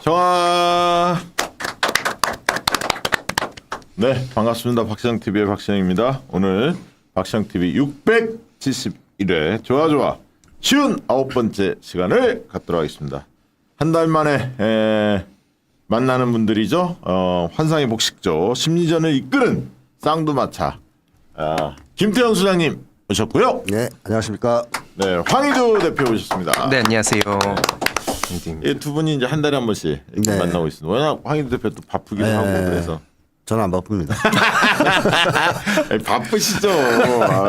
정아. 네, 반갑습니다. 박시영TV의 박시영입니다. 오늘 박시영TV 671회 좋아 쉬운 9번째 시간을 갖도록 하겠습니다. 한 달 만에 만나는 분들이죠. 환상의 복식조 심리전을 이끄는 쌍두마차 김태형 수장님 오셨고요. 네, 안녕하십니까. 네, 황희조 대표 오셨습니다. 네, 안녕하세요. 이 두 분이 이제 한 달에 한 번씩 이렇게 네. 만나고 있습니다. 워낙 황희조 대표 또 바쁘기도 네. 하고 그래서 저는 안 바쁩니다. 바쁘시죠.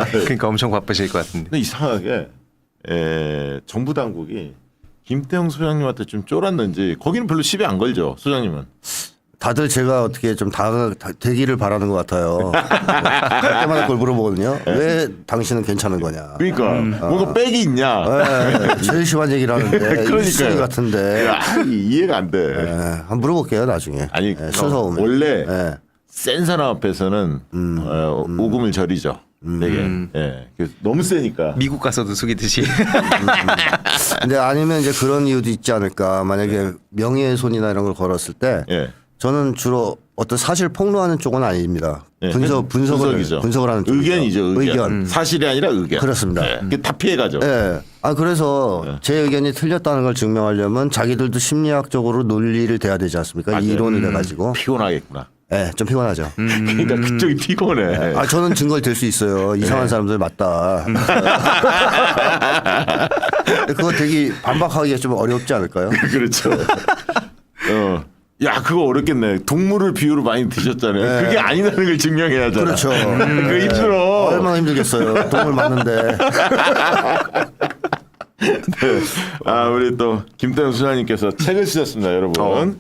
그러니까 엄청 바쁘실 것 같은데. 근데 이상하게 정부 당국이 김태형 소장님한테 좀 쫄았는지 거기는 별로 시비 안 걸죠. 소장님은. 다들 제가 어떻게 좀 되기를 바라는 것 같아요. 할 때마다 그걸 물어보거든요. 왜 당신은 괜찮은 거냐. 그러니까 뭔가 백이 있냐. 네, 제일 심한 얘기를 하는데 그러니까요. 일순위 같은데. 이해가 안 돼. 네, 한번 물어볼게요 나중에. 아니 네, 순서 오면. 원래 네. 센 사람 앞에서는 오금을 저리죠. 되게. 그래서 너무 세니까. 미국 가서도 숙이듯이. 근데 아니면 이제 그런 이유도 있지 않을까. 만약에 명예훼손이나 이런 걸 걸었을 때 예. 저는 주로 어떤 사실 폭로하는 쪽은 아닙니다. 네. 분석을 하는 쪽이죠. 의견이죠. 의견. 사실이 아니라 의견. 그렇습니다. 네. 그게 다 피해가죠. 예. 그래서 제 의견이 틀렸다는 걸 증명하려면 자기들도 심리학적으로 논리를 대야 되지 않습니까? 맞아요. 이론을 해가지고. 피곤하겠구나. 예, 좀 피곤하죠. 그러니까 그쪽이 피곤해. 저는 증거를 댈 수 있어요. 이상한 사람들 맞다. 그거 되게 반박하기가 좀 어렵지 않을까요? 그렇죠. 야, 그거 어렵겠네. 동물을 비유로 많이 드셨잖아요. 그게 아니라는 걸 증명해야 하잖아. 그렇죠. 그거 힘들어. 얼마나 힘들겠어요. 동물 맞는데. 우리 또 김태형 소장님께서 책을 쓰셨습니다, 여러분.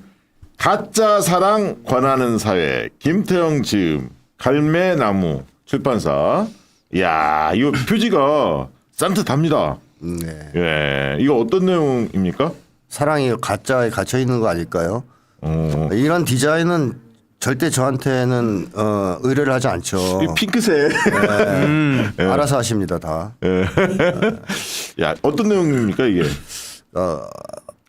가짜 사랑 관하는 사회. 김태형 지음 갈매나무 출판사. 야, 이거 표지가 산뜻합니다. 네. 예, 이거 어떤 내용입니까? 사랑이 가짜에 갇혀 있는 거 아닐까요? 이런 디자인은 절대 저한테는 의뢰를 하지 않죠. 이 핑크색. 알아서 하십니다 다. 야, 어떤 내용입니까 이게?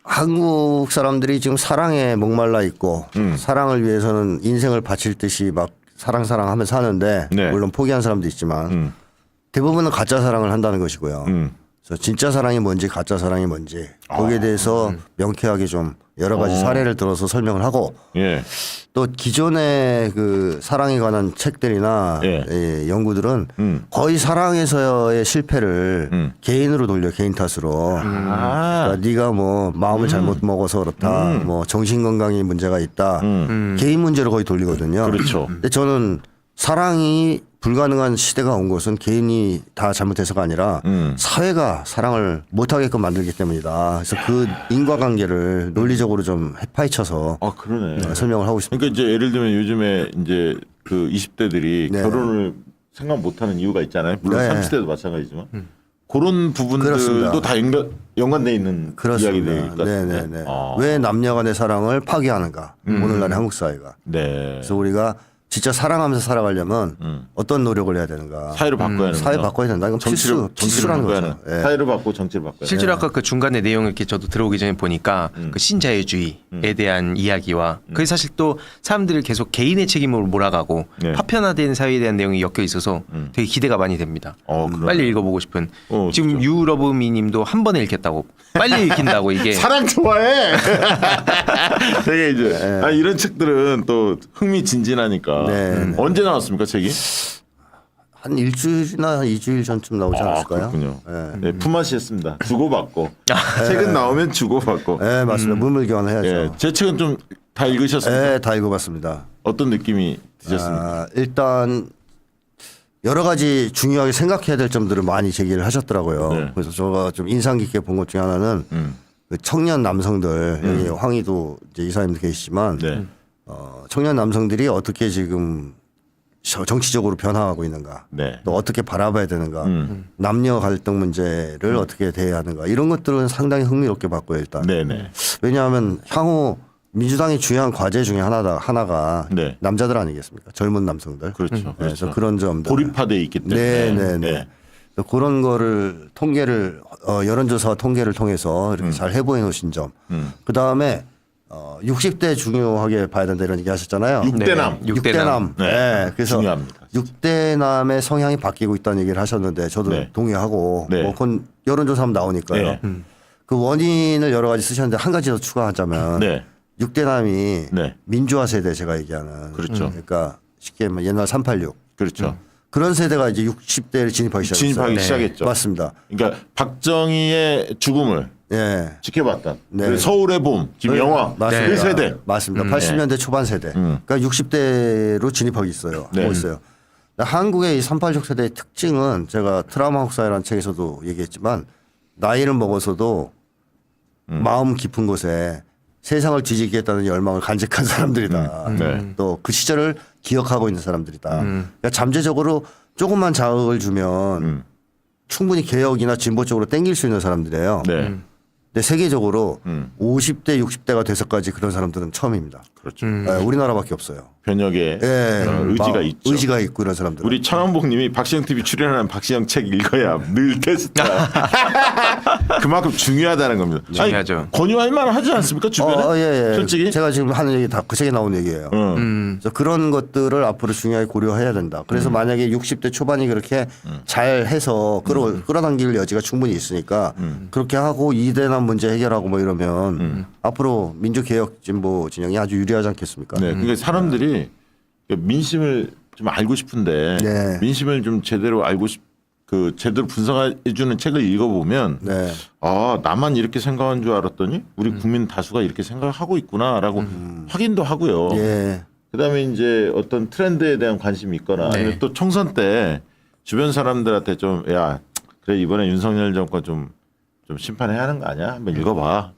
한국 사람들이 지금 사랑에 목말라 있고 사랑을 위해서는 인생을 바칠 듯이 막 사랑하며 사는데 네. 물론 포기한 사람도 있지만 대부분은 가짜 사랑을 한다는 것이고요. 그래서 진짜 사랑이 뭔지 가짜 사랑이 뭔지 거기에 대해서 명쾌하게 좀 여러 가지 사례를 들어서 설명을 하고 예. 또 기존의 그 사랑에 관한 책들이나 예. 예, 연구들은 거의 사랑에서의 실패를 개인으로 돌려 개인 탓으로 그러니까 네가 뭐 마음을 잘못 먹어서 그렇다 뭐 정신 건강에 문제가 있다 개인 문제로 거의 돌리거든요. 그렇죠. 근데 저는 사랑이 불가능한 시대가 온 것은 개인이 다 잘못해서가 아니라 사회가 사랑을 못하게끔 만들기 때문이다. 그래서 그 인과관계를 논리적으로 좀 파헤쳐서 그러네. 설명을 하고 있습니다. 그러니까 이제 예를 들면 요즘에 이제 그 20대들이 네. 결혼을 생각 못하는 이유가 있잖아요. 물론 네. 30대도 마찬가지지만 그런 부분들도 그렇습니다. 다 연관돼 있는 이야기들이 그렇습니다. 네네네. 왜 남녀간의 사랑을 파괴하는가? 오늘날의 한국 사회가. 네. 그래서 우리가 진짜 사랑하면서 살아가려면 어떤 노력을 해야 되는가? 사회를 바꿔야 하는 사회 바꿔야 된다. 이건 필수라는 거죠. 예. 사회를 바꾸고 정치를 바꿔야 실제로 아까 그 중간에 내용을 이렇게 저도 들어오기 전에 보니까 그 신자유주의에 대한 이야기와 그게 사실 또 사람들을 계속 개인의 책임으로 몰아가고 네. 파편화된 사회에 대한 내용이 엮여 있어서 되게 기대가 많이 됩니다. 그러네. 빨리 읽어보고 싶은. 지금 진짜. 유러브미님도 한 번에 읽겠다고 빨리 읽힌다고 이게. 사랑 좋아해. 되게 이제 이런 책들은 또 흥미진진하니까. 네. 언제 나왔습니까 책이? 한 일주일이나 2주일 전쯤 나오지 않았을까요? 그렇군요. 예. 네, 품앗이했습니다. 주고받고. 책은 나오면 주고받고. 네, 맞습니다. 문물 교환해야죠. 예, 제 책은 좀 다 읽으셨습니까? 네, 다 읽어봤습니다. 어떤 느낌이 드셨습니까? 일단 여러 가지 중요하게 생각해야 될 점들을 많이 제기를 하셨더라고요. 네. 그래서 제가 좀 인상 깊게 본 것 중에 하나는 그 청년 남성들 여기 황희도 이제 이사님도 계시지만 네. 청년 남성들이 어떻게 지금 정치적으로 변화하고 있는가, 네. 또 어떻게 바라봐야 되는가, 남녀 갈등 문제를 어떻게 대해야 하는가 이런 것들은 상당히 흥미롭게 봤고요. 일단 네네. 왜냐하면 향후 민주당의 중요한 과제 중에 하나가 네. 남자들 아니겠습니까? 젊은 남성들. 그렇죠. 네, 그래서 그렇죠. 그런 점들. 고립화돼 있기 때문에. 네네네. 그런 거를 통계를 여론조사 통계를 통해서 이렇게 잘 해보해 놓으신 점. 그 다음에 60대 중요하게 봐야 된다 이런 얘기 하셨잖아요. 6대남. 6대남. 네. 네. 그래서 중요합니다. 6대남의 성향이 바뀌고 있다는 얘기를 하셨는데 저도 네. 동의하고 네. 뭐 그건 여론조사하면 나오니까요. 네. 그 원인을 여러 가지 쓰셨는데 한 가지 더 추가하자면 네. 6대남이 네. 민주화 세대 제가 얘기하는 그렇죠. 그러니까 쉽게 말하면 옛날 386 그렇죠. 그런 세대가 이제 60대를 진입하기 시작했어요. 진입하기 네. 시작했죠. 맞습니다. 그러니까 박정희의 죽음을 예. 지켜봤던 네. 그리고 서울의 봄, 김영화 맞습니다. 그 세대. 맞습니다. 80년대 초반 세대. 그러니까 60대로 진입하고 있어요. 네. 하고 있어요. 한국의 이 386 세대의 특징은 제가 트라우마 혹사라는 책에서도 얘기했지만 나이를 먹어서도 마음 깊은 곳에 세상을 뒤지겠다는 열망을 간직한 사람들이다. 네. 또 그 시절을 기억하고 있는 사람들이다. 그러니까 잠재적으로 조금만 자극을 주면 충분히 개혁이나 진보 쪽으로 땡길 수 있는 사람들이에요. 네. 근데 세계적으로 50대, 60대가 돼서까지 그런 사람들은 처음입니다. 그렇죠. 네, 우리나라밖에 없어요. 변혁의 예, 의지가 있죠. 의지가 있고 이런 사람들. 우리 창원복님이 박시영 TV 출연하는 박시영 책 읽어야 늘 테스트다. 그만큼 중요하다는 겁니다. 중요하죠. 아니, 권유할 만하지 않습니까 주변에? 예. 솔직히. 제가 지금 하는 얘기 다 그 책에 나온 얘기예요. 그래서 그런 것들을 앞으로 중요하게 고려해야 된다. 그래서 만약에 60대 초반이 그렇게 잘 해서 끌어당길 여지가 충분히 있으니까 그렇게 하고 이대남 문제 해결하고 뭐 이러면 앞으로 민주개혁 진보 진영이 아주 유리하지 않겠습니까? 네, 그러니까 사람들이 민심을 좀 알고 싶은데 네. 민심을 좀 제대로 제대로 분석해주는 책을 읽어보면 네. 아 나만 이렇게 생각한 줄 알았더니 우리 국민 다수가 이렇게 생각하고 있구나라고 확인도 하고요. 예. 그다음에 이제 어떤 트렌드에 대한 관심이 있거나 아니면 또 총선 때 주변 사람들한테 좀 야 그래 이번에 윤석열 정권 좀 심판해야 하는 거 아니야? 한번 읽어봐.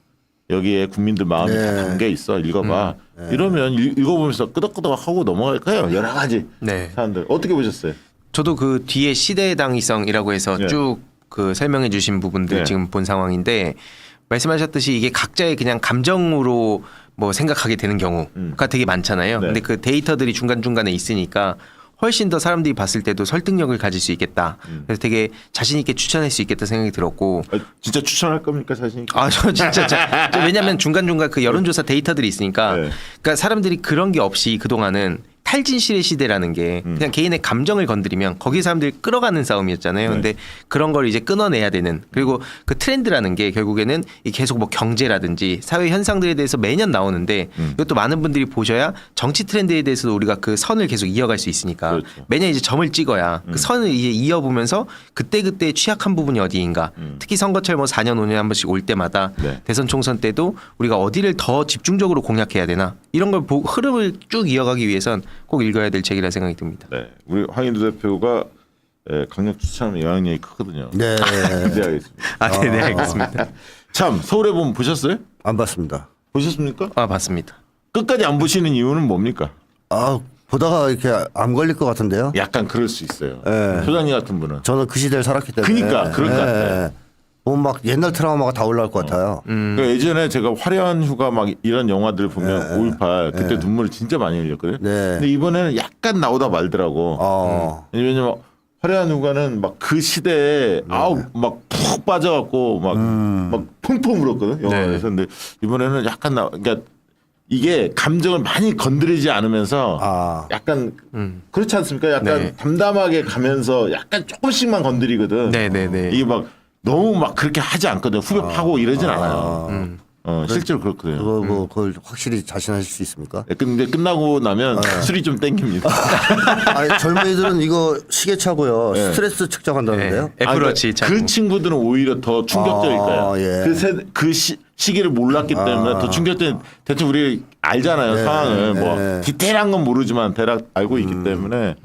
여기에 국민들 마음이 다 담겨 있어. 읽어봐. 이러면 읽어보면서 끄덕끄덕하고 넘어갈 거예요. 여러 가지 사람들 어떻게 보셨어요? 저도 그 뒤에 시대당위성이라고 해서 네. 쭉 그 설명해 주신 부분들 네. 지금 본 상황인데 말씀하셨듯이 이게 각자의 그냥 감정으로 뭐 생각하게 되는 경우가 되게 많잖아요. 네. 근데 그 데이터들이 중간중간에 있으니까 훨씬 더 사람들이 봤을 때도 설득력을 가질 수 있겠다. 그래서 되게 자신 있게 추천할 수 있겠다 생각이 들었고. 아, 진짜 추천할 겁니까 자신? 아, 저 진짜 왜냐면 중간중간 그 여론조사 데이터들이 있으니까 네. 그러니까 사람들이 그런 게 없이 그동안은 탈진실의 시대라는 게 그냥 개인의 감정을 건드리면 거기 사람들이 끌어가는 싸움이었잖아요. 네. 근데 그런 걸 이제 끊어내야 되는 그리고 그 트렌드라는 게 결국에는 이 계속 뭐 경제라든지 사회 현상들에 대해서 매년 나오는데 이것도 많은 분들이 보셔야 정치 트렌드에 대해서도 우리가 그 선을 계속 이어갈 수 있으니까 그렇죠. 매년 이제 점을 찍어야 그 선을 이제 이어보면서 그때 취약한 부분이 어디인가 특히 선거철 뭐 4년 5년에 한 번씩 올 때마다 네. 대선 총선 때도 우리가 어디를 더 집중적으로 공략해야 되나 이런 걸 흐름을 쭉 이어가기 위해선 꼭 읽어야 될 책이라 생각이 듭니다. 네, 우리 황인두 대표가 강력 추천하면 영향력이 크거든요. 네. 기대하겠습니다. 네, 알겠습니다. 참 서울의 봄 보셨어요? 안 봤습니다. 보셨습니까? 봤습니다. 끝까지 안 보시는 이유는 뭡니까? 아, 보다가 이렇게 암 걸릴 것 같은데요. 약간 그럴 수 있어요. 네. 소장님 같은 분은. 저는 그 시대를 살았기 때문에. 그러니까 그럴 것 같아요. 막 옛날 트라우마가 다 올라올 것 같아요. 그러니까 예전에 제가 화려한 휴가 막 이런 영화들 보면 5.18 그때 눈물을 진짜 많이 흘렸거든요. 네. 근데 이번에는 약간 나오다 말더라고. 왜냐면 화려한 휴가는 막 그 시대에 아우 막 푹 빠져갖고 막 펑펑 울었거든 영화에서. 근데 이번에는 약간 그러니까 이게 감정을 많이 건드리지 않으면서 약간 그렇지 않습니까? 약간 담담하게 가면서 약간 조금씩만 건드리거든. 네네네. 이게 막 너무 막 그렇게 하지 않거든. 후벼 파고 이러진 않아요. 실제로 그렇거든요. 그걸 확실히 자신하실 수 있습니까? 근데 끝나고 나면 술이 좀 땡깁니다. 아니, 젊은이들은 이거 시계차고요. 스트레스 측정한다는데요. 애플워치 차고. 그 친구들은 오히려 더 충격적일 거예요. 예. 그 시기를 몰랐기 때문에 더 충격적인. 대충 우리 알잖아요 상황을. 뭐 디테일한 건 모르지만 대략 알고 있기 때문에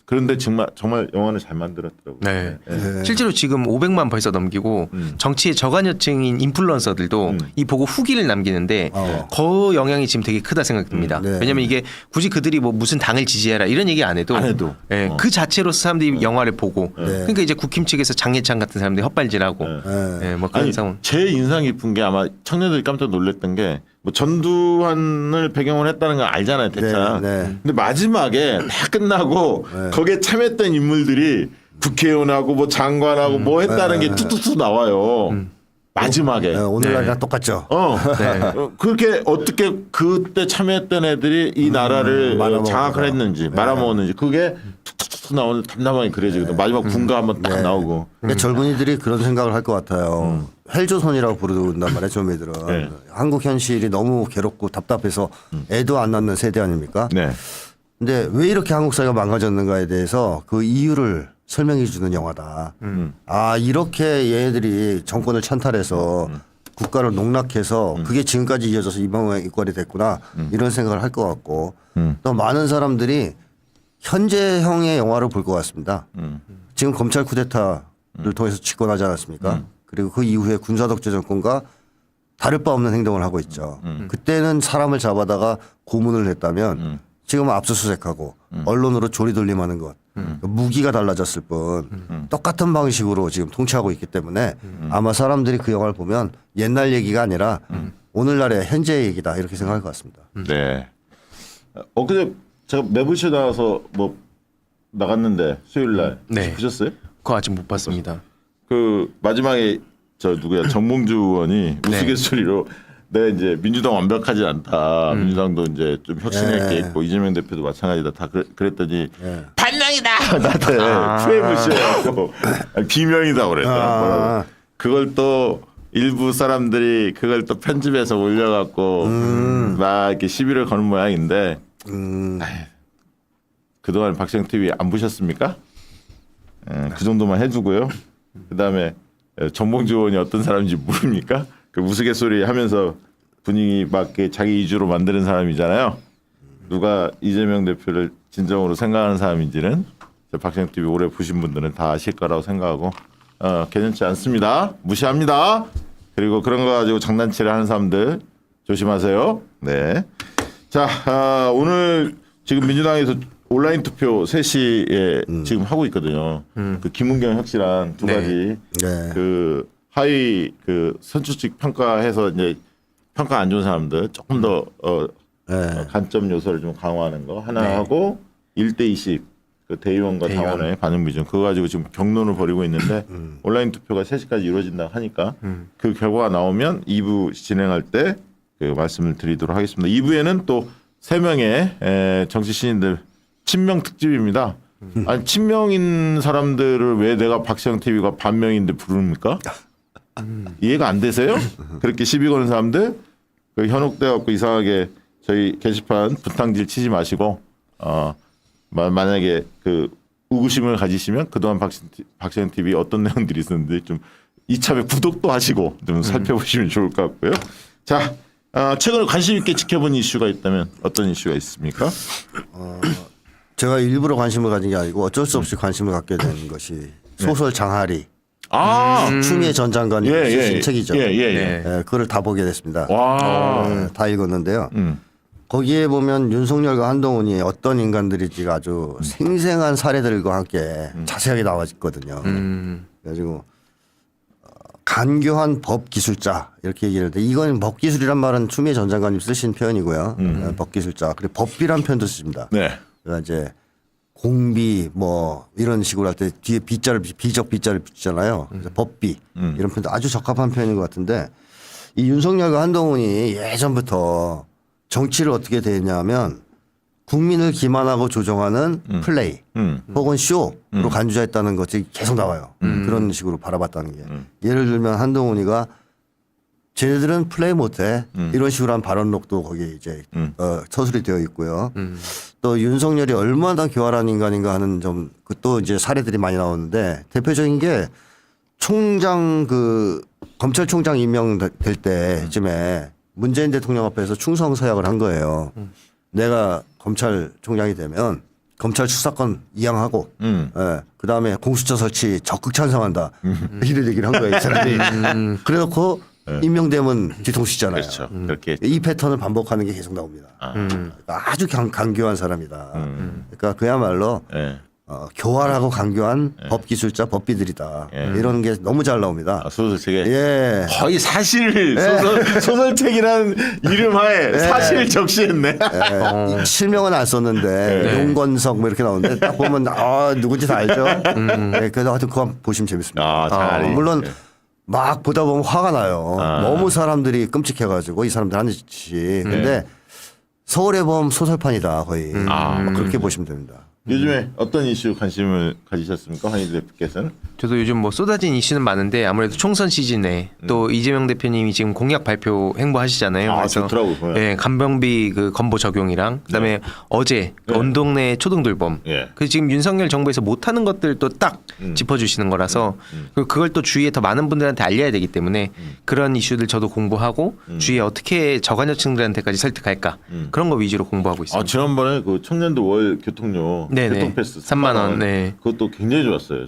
그런데 정말 영화는 잘 만들었더라고요. 네. 실제로 지금 500만 벌써 넘기고 정치의 저간여층인 인플루언서들도 이 보고 후기를 남기는데 그 영향이 지금 되게 크다 생각됩니다. 왜냐면 이게 굳이 그들이 뭐 무슨 당을 지지해라 이런 얘기 안 해도 그 자체로서 사람들이 영화를 보고 그러니까 이제 국힘 측에서 장례찬 같은 사람들이 헛발질하고 뭐 그런 상황. 제일 인상 깊은 게 아마 청년들이 깜짝 놀랐던 게 뭐 전두환을 배경으로 했다는 걸 알잖아요, 대차. 근데 마지막에 다 끝나고 거기에 참여했던 인물들이 국회의원하고 뭐 장관하고 뭐 했다는 게 툭툭툭 나와요. 마지막에. 오늘날이랑 똑같죠. 그렇게 어떻게 그때 참여했던 애들이 이 나라를 장악을 했는지 말아먹었는지 그게 툭툭툭 나오는 담담하게 그려지거든. 마지막 군가 한번 딱 나오고. 그러니까 젊은이들이 그런 생각을 할 것 같아요. 헬조선이라고 부른단 말이에요, 젊은이들은. 한국 현실이 너무 괴롭고 답답해서 애도 안 낳는 세대 아닙니까? 근데 왜 이렇게 한국 사회가 망가졌는가에 대해서 그 이유를 설명해 주는 영화다. 이렇게 얘네들이 정권을 찬탈해서 국가를 농락해서 그게 지금까지 이어져서 이방의 이권이 됐구나. 이런 생각을 할 것 같고 또 많은 사람들이 현재형의 영화를 볼 것 같습니다. 지금 검찰 쿠데타를 통해서 집권하지 않았습니까? 그리고 그 이후에 군사독재 정권과 다를 바 없는 행동을 하고 있죠. 그때는 사람을 잡아다가 고문을 했다면 지금은 압수수색하고 언론으로 조리돌림하는 것. 무기가 달라졌을 뿐 똑같은 방식으로 지금 통치하고 있기 때문에 아마 사람들이 그 영화를 보면 옛날 얘기가 아니라 오늘날의 현재의 얘기다 이렇게 생각할 것 같습니다. 네. 엊그제 제가 매부쇼 나와서 뭐 나갔는데 수요일 날 보셨어요? 그거 아직 못 봤습니다. 그 마지막에 저 누구야 정몽주 의원이 우스갯소리로 내가 이제 민주당 완벽하지 않다. 민주당도 이제 좀 혁신할 게 있고 이재명 대표도 마찬가지다. 다 그랬더니 반명이다. 나한테 프레임을 씌워갖고 비명이다 그랬더라고. 그걸 또 일부 사람들이 그걸 또 편집해서 올려갖고 막 이렇게 시비를 거는 모양인데 그동안 박시영 TV 안 보셨습니까? 그 정도만 해두고요. 그다음에 정봉주 의원이 어떤 사람인지 모릅니까? 그 우스갯소리 하면서 분위기 막 이렇게 자기 위주로 만드는 사람이잖아요. 누가 이재명 대표를 진정으로 생각하는 사람인지는 박시영 TV 오래 보신 분들은 다 아실 거라고 생각하고 괜찮지 않습니다. 무시합니다. 그리고 그런 거 가지고 장난치를 하는 사람들 조심하세요. 네. 자, 오늘 지금 민주당에서 온라인 투표 3시에 지금 하고 있거든요. 그 김은경 혁신안 두 가지 그 하위 그 선출직 평가해서 이제 평가 안 좋은 사람들 조금 더 간점 요소를 좀 강화하는 거 하나 하고 1대20 그 대의원과 당원의 반응 비중 그거 가지고 지금 경론을 벌이고 있는데 온라인 투표가 3시까지 이루어진다고 하니까 그 결과가 나오면 2부 진행할 때 그 말씀을 드리도록 하겠습니다. 2부에는 또 3명의 정치 신인들 친명 특집입니다. 아니 친명인 사람들을 왜 내가 박시영 TV가 반명인데 부릅니까? 이해가 안 되세요? 그렇게 시비 거는 사람들 그 현혹돼 갖고 이상하게 저희 게시판 분탕질 치지 마시고 만약에 그 의구심을 가지시면 그동안 박시영 TV 어떤 내용들이 있었는지 좀 이참에 구독도 하시고 좀 살펴보시면 좋을 것 같고요. 자, 최근에 관심 있게 지켜본 이슈가 있다면 어떤 이슈가 있습니까? 제가 일부러 관심을 가진 게 아니고 어쩔 수 없이 관심을 갖게 된 것이 소설 장하리. 추미애 전 장관이 쓰신 책이죠. 그걸 다 보게 됐습니다. 다 읽었는데요. 거기에 보면 윤석열과 한동훈이 어떤 인간들인지가 아주 생생한 사례들과 함께 자세하게 나와 있거든요. 그래가지고 간교한 법기술자 이렇게 얘기를 하는데 이건 법기술이란 말은 추미애 전 장관님 쓰신 표현이고요. 법기술자 그리고 법비란 표현도 쓰십니다. 그러니까 이제 공비 뭐 이런 식으로 할 때 뒤에 비자를 비적 비자를 붙이잖아요. 그래서 법비 이런 표현도 아주 적합한 표현인 것 같은데 이 윤석열과 한동훈이 예전부터 정치를 어떻게 되냐면 국민을 기만하고 조종하는 플레이 혹은 쇼로 간주자했다는 것이 계속 나와요. 그런 식으로 바라봤다는 게. 예를 들면 한동훈이가 쟤네들은 플레이 못해 이런 식으로 한 발언록도 거기에 이제 서술이 되어 있고요. 또 윤석열이 얼마나 교활한 인간인가 하는 좀 또 이제 사례들이 많이 나오는데 대표적인 게 총장 그 검찰총장 임명될 때쯤에 문재인 대통령 앞에서 충성 서약을 한 거예요. 내가 검찰총장이 되면 검찰 수사권 이양하고 그 다음에 공수처 설치 적극 찬성한다 이런 얘기를 한 거예요. 이 사람이. 그래놓고 임명되면 뒤통수잖아요. 그렇죠. 그렇게 이 패턴을 반복하는 게 계속 나옵니다. 그러니까 아주 강교한 사람이다. 그러니까 그야말로 교활하고 강교한 법기술자 법비들이다. 이런 게 너무 잘 나옵니다. 소설책에 거의 사실 소설책이라는 이름하에 사실을 적시했네. 실명은 안 썼는데 용건석 뭐 이렇게 나오는데 딱 보면 누군지 다 알죠. 그래서 하여튼 그거 한번 보시면 재밌습니다. 물론 막 보다 보면 화가 나요. 너무 사람들이 끔찍해가지고 이 사람들 하는 짓이. 근데 서울의 범 소설판이다 거의. 그렇게 보시면 됩니다. 요즘에 어떤 이슈 관심을 가지셨습니까? 황희 대표께서는? 저도 요즘 뭐 쏟아진 이슈는 많은데 아무래도 총선 시즌에 또 이재명 대표님이 지금 공약 발표 행보하시잖아요. 그래서 좋더라고요. 간병비 그 건보 적용이랑 그다음에 어제 언동내 초등돌봄. 그 지금 윤석열 정부에서 못하는 것들도 딱 짚어주시는 거라서 그걸 또 주위에 더 많은 분들한테 알려야 되기 때문에 그런 이슈들 저도 공부하고 주위에 어떻게 저간여층들한테까지 설득할까 그런 거 위주로 공부하고 있습니다. 지난번에 그 청년도 월 교통료 교통패스 3만 원. 그것도 굉장히 좋았어요.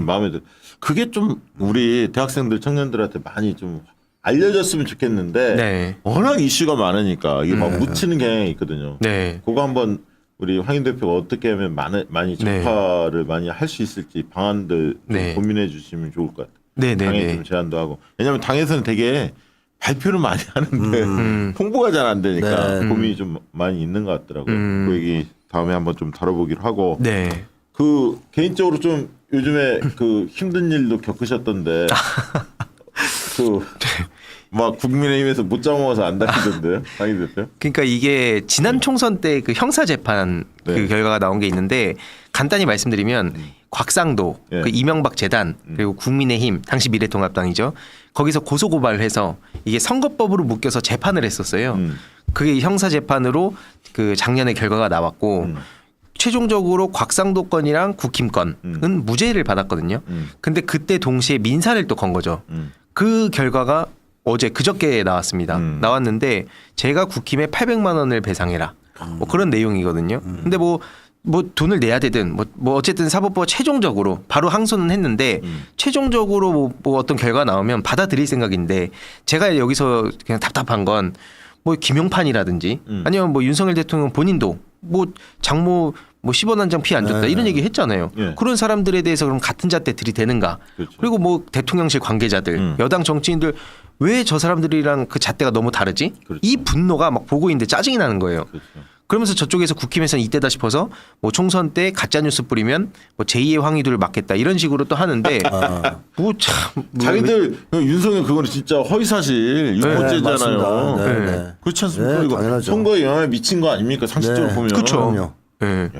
마음에 들. 그게 좀 우리 대학생들 청년들한테 많이 좀 알려졌으면 좋겠는데 워낙 이슈가 많으니까 이게 막 묻히는 경향이 있거든요. 그거 한번 우리 황인 대표가 어떻게 하면 많이 전파를 많이 할 수 있을지 방안들 좀 고민해 주시면 좋을 것 같아요. 당에 좀 제안도 하고. 왜냐하면 당에서는 되게 발표를 많이 하는데 홍보가 잘 안 되니까 고민이 좀 많이 있는 것 같더라고요. 그 얘기 다음에 한번 좀 다뤄보기로 하고 그 개인적으로 좀 요즘에 그 힘든 일도 겪으셨던데 그 막 국민의힘에서 못 잡아먹어서 안 다니던데요, 황희 대표? 그러니까 이게 지난 총선 때 그 형사 재판 네. 그 결과가 나온 게 있는데 간단히 말씀드리면 곽상도, 예. 그 이명박 재단 그리고 국민의힘 당시 미래통합당이죠. 거기서 고소 고발을 해서 이게 선거법으로 묶여서 재판을 했었어요. 그게 형사 재판으로 그 작년에 결과가 나왔고 최종적으로 곽상도 건이랑 국힘 건은 무죄를 받았거든요. 근데 그때 동시에 민사를 또 건 거죠. 그 결과가 어제 그저께 나왔습니다. 나왔는데 제가 국힘에 800만 원을 배상해라. 뭐 그런 내용이거든요. 근데 뭐 돈을 내야 되든 뭐 어쨌든 사법부가 최종적으로 바로 항소는 했는데 최종적으로 뭐 어떤 결과가 나오면 받아들일 생각인데 제가 여기서 그냥 답답한 건 뭐 김용판이라든지 아니면 뭐 윤석열 대통령 본인도 뭐 장모 뭐 10원 한 장 피 안 줬다 이런 얘기 했잖아요. 예. 그런 사람들에 대해서 그럼 같은 잣대 들이대는가? 그렇죠. 그리고 뭐 대통령실 관계자들, 여당 정치인들 왜 저 사람들이랑 그 잣대가 너무 다르지? 그렇죠. 이 분노가 막 보고 있는데 짜증이 나는 거예요. 그렇죠. 그러면서 저쪽에서 국힘에서는 이때다 싶어서 뭐 총선 때 가짜 뉴스 뿌리면 뭐 제2의 황희도를 막겠다 이런 식으로 또 하는데 뭐 참 자기들 윤석열 그거는 진짜 허위사실 유포죄잖아요. 맞습니다. 네, 네. 그렇지 않습니까? 네, 이거 당연하죠. 선거에 영향을 미친 거 아닙니까? 상식적으로 네. 보면. 그렇죠. 그럼요. 예.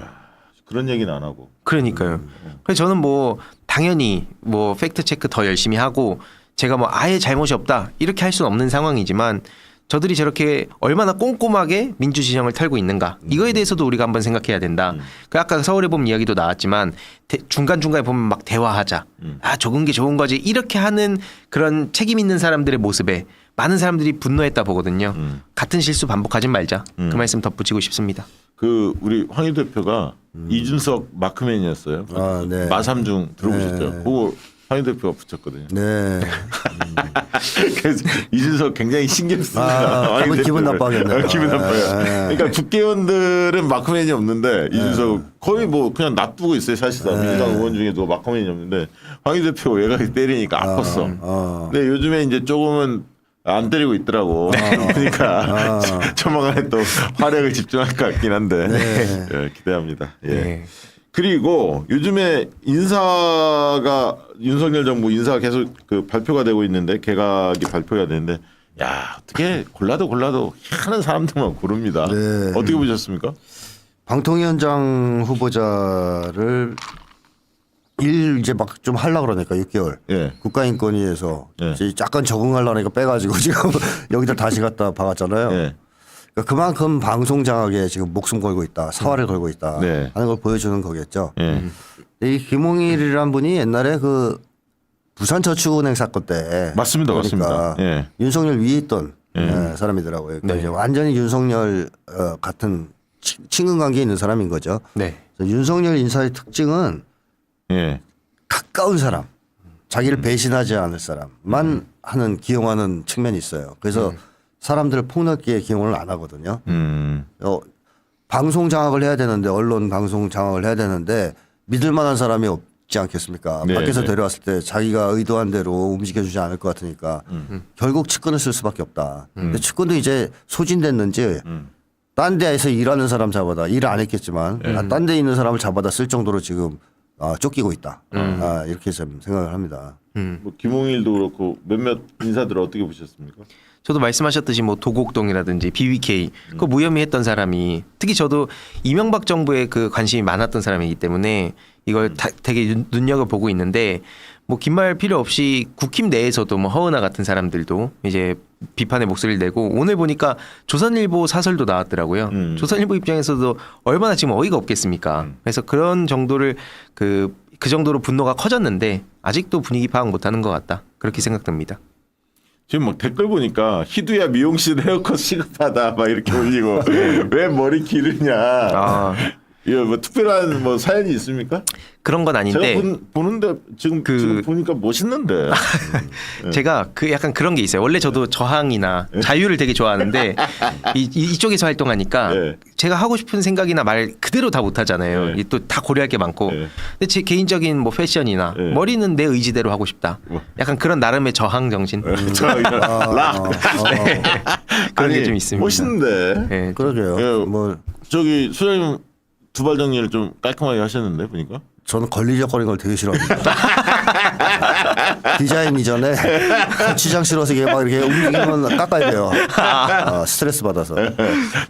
그런 얘기는 안 하고. 그러니까요. 그래서 저는 뭐 당연히 뭐 팩트 체크 더 열심히 하고 제가 뭐 아예 잘못이 없다 이렇게 할 수는 없는 상황이지만 저들이 저렇게 얼마나 꼼꼼하게 민주진영을 털고 있는가 이거에 대해서도 우리가 한번 생각해야 된다. 그 아까 서울에 보면 이야기도 나왔지만 중간중간에 보면 막 대화하자. 아 적은 게 좋은 거지 이렇게 하는 그런 책임 있는 사람들의 모습에 많은 사람들이 분노했다 보거든요. 같은 실수 반복하지 말자. 그 말씀 덧붙이고 싶습니다. 그 우리 황희 대표가 이준석 마크맨이었어요. 아, 네. 마삼중 들어보셨죠? 네. 그거 황희 대표가 붙였거든요. 네. 그래서 이준석 굉장히 신경 씁니다. 황희 기분 대표를. 나빠하겠네요. 기분 나빠요. 네. 그러니까 국회의원들은 마크맨이 없는데 이준석 거의 뭐 그냥 놔두고 있어요. 사실상 민주당 의원 중에도 마크맨이 없는데 황희 대표 외곽에 때리니까 아팠어. 근데 요즘에 이제 조금은 안 때리고 있더라고. 그러니까 조만간에 또 활약을 집중할 것 같긴 한데 예, 기대합니다. 예. 네. 그리고 요즘에 인사가 윤석열 정부 인사가 계속 그 발표가 되고 있는데 개각이 발표가 되는데 야 어떻게 골라도 희한한 사람들만 고릅니다. 네. 어떻게 보셨습니까? 방통위원장 후보자를 이제 막 좀 하려고 그러니까 6개월. 예. 국가인권위에서 예. 이제 약간 적응하려니까 빼가지고 지금 여기다 다시 갖다 박았잖아요. 예. 그러니까 그만큼 방송 장악에 지금 목숨 걸고 있다, 사활을 걸고 있다 네. 하는 걸 보여주는 거겠죠. 예. 이 김홍일이란 분이 옛날에 그 부산저축은행 사건 때 맞습니다, 맞습니다. 예. 윤석열 위에 있던 사람이더라고요. 그러니까 네. 이제 완전히 윤석열 같은 친근 관계에 있는 사람인 거죠. 네. 그래서 윤석열 인사의 특징은 예. 가까운 사람, 자기를 배신하지 않을 사람만 하는 기용하는 측면이 있어요. 그래서 사람들을 폭넓게 기용을 안 하거든요. 방송 장악을 해야 되는데 언론 방송 장악을 해야 되는데 믿을 만한 사람이 없지 않겠습니까? 네, 밖에서 네. 데려왔을 때 자기가 의도한 대로 움직여주지 않을 것 같으니까 결국 측근을 쓸 수밖에 없다. 근데 측근도 이제 소진됐는지 딴 데에서 일하는 사람 잡아다 일 안 했겠지만 딴 데 있는 사람을 잡아다 쓸 정도로 지금 쫓기고 있다. 이렇게 좀 생각을 합니다. 뭐 김홍일도 그렇고 몇몇 인사들 어떻게 보셨습니까? 저도 말씀하셨듯이 뭐 도곡동이라든지 BBK 그 무혐의했던 사람이 특히 저도 이명박 정부에 그 관심이 많았던 사람이기 때문에 이걸 되게 눈여겨 보고 있는데 뭐 긴 말 필요 없이 국힘 내에서도 뭐 허은하 같은 사람들도 이제 비판의 목소리를 내고 오늘 보니까 조선일보 사설도 나왔더라고요. 조선일보 입장에서도 얼마나 지금 어이가 없겠습니까? 그래서 그런 정도를 그 정도로 분노가 커졌는데 아직도 분위기 파악 못하는 것 같다. 그렇게 생각됩니다. 지금 막 댓글 보니까 희두야 미용실 헤어컷 시급하다 막 이렇게 올리고 왜 머리 기르냐. 아. 이거 뭐 특별한 뭐 사연이 있습니까? 그런 건 아닌데 제가 보는데 지금 보니까 멋있는데. 제가 그 약간 그런 게 있어요. 원래 저도 저항이나 자유를 되게 좋아하는데 이쪽에서 활동하니까 네. 제가 하고 싶은 생각이나 말 그대로 다 못하잖아요. 네. 또 다 고려할 게 많고. 네. 근데 제 개인적인 뭐 패션이나 네. 머리는 내 의지대로 하고 싶다. 약간 그런 나름의 저항 정신 락. 그런 게 좀 있습니다. 멋있는데. 네. 그러게요. 예, 뭐 저기 소장님 두발 정리를 좀 깔끔하게 하셨는데 보니까. 저는 걸리적거리는 걸 되게 싫어합니다. 디자인 이전에 거치장 실어서 이게 막 이렇게 움직이면 깎아야 돼요. 스트레스 받아서.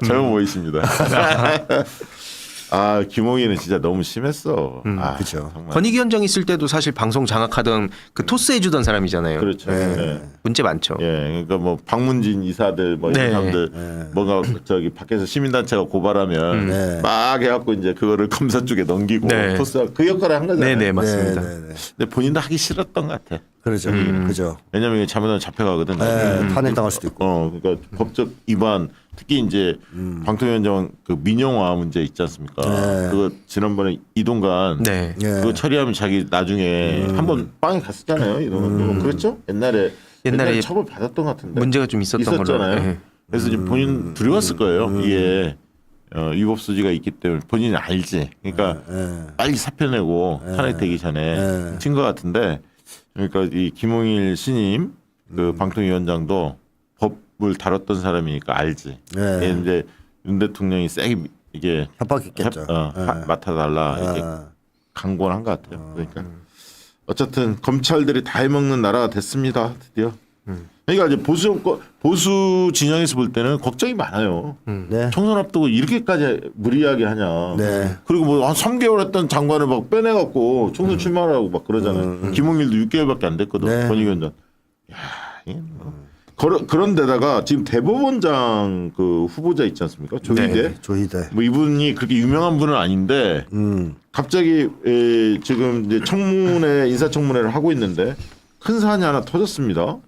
젊어 보이십니다. 아 김홍희는 진짜 너무 심했어. 그렇죠. 정말. 권익위원장 있을 때도 사실 방송 장악하던 그 토스 해주던 사람이잖아요. 그렇죠. 네. 예. 문제 많죠. 예, 그러니까 뭐 박문진 이사들 뭐 이런 네. 사람들 뭔가 저기 밖에서 시민단체가 고발하면 네. 막 해갖고 이제 그거를 검사 쪽에 넘기고 네. 토스 그 역할을 한 거잖아요. 네네 맞습니다. 네, 네, 네. 근데 본인도 하기 싫었던 것 같아. 그렇죠. 그죠. 왜냐면 이게 잘못하면 잡혀가거든. 네, 탄핵당할 수도 있고. 그러니까 법적 위반 특히 이제 방통위원장 그 민영화 문제 있지 않습니까? 네. 그거 지난번에 이동관 네. 예. 그거 처리하면 자기 나중에 한번 빵에 갔었잖아요. 이동관 그렇죠? 옛날에 처벌 받았던 것 같은데 문제가 좀 있었던 걸로. 있었잖아요. 네. 그래서 이제 본인 두려웠을 거예요. 이게 위법 소지가 있기 때문에 본인이 알지. 그러니까 빨리 사표 내고 탄핵되기 전에 친 것 같은데 그러니까 이 김홍일 신임 그 방통위원장도 법을 다뤘던 사람이니까 알지. 네. 이제 윤 대통령이 세게 이게 협박했겠죠. 맡아달라 이렇게 강권을 한 것 같아요. 그러니까 어쨌든 검찰들이 다 해먹는 나라가 됐습니다. 드디어. 그러니까 이제 보수 진영에서 볼 때는 걱정이 많아요. 네. 총선 앞두고 이렇게까지 무리하게 하냐. 네. 그리고 뭐 한 3개월 했던 장관을 막 빼내갖고 총선 출마하라고 막 그러잖아요. 김홍일도 6개월밖에 안 됐거든. 네. 권익위원장. 야, 이게 뭐. 그런데다가 지금 대법원장 그 후보자 있지 않습니까? 조희대. 조희대. 뭐 이분이 그렇게 유명한 분은 아닌데 갑자기 지금 이제 청문회 인사청문회를 하고 있는데 큰 사안이 하나 터졌습니다.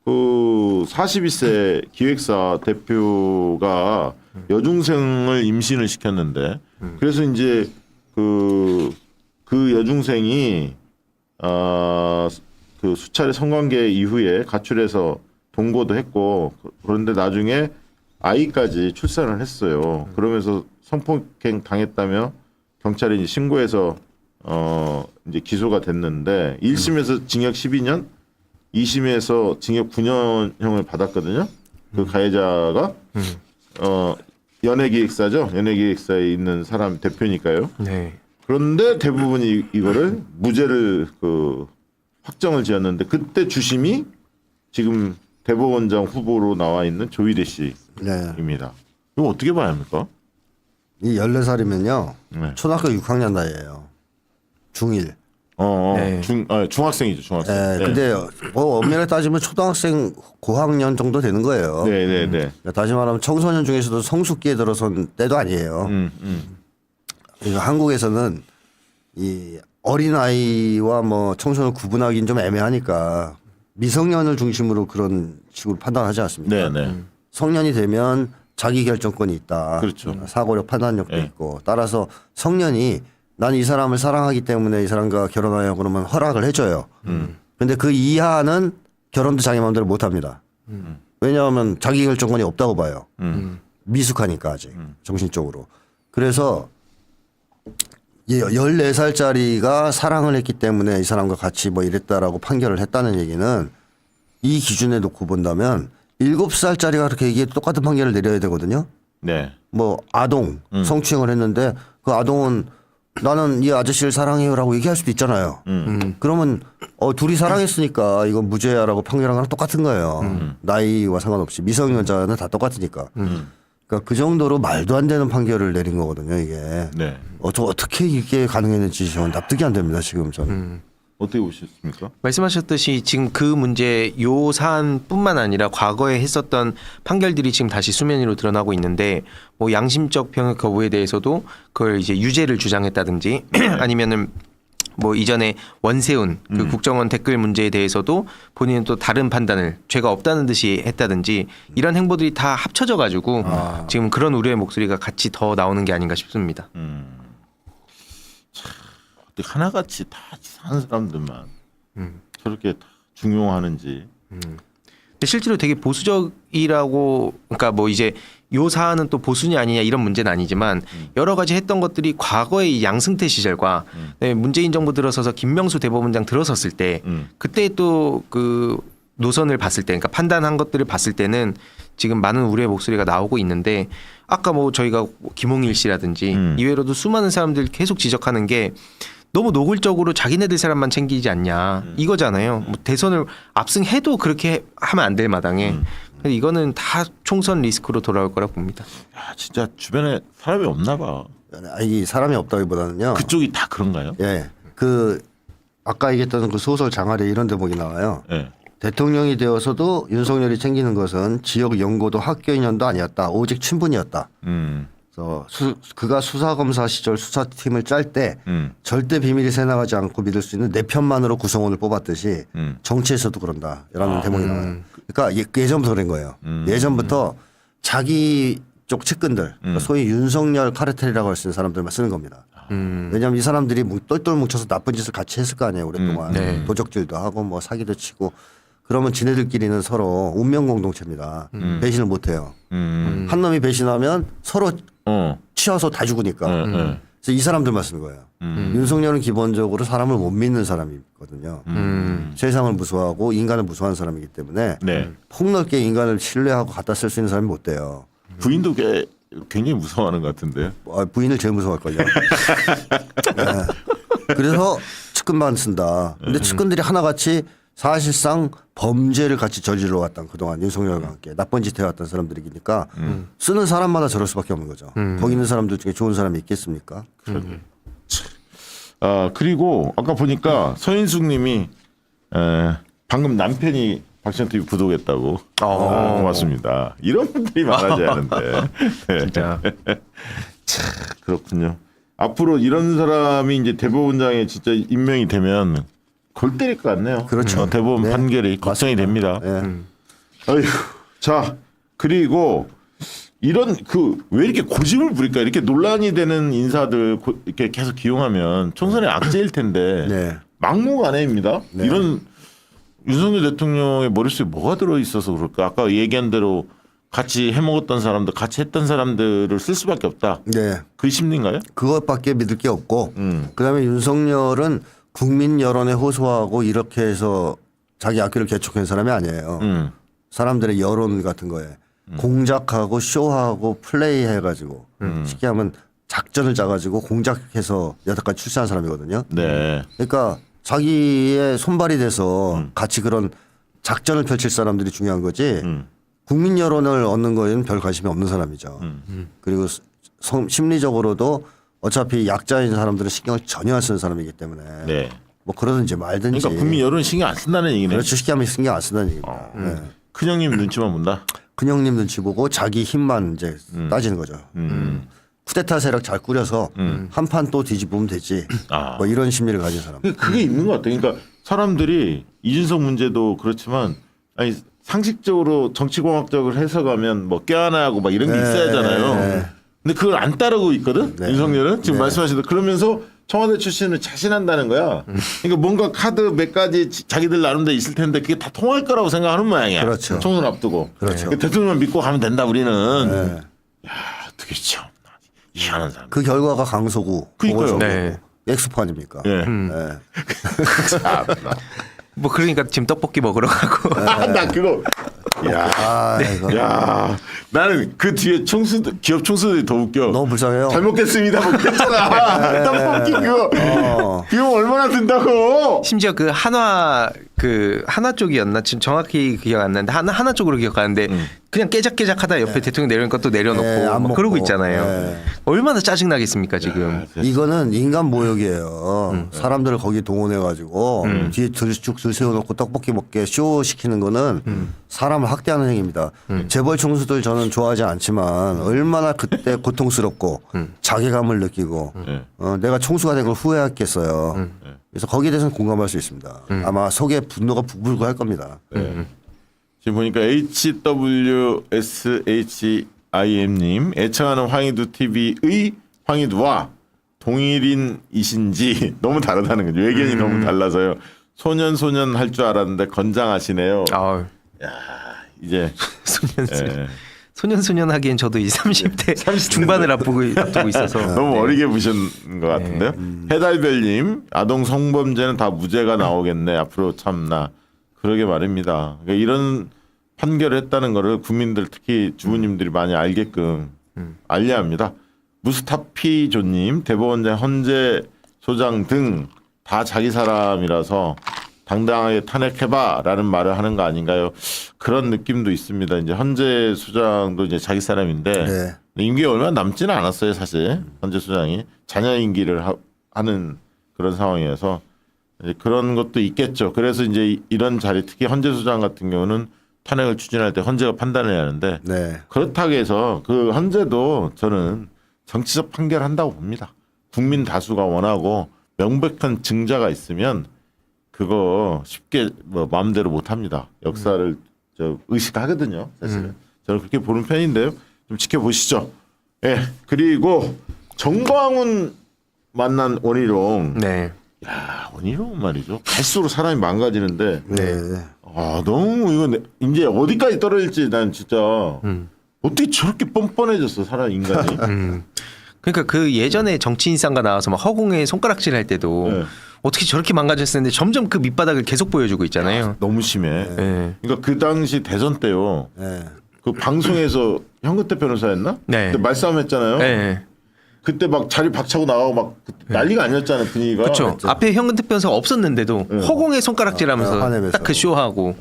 그 42세 기획사 대표가 여중생을 임신을 시켰는데 그래서 이제 그 여중생이 그 수차례 성관계 이후에 가출해서 동거도 했고 그런데 나중에 아이까지 출산을 했어요. 그러면서 성폭행 당했다며 경찰에 이제 신고해서 이제 기소가 됐는데 1심에서 징역 12년, 2심에서 징역 9년형을 받았거든요. 그 가해자가 연예기획사죠. 연예기획사에 있는 사람 대표니까요. 네. 그런데 대부분이 이거를 무죄를 확정을 지었는데 그때 주심이 지금 대법원장 후보로 나와 있는 조희대 씨입니다. 네. 이거 어떻게 봐야 합니까? 이 14살이면요. 네. 초등학교 6학년 나이예요. 중1. 네. 중학생이죠, 중학생. 네. 근데 엄밀하게 따지면 초등학생 고학년 정도 되는 거예요. 네. 그러니까 다시 말하면 청소년 중에서도 성숙기에 들어선 때도 아니에요. 그러니까 한국에서는 이 어린아이와 뭐 청소년을 구분하기는 좀 애매하니까 미성년을 중심으로 그런 식으로 판단하지 않습니까? 네. 성년이 되면 자기 결정권이 있다. 그렇죠. 사고력 판단력도 네. 있고 따라서 성년이 난 이 사람을 사랑하기 때문에 이 사람과 결혼하려고 그러면 허락을 해줘요. 그런데 그 이하는 결혼도 자기 마음대로 못 합니다. 왜냐하면 자기 결정권이 없다고 봐요. 미숙하니까 아직 정신적으로. 그래서 14살짜리가 사랑을 했기 때문에 이 사람과 같이 뭐 이랬다라고 판결을 했다는 얘기는 이 기준에 놓고 본다면 7살짜리가 그렇게 얘기해도 똑같은 판결을 내려야 되거든요. 네. 뭐 아동 성추행을 했는데 그 아동은 나는 이 아저씨를 사랑해요라고 얘기할 수도 있잖아요. 그러면 둘이 사랑했으니까 이건 무죄야라고 판결한 거랑 똑같은 거예요. 나이와 상관없이 미성년자는 다 똑같으니까. 그러니까 그 정도로 말도 안 되는 판결을 내린 거거든요, 이게. 네. 어떻게 이게 가능했는지 저는 납득이 안 됩니다, 지금 저는. 어떻게 보셨습니까? 말씀하셨듯이 지금 그 문제 요 사안뿐만 아니라 과거에 했었던 판결들이 지금 다시 수면 위로 드러나고 있는데 뭐 양심적 병역 거부에 대해서도 그걸 이제 유죄를 주장했다든지 아니면은 뭐 이전에 원세훈 그 국정원 댓글 문제에 대해서도 본인은 또 다른 판단을 죄가 없다는 듯이 했다든지 이런 행보들이 다 합쳐져 가지고 지금 그런 우려의 목소리가 같이 더 나오는 게 아닌가 싶습니다. 어떻게 하나같이 다 이상한 사람들만 저렇게 다 중용하는지. 근데 실제로 되게 보수적이라고 그러니까 뭐 이제 요 사안은 또 보수냐 아니냐 이런 문제는 아니지만 여러 가지 했던 것들이 과거의 이 양승태 시절과 네, 문재인 정부 들어서서 김명수 대법원장 들어섰을 때 그때 또 그 노선을 봤을 때 그러니까 판단한 것들을 봤을 때는 지금 많은 우려의 목소리가 나오고 있는데 아까 뭐 저희가 김홍일 씨라든지 이외로도 수많은 사람들 계속 지적하는 게 너무 노골적으로 자기네들 사람만 챙기지 않냐 이거잖아요. 뭐 대선을 압승해도 그렇게 하면 안 될 마당에 이거는 다 총선 리스크로 돌아올 거라 봅니다. 야, 진짜 주변에 사람이 없나 봐. 이 사람이 없다기보다는요. 그쪽이 다 그런가요? 예, 그 아까 얘기했던 그 소설 장하래 이런 대목이 나와요. 예. 대통령이 되어서도 윤석열이 챙기는 것은 지역 연고도 학교 인연도 아니었다. 오직 친분이었다. 그래서 그가 수사검사 시절 수사팀을 짤 때 절대 비밀이 새나가지 않고 믿을 수 있는 내 편만으로 구성원을 뽑았듯이 정치에서도 그런다라는 대목이 나와요. 그러니까 예전부터 그런 거예요. 예전부터 자기 쪽 측근들, 그러니까 소위 윤석열 카르텔이라고 할 수 있는 사람들만 쓰는 겁니다. 왜냐하면 이 사람들이 똘똘 뭉쳐서 나쁜 짓을 같이 했을 거 아니에요. 오랫동안 네. 도적질도 하고 뭐 사기도 치고 그러면 지네들끼리는 서로 운명 공동체입니다. 배신을 못 해요. 한 놈이 배신하면 서로 치여서 다 죽으니까. 그래서 이 사람들만 쓰는 거예요. 윤석열은 기본적으로 사람을 못 믿는 사람이거든요. 세상을 무서워하고 인간을 무서워하는 사람이기 때문에 네. 폭넓게 인간을 신뢰하고 갖다 쓸 수 있는 사람이 못 돼요. 부인도 굉장히 무서워하는 것 같은데. 부인을 제일 무서워할걸요. 네. 그래서 측근만 쓴다. 근데 측근들이 하나같이 사실상 범죄를 같이 저지러 왔던 그동안 윤석열과 함께 나쁜 짓 해왔던 사람들이니까 쓰는 사람마다 저럴 수밖에 없는 거죠. 거기 있는 사람들 중에 좋은 사람이 있겠습니까? 아 그리고 아까 보니까 서인숙 님이 방금 남편이 박지원 TV 구독했다고. 고맙습니다. 이런 분들이 많아져야 하는데. 진짜. 참, 그렇군요. 앞으로 이런 사람이 이제 대법원장에 진짜 임명이 되면 골 때릴 것 같네요. 그렇죠. 대법원 네. 판결이 걱정이 됩니다. 네. 아휴. 자, 그리고 이런 왜 이렇게 고집을 부릴까? 이렇게 논란이 되는 인사들 이렇게 계속 기용하면 총선의 악재일 텐데 네. 막무가내입니다. 네. 이런 윤석열 대통령의 머릿속에 뭐가 들어 있어서 그럴까? 아까 얘기한 대로 같이 해먹었던 사람들, 같이 했던 사람들을 쓸 수밖에 없다. 네. 그 심리인가요? 그것밖에 믿을 게 없고 그다음에 윤석열은 국민 여론에 호소하고 이렇게 해서 자기 악기를 개척한 사람이 아니에요. 사람들의 여론 같은 거에 공작하고 쇼하고 플레이해가지고 쉽게 하면 작전을 짜가지고 공작해서 여태까지 출세한 사람이거든요. 네. 그러니까 자기의 손발이 돼서 같이 그런 작전을 펼칠 사람들이 중요한 거지 국민 여론을 얻는 거에는 별 관심이 없는 사람이죠. 그리고 심리적으로도 어차피 약자인 사람들은 신경을 전혀 안 쓰는 사람이기 때문에 네. 뭐 그러든지 말든지. 그러니까 국민 여론 신경 안 쓴다는 얘기네. 그렇죠. 쉽게 하면 신경 안 쓴다는 얘기입니다. 네. 큰형님 눈치만 본다. 큰형님 눈치 보고 자기 힘만 이제 따지는 거죠. 쿠데타 세력 잘 꾸려서 한 판 또 뒤집으면 되지. 뭐 이런 심리를 가진 사람. 그게 있는 것 같아요. 그러니까 사람들이 이준석 문제도 그렇지만 아니 상식적으로 정치공학적으로 해석하면 뭐 껴안아하고 막 이런 게 있어야 하잖아요. 근데 그걸 안 따르고 있거든. 윤석열은 지금 말씀하신 대로 그러면서 청와대 출신을 자신한다는 거야. 그러니까 뭔가 카드 몇 가지 자기들 나름대로 있을 텐데 그게 다 통할 거라고 생각하는 모양이야. 그렇죠. 총선 앞두고. 그렇죠. 그러니까 대통령만 믿고 가면 된다 우리는. 야 어떻게 참 희한한 사람. 그 결과가 강서구, 그러니까요. 보궐선거, 네. 엑스포 아닙니까? 예. 뭐 그러니까 지금 떡볶이 먹으러 가고. 나 그거. 야, 이거 야, 나는 그 뒤에 기업 총수들이 더 웃겨. 너무 불쌍해요. 잘 먹겠습니다. 뭐 그랬잖아. 떡볶이 그거. 그거 얼마나 든다고. 심지어 그 한화 쪽이었나 지금 정확히 기억 안 나는데 하나 쪽으로 기억하는데 그냥 깨작깨작하다 옆에 대통령 내려오니까 또 내려놓고 안 막 먹고. 그러고 있잖아요. 네. 얼마나 짜증 나겠습니까 지금. 이거는 인간 모욕이에요. 사람들을 거기 동원해가지고 뒤에 줄 세워놓고 떡볶이 먹게 쇼 시키는 거는 사람을 학대하는 행위입니다. 재벌 총수들 저는 좋아하지 않지만 얼마나 그때 고통스럽고 자괴감을 느끼고 내가 총수가 된 걸 후회했겠어요. 그래서 거기에 대해서는 공감할 수 있습니다. 아마 속에 분노가 부글부글 할 겁니다. 지금 보니까 HWSHIM님 애청하는 황희두 TV의 황희두와 동일인이신지 너무 다르다는 거죠. 외견이 너무 달라서요. 소년 할 줄 알았는데 건장하시네요. 아유. 이제 소년 하기엔 저도 이 30대 중반을 앞두고 있어서 너무 어리게 보신 것 같은데요. 해달별님 아동 성범죄는 다 무죄가 나오겠네. 앞으로 참나. 그러게 말입니다. 그러니까 이런 판결했다는 거를 국민들 특히 주부님들이 많이 알게끔 알려야 합니다. 무스타피조님, 대법원장 헌재 소장 등 다 자기 사람이라서 당당하게 탄핵해봐라는 말을 하는 거 아닌가요? 그런 느낌도 있습니다. 이제 헌재 소장도 이제 자기 사람인데 네. 임기 얼마 남지는 않았어요, 사실. 헌재 소장이 자녀 임기를 하는 그런 상황이어서 이제 그런 것도 있겠죠. 그래서 이제 이런 자리, 특히 헌재 소장 같은 경우는 탄핵을 추진할 때 헌재가 판단해야 하는데 네. 그렇다고 해서 그 헌재도 저는 정치적 판결한다고 봅니다. 국민 다수가 원하고 명백한 증자가 있으면 그거 쉽게 뭐 마음대로 못 합니다. 역사를 의식하거든요. 사실은 저는 그렇게 보는 편인데요. 좀 지켜보시죠. 예. 그리고 정광훈 만난 원희룡. 네. 야, 원희룡은 말이죠. 갈수록 사람이 망가지는데. 네. 아, 너무 이거 이제 어디까지 떨어질지 난 진짜 어떻게 저렇게 뻔뻔해졌어, 사람 인간이. 그러니까 그 예전에 정치인상가 나와서 막 허공에 손가락질 할 때도 네. 어떻게 저렇게 망가졌었는데 점점 그 밑바닥을 계속 보여주고 있잖아요. 너무 심해. 네. 그러니까 그 당시 대선 때요. 네. 그 방송에서 현근태 변호사였나? 네. 그때 말싸움했잖아요. 네. 그때 막 자리 박차고 나가고 막 난리가 아니었잖아요, 분위기가. 그렇죠. 앞에 현근태 변호사가 없었는데도 허공에 손가락질하면서 화내면서. 딱 그 쇼하고.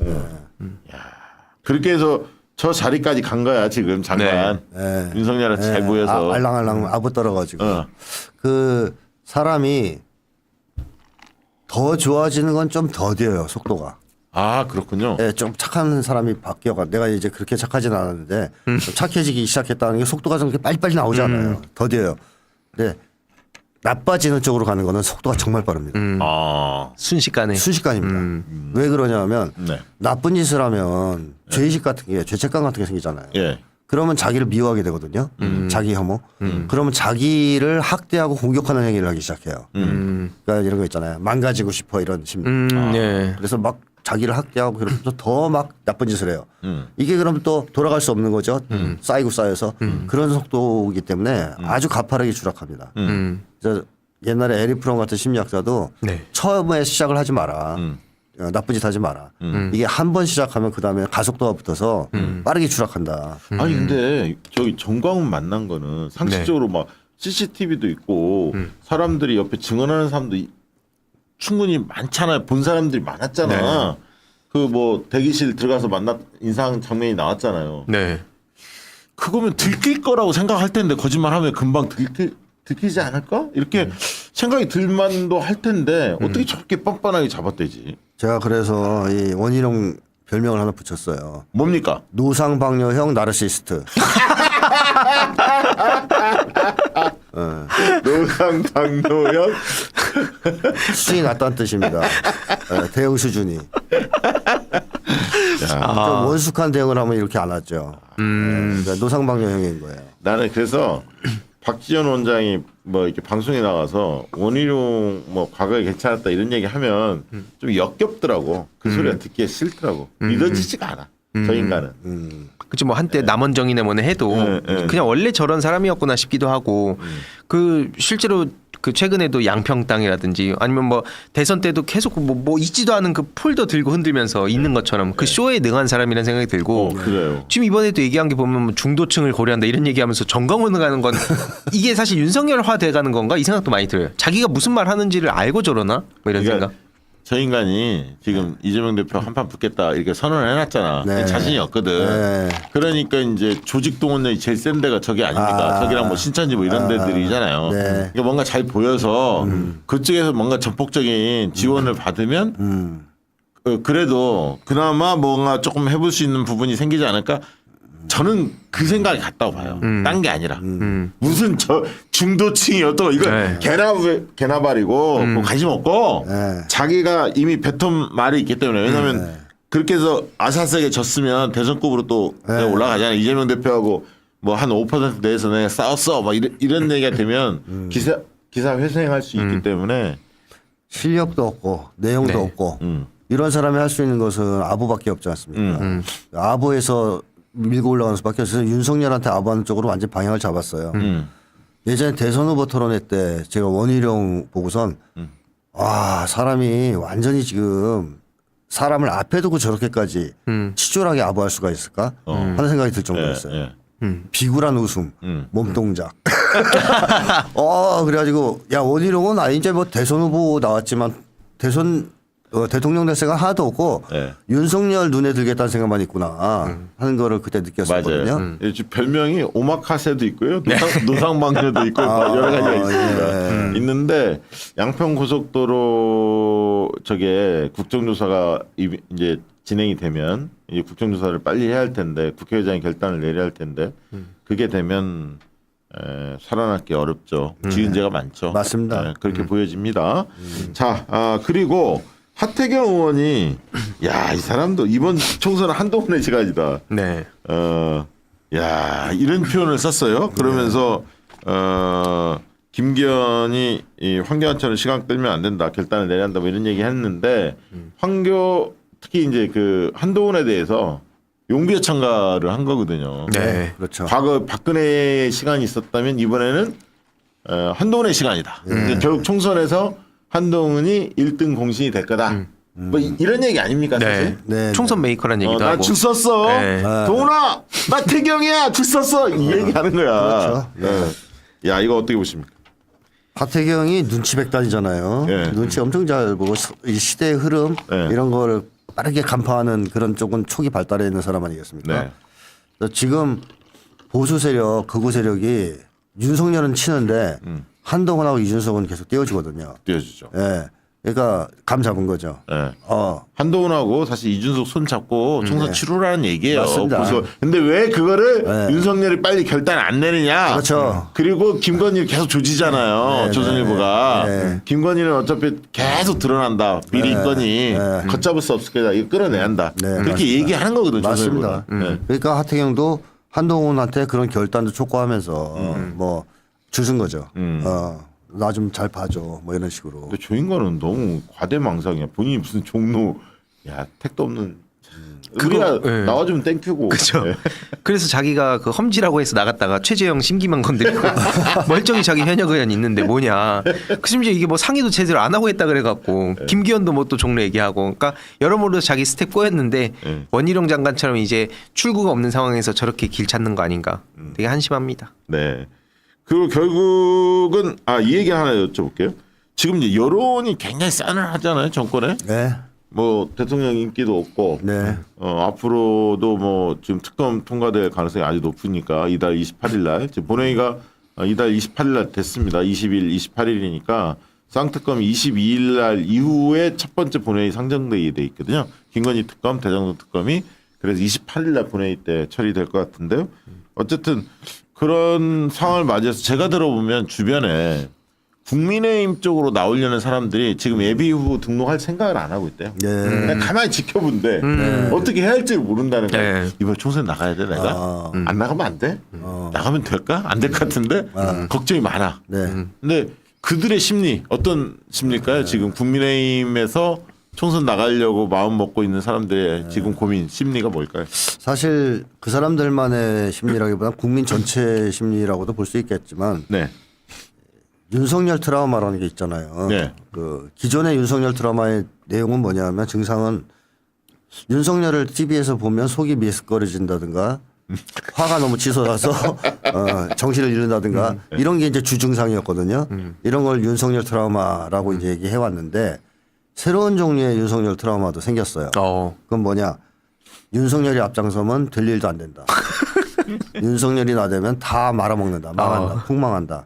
그렇게 해서 저 자리까지 간 거야 지금 잠깐. 네. 윤석열한테 잘 보여서. 알랑알랑 아부 떨어가지고 어. 그 사람이 더 좋아지는 건 좀 더뎌요 속도가. 아 그렇군요. 예, 좀 착한 사람이 바뀌어가. 내가 이제 그렇게 착하진 않았는데 좀 착해지기 시작했다는 게 속도가 좀 이렇게 빨리빨리 나오잖아요. 더뎌요. 근데 나빠지는 쪽으로 가는 거는 속도가 정말 빠릅니다. 아. 순식간에. 순식간입니다. 왜 그러냐면 네. 나쁜 짓을 하면 죄의식 같은 게 죄책감 같은 게 생기잖아요. 예. 그러면 자기를 미워하게 되거든요. 자기 혐오. 그러면 자기를 학대하고 공격하는 행위를 하기 시작해요. 그러니까 이런 거 있잖아요. 망가지고 싶어 이런 심리. 네. 그래서 막 자기를 학대하고 그러면서 더 막 나쁜 짓을 해요. 이게 그럼 또 돌아갈 수 없는 거죠. 쌓이고 쌓여서 그런 속도이기 때문에 아주 가파르게 추락합니다. 그래서 옛날에 에리 프롬 같은 심리학자도 네. 처음에 시작을 하지 마라. 나쁜 짓 하지 마라. 이게 한 번 시작하면 그 다음에 가속도가 붙어서 빠르게 추락한다. 아니 근데 저기 정광훈 만난 거는 상식적으로 막 CCTV도 있고 사람들이 옆에 증언하는 사람도 충분히 많잖아요. 본 사람들이 많았잖아. 그 뭐 대기실 들어가서 만났 인상 장면이 나왔잖아요. 네. 그거면 들킬 거라고 생각할 텐데 거짓말하면 금방 들키지 않을까? 이렇게 생각이 들만도 할 텐데 어떻게 저렇게 뻔뻔하게 잡아떼지? 제가 그래서 이 원희룡 별명을 하나 붙였어요. 뭡니까? 노상방뇨형 나르시스트. 노상방뇨형 수준이 낮다는 뜻입니다. 대응 수준이. 좀 원숙한 대응을 하면 이렇게 안 하죠. 그러니까 노상방뇨형인 거예요. 나는 그래서 박지원 원장이 뭐 이렇게 방송에 나가서 원희룡 뭐 과거에 괜찮았다 이런 얘기 하면 좀 역겹더라고. 그 소리가 듣기에 싫더라고. 믿어지지가 않아. 저 인간은. 그치 뭐 한때 남원정이네 뭐네 해도 그냥 원래 저런 사람이었구나 싶기도 하고 그 실제로 그 최근에도 양평땅이라든지 아니면 뭐 대선 때도 계속 뭐 있지도 않은 그 폴더 들고 흔들면서 있는 것처럼 그 쇼에 능한 사람이라는 생각이 들고 그래요. 지금 이번에도 얘기한 게 보면 뭐 중도층을 고려한다 이런 얘기하면서 정광훈을 가는 건 이게 사실 윤석열화 돼가는 건가 이 생각도 많이 들어요. 자기가 무슨 말 하는지를 알고 저러나 뭐 이런 그러니까 생각. 저 인간이 지금 이재명 대표 한판 붙겠다 이렇게 선언을 해놨잖아. 네. 자신이 없거든. 네. 그러니까 이제 조직 동원력이 제일 센 데가 저기 아닙니까? 저기랑 뭐 신천지 뭐 이런 데들이잖아요. 네. 그러니까 뭔가 잘 보여서 그쪽에서 뭔가 전폭적인 지원을 받으면 그래도 그나마 뭔가 조금 해볼 수 있는 부분이 생기지 않을까? 저는 그 생각이 같다고 봐요. 딴 게 아니라. 무슨 저 중도층이 어떤 이거 네. 개나발이고 뭐 관심 없고 네. 자기가 이미 뱉은 말이 있기 때문에 왜냐하면 그렇게 해서 아사스에게 졌으면 대선급으로 또 올라가잖아요. 이재명 대표하고 뭐 한 5% 내에서 내가 싸웠어 막 이런 얘기가 되면 기사 회생할 수 있기 때문에 실력도 없고 내용도 네. 없고 이런 사람이 할 수 있는 것은 아부밖에 없지 않습니까? 아부에서 밀고 올라가는 수밖에 없어서 윤석열한테 아부하는 쪽으로 완전 방향을 잡았어요. 예전에 대선 후보 토론회 때 제가 원희룡 보고선 와 사람이 완전히 지금 사람을 앞에 두고 저렇게까지 치졸하게 아부할 수가 있을까 하는 생각이 들 정도였어요. 예. 비굴한 웃음, 몸동작. 그래가지고 야 원희룡은 이제 뭐 대선 후보 나왔지만 대통령 될 생각 하나도 없고 예. 윤석열 눈에 들겠다는 생각만 있구나 하는 거를 그때 느꼈었거든요. 맞아요. 지금 별명이 오마카세도 있고요, 노상방뇨도 있고 여러 가지가 있습니다. 있는데 양평 고속도로 저게 국정조사가 이제 진행이 되면 이 국정조사를 빨리 해야 할 텐데 국회의장이 결단을 내려야 할 텐데 그게 되면 살아남기 어렵죠. 지은 죄가 많죠. 맞습니다. 그렇게 보여집니다. 자, 그리고 하태경 의원이 야, 이 사람도 이번 총선은 한동훈의 시간이다. 네. 야, 이런 표현을 썼어요. 그러면서 김기현이 이 황교안처럼 시간 끌면 안 된다, 결단을 내려야 한다, 뭐 이런 얘기 했는데 특히 이제 그 한동훈에 대해서 용비어 참가를 한 거거든요. 네. 그렇죠. 과거 박근혜의 시간이 있었다면 이번에는 한동훈의 시간이다. 근데 결국 총선에서 한동훈이 1등 공신이 될 거다. 뭐 이런 얘기 아닙니까 사실? 네. 총선 메이커란 얘기도 하고. 나 줄 썼어. 네. 동훈아, 나 태경이야. 줄 썼어. 이 얘기 하는 거야. 그렇죠. 야, 이거 어떻게 보십니까? 하태경이 눈치 백단이잖아요. 네. 눈치 엄청 잘 보고 이 시대의 흐름 네. 이런 거를 빠르게 간파하는 그런 쪽은 초기 발달해 있는 사람 아니겠습니까? 네. 그래서 지금 보수 세력, 극우 세력이 윤석열은 치는데 한동훈하고 이준석은 계속 띄워주거든요. 띄워주죠. 예. 그러니까 감 잡은 거죠. 네. 한동훈하고 사실 이준석 손 잡고 총선 치르라는 얘기예요. 맞습니다. 근데 왜 그거를 윤석열이 빨리 결단 안 내느냐? 그렇죠. 그리고 김건희 계속 조지잖아요. 조선일보가. 김건희는 어차피 계속 드러난다. 미리 있거니 걷잡을 수 없을 거다. 이거 끌어내야 한다. 그렇게 맞습니다. 얘기하는 거거든요. 맞습니다. 조선일보가. 그러니까 하태경도 한동훈한테 그런 결단도 촉구하면서 뭐 주신 거죠. 나 좀 잘 봐줘. 뭐 이런 식으로. 근데 조인관은 너무 과대망상이야. 본인이 무슨 종로, 야, 택도 없는. 우리가 네. 나와주면 땡큐고. 그렇죠. 네. 그래서 자기가 그 험지라고 해서 나갔다가 최재형 심기만 건드리고 멀쩡히 자기 현역 의원 있는데 뭐냐. 그 심지어 이게 뭐 상의도 제대로 안 하고 했다 그래갖고 김기현도 뭐 또 종로 얘기하고. 그러니까 여러모로 자기 스텝 꼬였는데 원희룡 장관처럼 이제 출구가 없는 상황에서 저렇게 길 찾는 거 아닌가. 되게 한심합니다. 네. 그리고 결국은 이 얘기 하나 여쭤볼게요. 지금 이제 여론이 굉장히 싸늘하잖아요, 정권에. 네. 뭐 대통령 인기도 없고 네. 앞으로도 뭐 지금 특검 통과될 가능성이 아주 높으니까 이달 28일 날 지금 본회의가 이달 28일 날 됐습니다. 20일, 28일이니까 쌍특검이 22일 날 이후에 첫 번째 본회의 상정되게 돼 있거든요. 김건희 특검, 대장동 특검이 그래서 28일 날 본회의 때 처리될 것 같은데요. 어쨌든 그런 상황을 맞이해서 제가 들어보면 주변에 국민의힘 쪽으로 나오려는 사람들이 지금 예비 후보 등록할 생각을 안 하고 있대요. 그냥 가만히 지켜본데 어떻게 해야 할지 모른다는 거예요. 네. 이번 총선 나가야 돼 내가? 안 나가면 안 돼? 나가면 될까? 안 될 것 같은데? 걱정이 많아. 네. 근데 그들의 심리 어떤 심리일까요? 지금 국민의힘에서 총선 나가려고 마음 먹고 있는 사람들의 지금 고민 심리가 뭘까요? 사실 그 사람들만의 심리라기보다 국민 전체 심리라고도 볼 수 있겠지만 네. 윤석열 트라우마라는 게 있잖아요. 네. 그 기존의 윤석열 트라우마의 내용은 뭐냐면 증상은 윤석열을 TV에서 보면 속이 미스거려진다든가 화가 너무 치솟아서 정신을 잃는다든가 이런 게 이제 주증상이었거든요. 이런 걸 윤석열 트라우마라고 이제 얘기해 왔는데 새로운 종류의 윤석열 트라우마도 생겼어요. 그건 뭐냐? 윤석열이 앞장서면 될 일도 안 된다. 윤석열이 나대면 다 말아먹는다, 망한다, 폭망한다.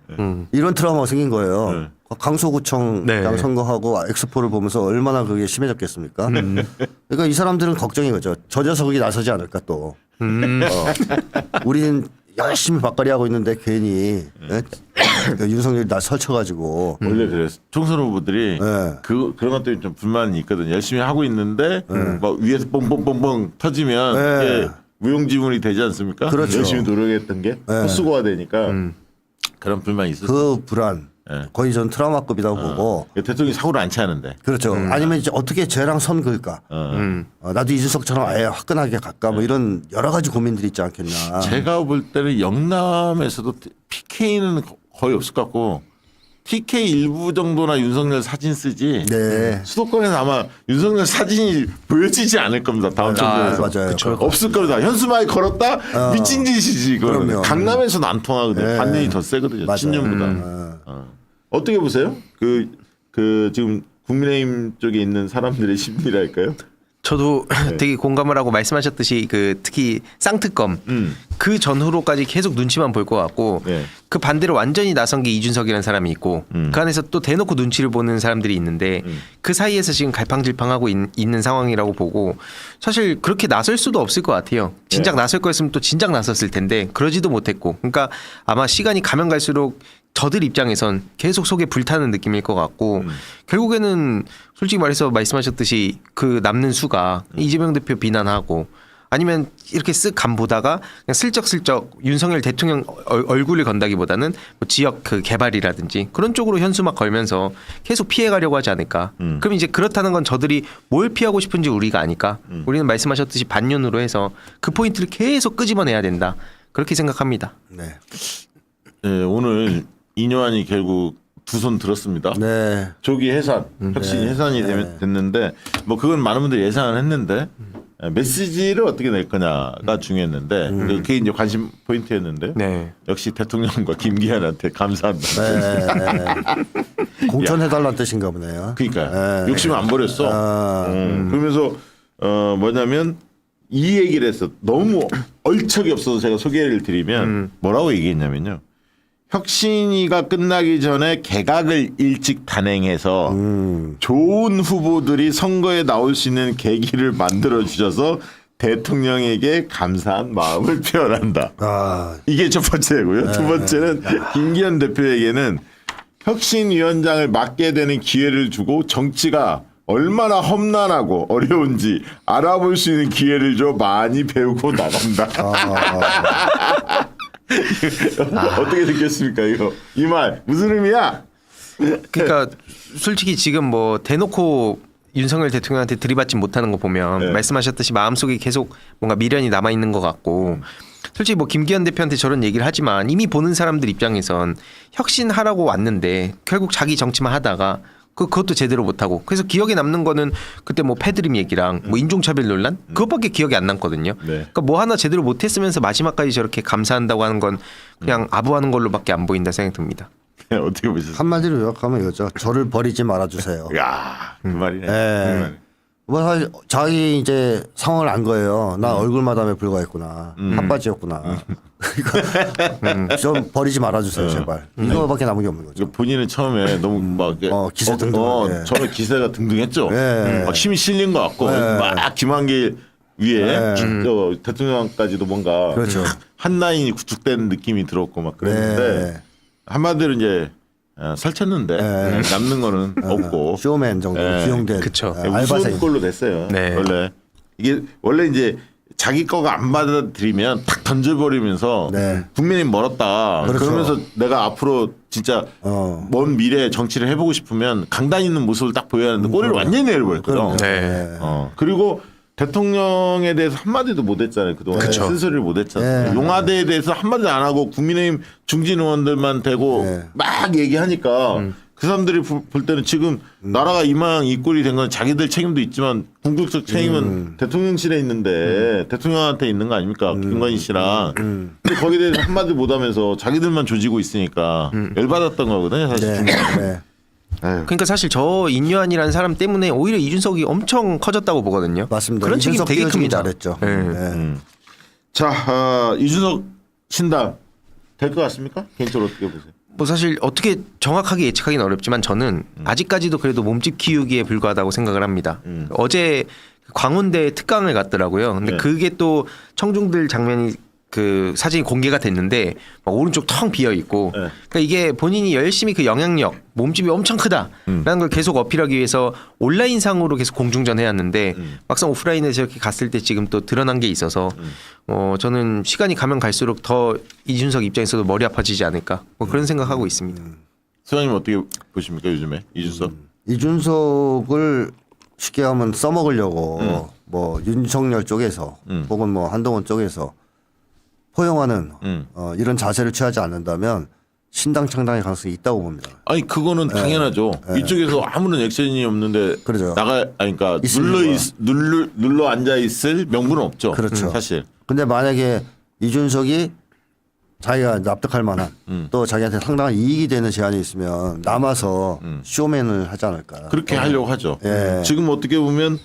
이런 트라우마가 생긴 거예요. 강서구청장 네. 선거하고 엑스포를 보면서 얼마나 그게 심해졌겠습니까? 그러니까 이 사람들은 걱정인 거죠. 저 녀석이 나서지 않을까 또. 우리는 열심히 밥벌이 하고 있는데 괜히 윤석열이 나 설쳐가지고 원래 그래서 총선 후보들이 그런 것 때문에 좀 불만이 있거든요. 열심히 하고 있는데 막 위에서 뻥뻥뻥뻥 터지면 이게 무용지물이 되지 않습니까? 그렇죠. 열심히 노력했던 게 헛수고가 되니까 그런 불만이 있었어요. 그 불안 거의 전 트라우마급이라고 보고 대통령이 사고를 안 차는데. 그렇죠. 아니면 이제 어떻게 쟤랑 선 그을까? 나도 이준석처럼 아예 화끈하게 갈까? 뭐 이런 여러 가지 고민들이 있지 않겠나. 제가 볼 때는 영남에서도 PK는 거의 없을 것 같고 TK 일부 정도나 윤석열 사진 쓰지. 네. 수도권에는 아마 윤석열 사진이 보여지지 않을 겁니다. 다음 정부에서. 맞아요. 그쵸. 없을 겁니다. 현수막에 걸었다 미친 짓이지. 그거는. 그럼요. 강남에서는 안 통하거든요. 네. 반전이 더 세거든요. 맞아요. 친윤보다. 어떻게 보세요? 그 지금 국민의힘 쪽에 있는 사람들의 심리랄까요? 저도 되게 공감을 하고 말씀하셨듯이 그 특히 쌍특검 그 전후로까지 계속 눈치만 볼 것 같고 네. 그 반대로 완전히 나선 게 이준석이라는 사람이 있고 그 안에서 또 대놓고 눈치를 보는 사람들이 있는데 그 사이에서 지금 갈팡질팡하고 있는 상황이라고 보고 사실 그렇게 나설 수도 없을 것 같아요. 진작 나설 거였으면 또 진작 나섰을 텐데 그러지도 못했고 그러니까 아마 시간이 가면 갈수록 저들 입장에선 계속 속에 불타는 느낌일 것 같고 결국에는 솔직히 말해서 말씀하셨듯이 그 남는 수가 이재명 대표 비난하고 아니면 이렇게 쓱 간 보다가 그냥 슬쩍슬쩍 윤석열 대통령 얼굴을 건다기보다는 뭐 지역 그 개발이라든지 그런 쪽으로 현수막 걸면서 계속 피해가려고 하지 않을까. 그럼 이제 그렇다는 건 저들이 뭘 피하고 싶은지 우리가 아니까 우리는 말씀하셨듯이 반윤으로 해서 그 포인트를 계속 끄집어내야 된다. 그렇게 생각합니다. 네. 네, 오늘 이뇨한이 결국 두 손 들었습니다. 네. 조기 해산, 혁신이 해산이 됐는데 뭐 그건 많은 분들이 예상을 했는데 메시지를 어떻게 낼 거냐가 중요했는데 그게 이제 관심 포인트였는데 네. 역시 대통령과 김기현한테 감사한다. 네. 공천해달라는 뜻인가 보네요. 그러니까 욕심 안 버렸어. 그러면서 뭐냐면 이 얘기를 했어. 너무 얼척이 없어서 제가 소개를 드리면 뭐라고 얘기했냐면요. 혁신위가 끝나기 전에 개각을 일찍 단행해서 좋은 후보들이 선거에 나올 수 있는 계기를 만들어 주셔서 대통령에게 감사한 마음을 표현한다. 이게 첫 번째고요. 두 번째는 김기현 대표에게는 혁신위원장을 맡게 되는 기회를 주고 정치가 얼마나 험난하고 어려운지 알아볼 수 있는 기회를 줘 많이 배우고 나간다. 어떻게 느꼈습니까 이거? 이 말 무슨 의미야? 그러니까 솔직히 지금 뭐 대놓고 윤석열 대통령한테 들이받지 못하는 거 보면 네. 말씀하셨듯이 마음속에 계속 뭔가 미련이 남아 있는 것 같고 솔직히 뭐 김기현 대표한테 저런 얘기를 하지만 이미 보는 사람들 입장에선 혁신하라고 왔는데 결국 자기 정치만 하다가 그것도 제대로 못하고 그래서 기억에 남는 거는 그때 뭐 패드림 얘기랑 뭐 인종차별 논란 그것밖에 기억이 안 남거든요. 네. 그러니까 뭐 하나 제대로 못했으면서 마지막까지 저렇게 감사한다고 하는 건 그냥 아부하는 걸로밖에 안 보인다 생각이 듭니다. 어떻게 보셨어요? 한마디로 요약하면 이거죠. 저를 버리지 말아주세요. 야, 그 말이네. 네. 뭐 사실 자기 이제 상황을 안 거예요. 나 얼굴 마담에 불과했구나. 핫바지였구나. 그러니까 좀 버리지 말아주세요, 제발. 이거밖에 남은 게 없는 거죠. 그러니까 본인은 처음에 너무 막 기세 등등. 네. 처음에 기세가 등등했죠. 네. 막 힘이 실린 것 같고 막 김한길 위에 대통령까지도 뭔가 그렇죠. 한 라인이 구축된 느낌이 들었고 막 그랬는데 한마디로 이제 설쳤는데 남는 거는 없고 쇼맨 정도 기용된 그쵸. 알바생. 우스운 꼴로 됐어요. 네. 원래 이제 자기 거가 안 받아들이면 탁 던져버리면서 국민이 멀었다. 그렇죠. 그러면서 내가 앞으로 진짜 먼 미래에 정치를 해보고 싶으면 강단 있는 모습을 딱 보여야 하는데 꼬리를 완전히 내려버렸거든. 네. 그리고 대통령에 대해서 한마디도 못했잖아요. 그동안 쓴소리를 못했잖아요. 용화대에 대해서 한마디도 안 하고 국민의힘 중진 의원들만 대고 막 얘기하니까 그 사람들이 볼 때는 지금 나라가 이망 이 꼴이 된 건 자기들 책임도 있지만 궁극적 책임은 대통령실에 있는데 대통령한테 있는 거 아닙니까? 김건희 씨랑. 근데 거기에 대해서 한마디 못하면서 자기들만 조지고 있으니까 열받았던 거거든요. 사실 중간에. 그러니까 사실 저 인류한이라는 사람 때문에 오히려 이준석이 엄청 커졌다고 보거든요. 맞습니다. 그런 책임 이준석 되게 띄워주기 큽니다. 잘했죠. 네. 자, 이준석 신당 될 것 같습니까? 개인적으로 어떻게 보세요? 뭐 사실 어떻게 정확하게 예측하기는 어렵지만 저는 아직까지도 그래도 몸집 키우기에 불과하다고 생각을 합니다. 어제 광운대 특강을 갔더라고요. 근데 그게 또 청중들 장면이 그 사진이 공개가 됐는데 막 오른쪽 텅 비어 있고 그러니까 이게 본인이 열심히 그 영향력 몸집이 엄청 크다라는 걸 계속 어필하기 위해서 온라인상으로 계속 공중전 해왔는데 막상 오프라인에서 이렇게 갔을 때 지금 또 드러난 게 있어서 저는 시간이 가면 갈수록 더 이준석 입장에서도 머리 아파지지 않을까 뭐 그런 생각하고 있습니다. 소장님 어떻게 보십니까 요즘에 이준석? 이준석을 쉽게 하면 써먹으려고 뭐 윤석열 쪽에서 혹은 뭐 한동훈 쪽에서 포용하는 이런 자세를 취하지 않는다면 신당 창당의 가능성이 있다고 봅니다. 아니 그거는 당연하죠. 이쪽에서 아무런 액션이 없는데 그러죠. 그러니까 있을 눌러 앉아 있을 명분은 없죠. 그렇죠. 사실. 근데 만약에 이준석이 자기가 납득할 만한 또 자기한테 상당한 이익이 되는 제안이 있으면 남아서 쇼맨을 하지 않을까. 그렇게 하려고 하죠. 예. 지금 어떻게 보면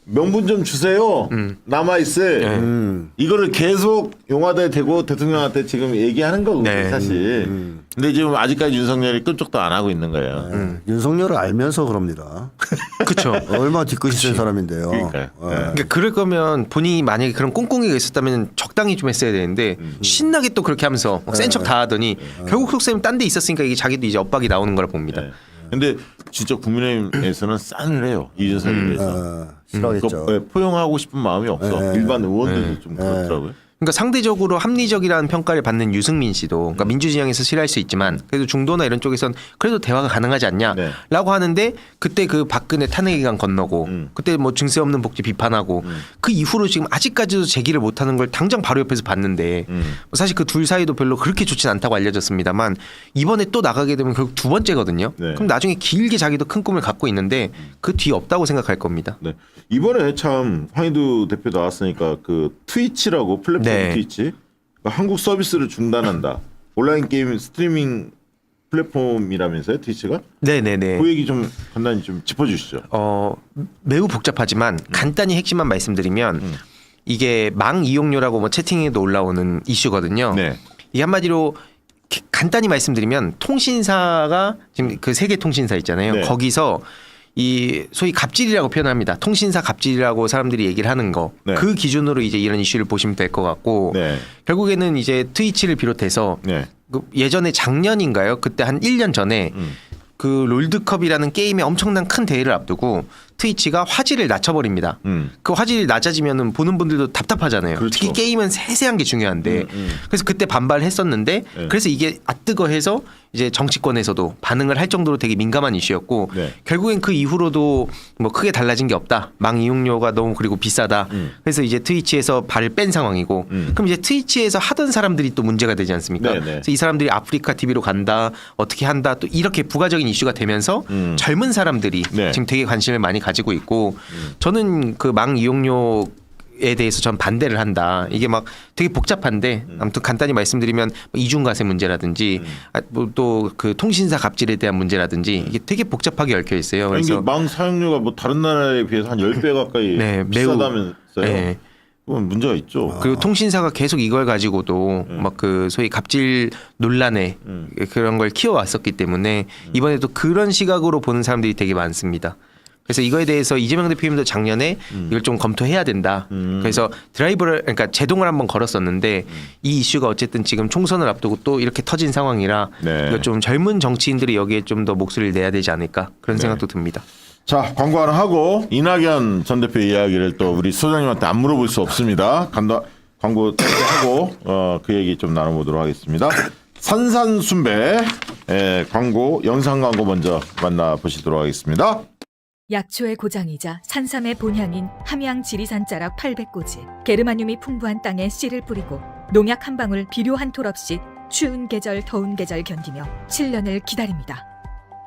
명분 좀 주세요. 남아 있을. 이거를 계속 용화대 대고 대통령한테 지금 얘기하는 거거든요, 네. 사실. 근데 지금 아직까지 윤석열이 끔찍도 안 하고 있는 거예요. 윤석열을 알면서 그럽니다. 그렇죠. 얼마나 뒤끝이 센 사람인데요. 그러니까요. 그러니까 그럴 거면 본인이 만약에 그런 꽁꽁이가 있었다면 적당히 좀 했어야 되는데 신나게 또 그렇게 하면서 센 척 다 하더니 결국 속셈 딴 데 있었으니까 이게 자기도 이제 엇박이 나오는 걸 봅니다. 네. 근데 진짜 국민의힘에서는 싸늘해요. 이준석에 대해서. 싫어하겠죠. 그거 포용하고 싶은 마음이 없어. 일반 의원들도 좀 그렇더라고요. 그러니까 상대적으로 합리적이라는 평가를 받는 유승민 씨도 그러니까 민주진영에서 싫어할 수 있지만 그래도 중도나 이런 쪽에선 그래도 대화가 가능하지 않냐라고 네. 하는데 그때 그 박근혜 탄핵 기간 건너고 그때 뭐 증세 없는 복지 비판하고 그 이후로 지금 아직까지도 제기를 못하는 걸 당장 바로 옆에서 봤는데 사실 그 둘 사이도 별로 그렇게 좋진 않다고 알려졌습니다만 이번에 또 나가게 되면 결국 두 번째거든요. 네. 그럼 나중에 길게 자기도 큰 꿈을 갖고 있는데 그 뒤 없다고 생각할 겁니다. 네. 이번에 참 황희두 대표 나왔으니까 그 트위치라고 플랫폼 네. 트위치 그러니까 한국 서비스를 중단한다. 온라인 게임 스트리밍 플랫폼이라면서요, 트위치가? 네네네. 그 얘기 좀 간단히 좀 짚어주시죠. 매우 복잡하지만 간단히 핵심만 말씀드리면 이게 망 이용료라고 뭐 채팅에도 올라오는 이슈거든요. 네. 이 한마디로 간단히 말씀드리면 통신사가 지금 그 세계 통신사 있잖아요. 네. 거기서 이 소위 갑질이라고 표현합니다. 통신사 갑질이라고 사람들이 얘기를 하는 거. 네. 그 기준으로 이제 이런 이슈를 보시면 될 것 같고 네. 결국에는 이제 트위치를 비롯해서 네. 그 예전에 작년인가요? 그때 한 1년 전에 그 롤드컵이라는 게임의 엄청난 큰 대회를 앞두고 트위치가 화질을 낮춰버립니다. 그 화질이 낮아지면은 보는 분들도 답답하잖아요. 그렇죠. 특히 게임은 세세한 게 중요한데 그래서 그때 반발했었는데 네. 그래서 이게 뜨거해서 이제 정치권에서도 반응을 할 정도로 되게 민감한 이슈였고 네. 결국엔 그 이후로도 뭐 크게 달라진 게 없다. 망 이용료가 너무 그리고 비싸다. 그래서 이제 트위치에서 발을 뺀 상황이고 그럼 이제 트위치에서 하던 사람들이 또 문제가 되지 않습니까? 네, 네. 그래서 이 사람들이 아프리카 TV로 간다. 어떻게 한다. 또 이렇게 부가적인 이슈가 되면서 젊은 사람들이 네. 지금 되게 관심을 많이 가지고 있고 저는 그 망 이용료에 대해서 전 반대를 한다. 이게 막 되게 복잡한데 아무튼 간단히 말씀드리면 이중과세 문제라든지 또 그 통신사 갑질에 대한 문제라든지 이게 되게 복잡하게 얽혀 있어요. 아니, 이게 그래서 망 사용료가 뭐 다른 나라에 비해서 한 10배 가까이 네, 매우- 비싸다면서요. 네. 그건 문제가 있죠. 그리고 통신사가 계속 이걸 가지고도 막 그 소위 갑질 논란에 그런 걸 키워왔었기 때문에 이번에도 그런 시각으로 보는 사람들이 되게 많습니다. 그래서 이거에 대해서 이재명 대표님도 작년에 이걸 좀 검토해야 된다. 그래서 드라이브를 그러니까 제동을 한번 걸었었는데 이 이슈가 어쨌든 지금 총선을 앞두고 또 이렇게 터진 상황이라 네. 이거 좀 젊은 정치인들이 여기에 좀 더 목소리를 내야 되지 않을까 그런 생각도 듭니다. 자, 광고 하나 하고 이낙연 전 대표 이야기를 또 우리 소장님한테 안 물어볼 수 없습니다. 광고 짧게 하고 그 얘기 좀 나눠보도록 하겠습니다. 산산순배 광고 영상 광고 먼저 만나보시도록 하겠습니다. 약초의 고장이자 산삼의 본향인 함양 지리산 자락 800고지 게르마늄이 풍부한 땅에 씨를 뿌리고 농약 한 방울 비료 한 톨 없이 추운 계절 더운 계절 견디며 7년을 기다립니다.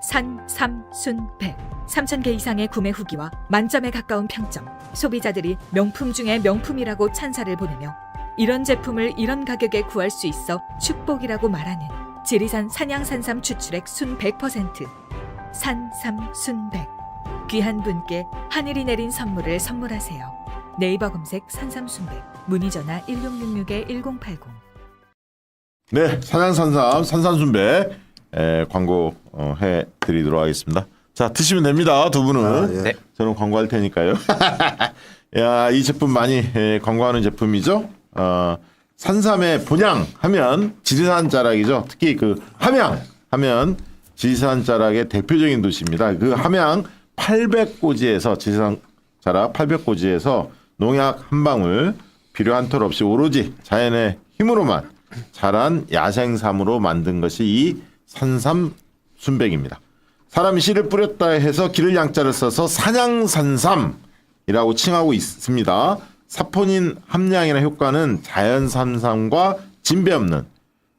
산삼순백 3,000개 이상의 구매 후기와 만점에 가까운 평점 소비자들이 명품 중에 명품이라고 찬사를 보내며 이런 제품을 이런 가격에 구할 수 있어 축복이라고 말하는 지리산 산양산삼 추출액 순 100% 산삼순백 귀한 분께 하늘이 내린 선물을 선물하세요. 네이버 검색 산삼순백 문의전화 1666-1080 네, 산산순배 광고 해드리도록 하겠습니다. 자, 드시면 됩니다. 두 분은. 예. 네. 저는 광고할 테니까요. 야, 이 제품 많이 광고하는 제품이죠. 산삼의 본향 하면 지리산 자락이죠. 특히 그 함양 하면 지리산 자락의 대표적인 도시입니다. 그 함양 800고지에서 지리산 자락 800고지에서 농약 한 방울 비료 한 톨 없이 오로지 자연의 힘으로만 자란 야생삼으로 만든 것이 이 산삼순백입니다. 사람이 씨를 뿌렸다 해서 기를 양자를 써서 산양산삼이라고 칭하고 있습니다. 사포닌 함량이나 효과는 자연산삼과 진배 없는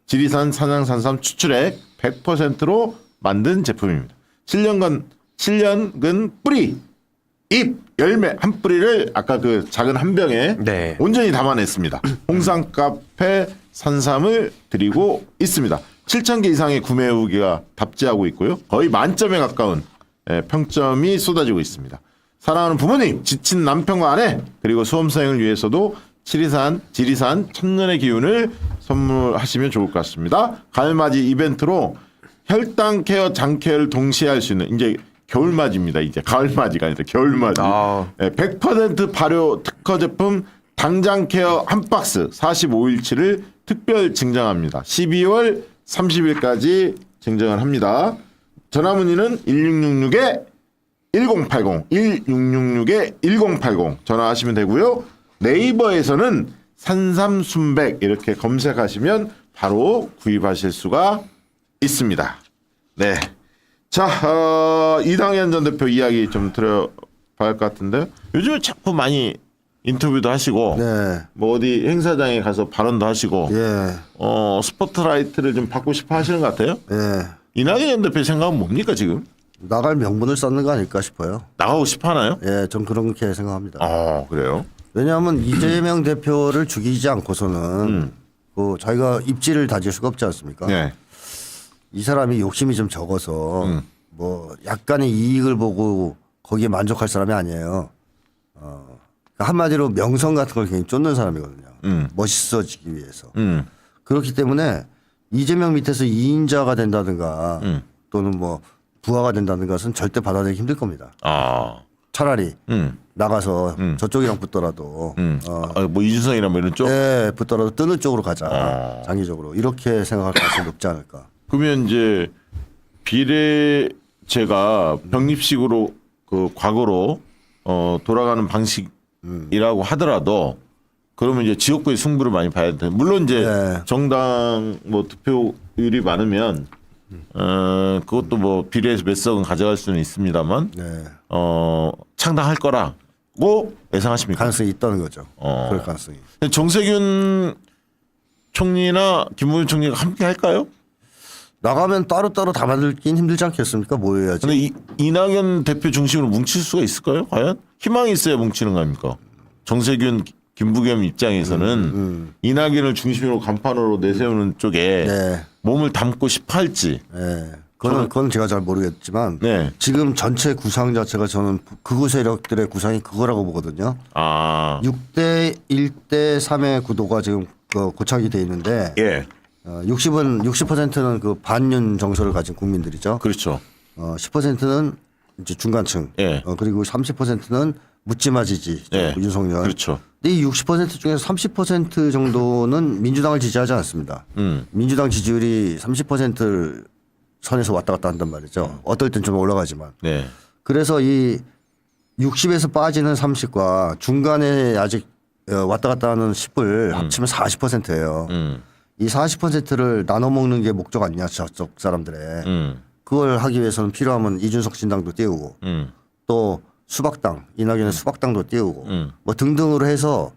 지리산 산양산삼 추출액 100%로 만든 제품입니다. 7년근 뿌리, 잎, 열매 한 뿌리를 아까 그 작은 한 병에 네. 온전히 담아냈습니다. 홍상 카페 산삼을 드리고 있습니다. 7,000개 이상의 구매 후기가 답지하고 있고요. 거의 만점에 가까운 평점이 쏟아지고 있습니다. 사랑하는 부모님, 지친 남편과 아내, 그리고 수험생을 위해서도 지리산 천년의 기운을 선물하시면 좋을 것 같습니다. 가을맞이 이벤트로 혈당 케어, 장 케어를 동시에 할 수 있는 이제 겨울맞이입니다. 이제 가을맞이가 아니라 겨울맞이. 100% 발효 특허 제품 당장 케어 한 박스 45일치를 특별 증정합니다. 12월 30일까지 증정을 합니다. 전화 문의는 1666에 1080, 1666에 1080 전화하시면 되고요. 네이버에서는 산삼순백 이렇게 검색하시면 바로 구입하실 수가 있습니다. 네. 자, 이당현 전 대표 이야기 좀 들어봐야 할 것 같은데요. 요즘에 자꾸 많이 인터뷰도 하시고, 네. 뭐 어디 행사장에 가서 발언도 하시고, 예. 스포트라이트를 좀 받고 싶어 하시는 것 같아요. 예. 이낙연 전 대표 생각은 뭡니까 지금? 나갈 명분을 쌓는 거 아닐까 싶어요. 나가고 싶어 하나요? 예, 전 그렇게 생각합니다. 그래요? 왜냐하면 이재명 대표를 죽이지 않고서는 그 자기가 입지를 다질 수가 없지 않습니까? 네. 이 사람이 욕심이 좀 적어서 뭐 약간의 이익을 보고 거기에 만족할 사람이 아니에요. 한마디로 명성 같은 걸 굉장히 쫓는 사람이거든요. 멋있어지기 위해서. 그렇기 때문에 이재명 밑에서 2인자가 된다든가 또는 뭐 부하가 된다는 것은 절대 받아들이기 힘들 겁니다. 차라리 나가서 저쪽이랑 붙더라도 뭐 이준석이나 뭐 이런 쪽? 네, 붙더라도 뜨는 쪽으로 가자. 장기적으로 이렇게 생각할 가능성이 높지 않을까. 그러면 이제 비례제가 병립식으로 그 과거로 돌아가는 방식이라고 하더라도 그러면 이제 지역구의 승부를 많이 봐야 돼. 물론 이제 네. 정당 뭐 득표율이 많으면 그것도 뭐 비례해서 몇 석은 가져갈 수는 있습니다만 네. 창당할 거라고 예상하십니까? 가능성이 있다는 거죠. 그럴 가능성이. 정세균 총리나 김부겸 총리가 함께 할까요? 나가면 따로따로 다 만들긴 힘들지 않겠습니까? 모여야지. 근데 이낙연 대표 중심으로 뭉칠 수가 있을까요? 과연? 희망이 있어야 뭉치는 거 아닙니까? 정세균, 김부겸 입장에서는 이낙연을 중심으로 간판으로 내세우는 쪽에 네. 몸을 담고 싶어 할지. 네. 그건 제가 잘 모르겠지만 네. 지금 전체 구상 자체가 저는 극우 세력들의 구상이 그거라고 보거든요. 6대 1대 3의 구도가 지금 고착이 돼 있는데 예. 60%는 그 반윤 정서를 가진 국민들이죠. 그렇죠. 10%는 이제 중간층. 예. 그리고 30%는 묻지마 지지. 예. 윤석열. 그렇죠. 근데 이 60% 중에서 30% 정도는 민주당을 지지하지 않습니다. 민주당 지지율이 30% 선에서 왔다 갔다 한단 말이죠. 어떨 땐 좀 올라가지만. 네. 그래서 이 60에서 빠지는 30과 중간에 아직 왔다 갔다 하는 10을 합치면 40%예요. 이 40%를 나눠 먹는 게 목적 아니냐 저쪽 사람들의. 그걸 하기 위해서는 필요하면 이준석 신당도 띄우고 또 수박당 이낙연의 수박당도 띄우고 뭐 등등으로 해서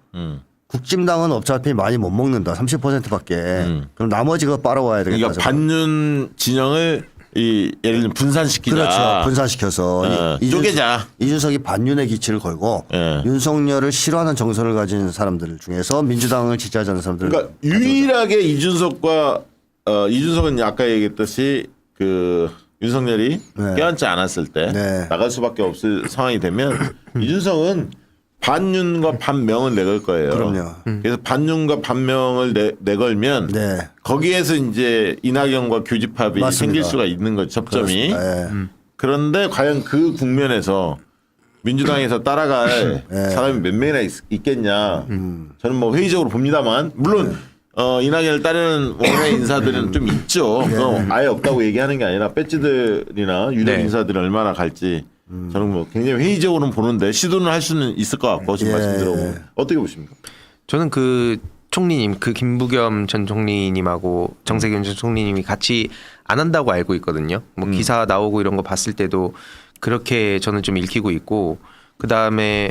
국진당은 어차피 많이 못 먹는다. 30%밖에. 그럼 나머지가 빨아와야 되겠다. 그러니까 반윤 진영을 예를 들면 분산시키자. 그렇죠. 분산시켜서 쪼개자. 이준석이 반윤의 기치를 걸고 윤석열을 싫어하는 정서를 가진 사람들 중에서 민주당을 지지하지 않는 사람들. 그러니까 유일하게 이준석은 아까 얘기했듯이 그 윤석열이 껴안지 않았을 때 나갈 수밖에 없을 상황이 되면 이준석은 반윤과 반명을 내걸 거예요. 그럼요. 그래서 반윤과 반명을 내걸면 거기에서 이제 이낙연과 교집합이 맞습니다. 생길 수가 있는 거죠. 접점이. 그런데 과연 그 국면에서 민주당에서 따라갈 사람이 몇 명이나 있겠냐. 저는 뭐 회의적으로 봅니다만 물론 이낙연을 따르는 원외 인사들은 좀 있죠. 그럼 아예 없다고 얘기하는 게 아니라 배지들이나 유력 인사들이 얼마나 갈지 저는 뭐 굉장히 회의적으로는 보는데 시도는 할 수는 있을 것 같고 지금 말씀 들어보면 어떻게 보십니까? 저는 그 총리님, 그 김부겸 전 총리님하고 정세균 전 총리님이 같이 안 한다고 알고 있거든요. 뭐 기사 나오고 이런 거 봤을 때도 그렇게 저는 좀 읽히고 있고 그 다음에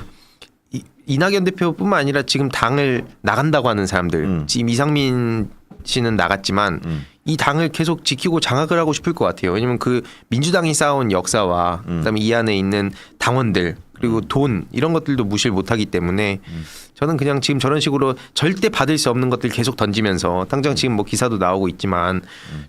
이낙연 대표뿐만 아니라 지금 당을 나간다고 하는 사람들 지금 이상민 씨는 나갔지만 이 당을 계속 지키고 장악을 하고 싶을 것 같아요. 왜냐면 그 민주당이 쌓아온 역사와 그다음에 이 안에 있는 당원들 그리고 돈 이런 것들도 무시를 못하기 때문에 저는 그냥 지금 저런 식으로 절대 받을 수 없는 것들 계속 던지면서 당장 지금 뭐 기사도 나오고 있지만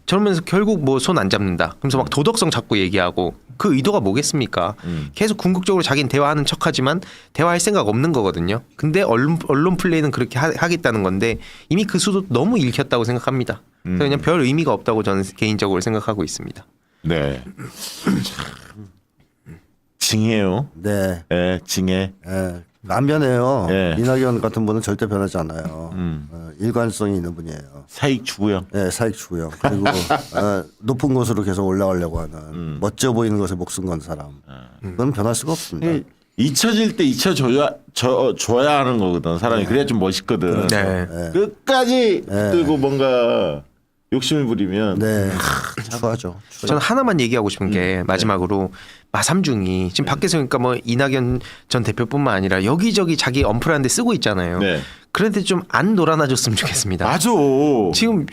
저러면서 결국 뭐 손 안 잡는다. 그러면서 막 도덕성 자꾸 얘기하고 그 의도가 뭐겠습니까? 계속 궁극적으로 자기는 대화하는 척하지만 대화할 생각 없는 거거든요. 근데 언론 플레이는 그렇게 하겠다는 건데 이미 그 수도 너무 읽혔다고 생각합니다. 그래서 그냥 별 의미가 없다고 저는 개인적으로 생각하고 있습니다. 네. 징해요. 네. 예, 징해. 예. 안 변해요. 예. 이낙연 같은 분은 절대 변하지 않아요. 일관성이 있는 분이에요. 사익 추구형. 네, 사익 추구형. 그리고 높은 곳으로 계속 올라가려고 하는 멋져 보이는 것에 목숨 건 사람. 그건 변할 수가 없습니다. 잊혀질 때 줘야 하는 거거든. 사람이 그래야 좀 멋있거든. 네. 끝까지 뜨고 뭔가 욕심을 부리면 네, 추하죠. 저는 하나만 얘기하고 싶은 게 마지막으로 마삼중이 지금 밖에서 그러니까 뭐 이낙연 전 대표뿐만 아니라 여기저기 자기 언플하는데 쓰고 있잖아요. 네. 그런데 좀 안 놀아나줬으면 좋겠습니다. 맞아. 지금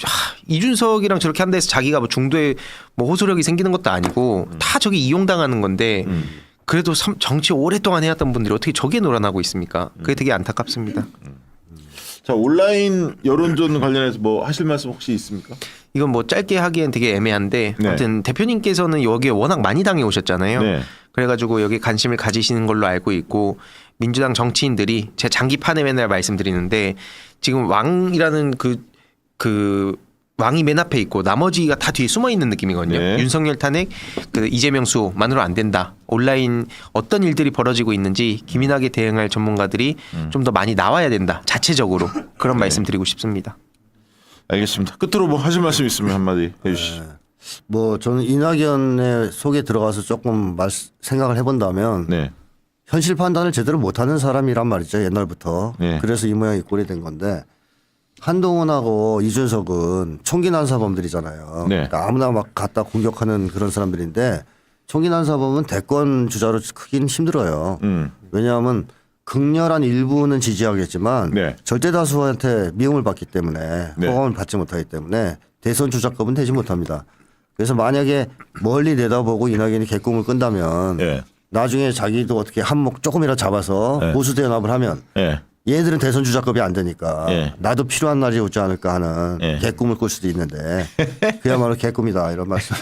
이준석이랑 저렇게 한 데서 자기가 뭐 중도에 뭐 호소력이 생기는 것도 아니고 다 저기 이용당하는 건데 그래도 정치 오랫동안 해왔던 분들이 어떻게 저기에 놀아나고 있습니까? 그게 되게 안타깝습니다. 자, 온라인 여론전 관련해서 뭐 하실 말씀 혹시 있습니까? 이건 뭐 짧게 하기엔 되게 애매한데 네. 아무튼 대표님께서는 여기에 워낙 많이 당해 오셨잖아요. 네. 그래가지고 여기 관심을 가지시는 걸로 알고 있고 민주당 정치인들이 제 장기판에 맨날 말씀드리는데 지금 왕이라는 그 왕이 맨 앞에 있고 나머지가 다 뒤에 숨어 있는 느낌이거든요. 네. 윤석열 탄핵, 그 이재명 수만으로 안 된다. 온라인 어떤 일들이 벌어지고 있는지 기민하게 대응할 전문가들이 좀 더 많이 나와야 된다. 자체적으로 그런 말씀드리고 싶습니다. 알겠습니다. 끝으로 뭐 하실 말씀 있으면 한마디 해주시죠. 뭐 저는 이낙연의 속에 들어가서 조금 생각을 해본다면 네. 현실 판단을 제대로 못하는 사람이란 말이죠. 옛날부터. 네. 그래서 이 모양이 꼴이 된 건데 한동훈하고 이준석은 총기 난사범들이잖아요. 네. 그러니까 아무나 막 갖다 공격하는 그런 사람들인데 총기 난사범은 대권 주자로 크긴 힘들어요. 왜냐하면 극렬한 일부는 지지하겠지만 네. 절대 다수한테 미움을 받기 때문에 네. 호감을 받지 못하기 때문에 대선 주자급은 되지 못합니다. 그래서 만약에 멀리 내다보고 이낙연이 개꿈을 끈다면 네. 나중에 자기도 어떻게 한몫 조금이라도 잡아서 네. 보수 대연합을 하면 네. 얘들은 대선 주자급이 안 되니까 예. 나도 필요한 날이 오지 않을까 하는 예. 개꿈을 꿀 수도 있는데 그야말로 개꿈이다 이런 말씀.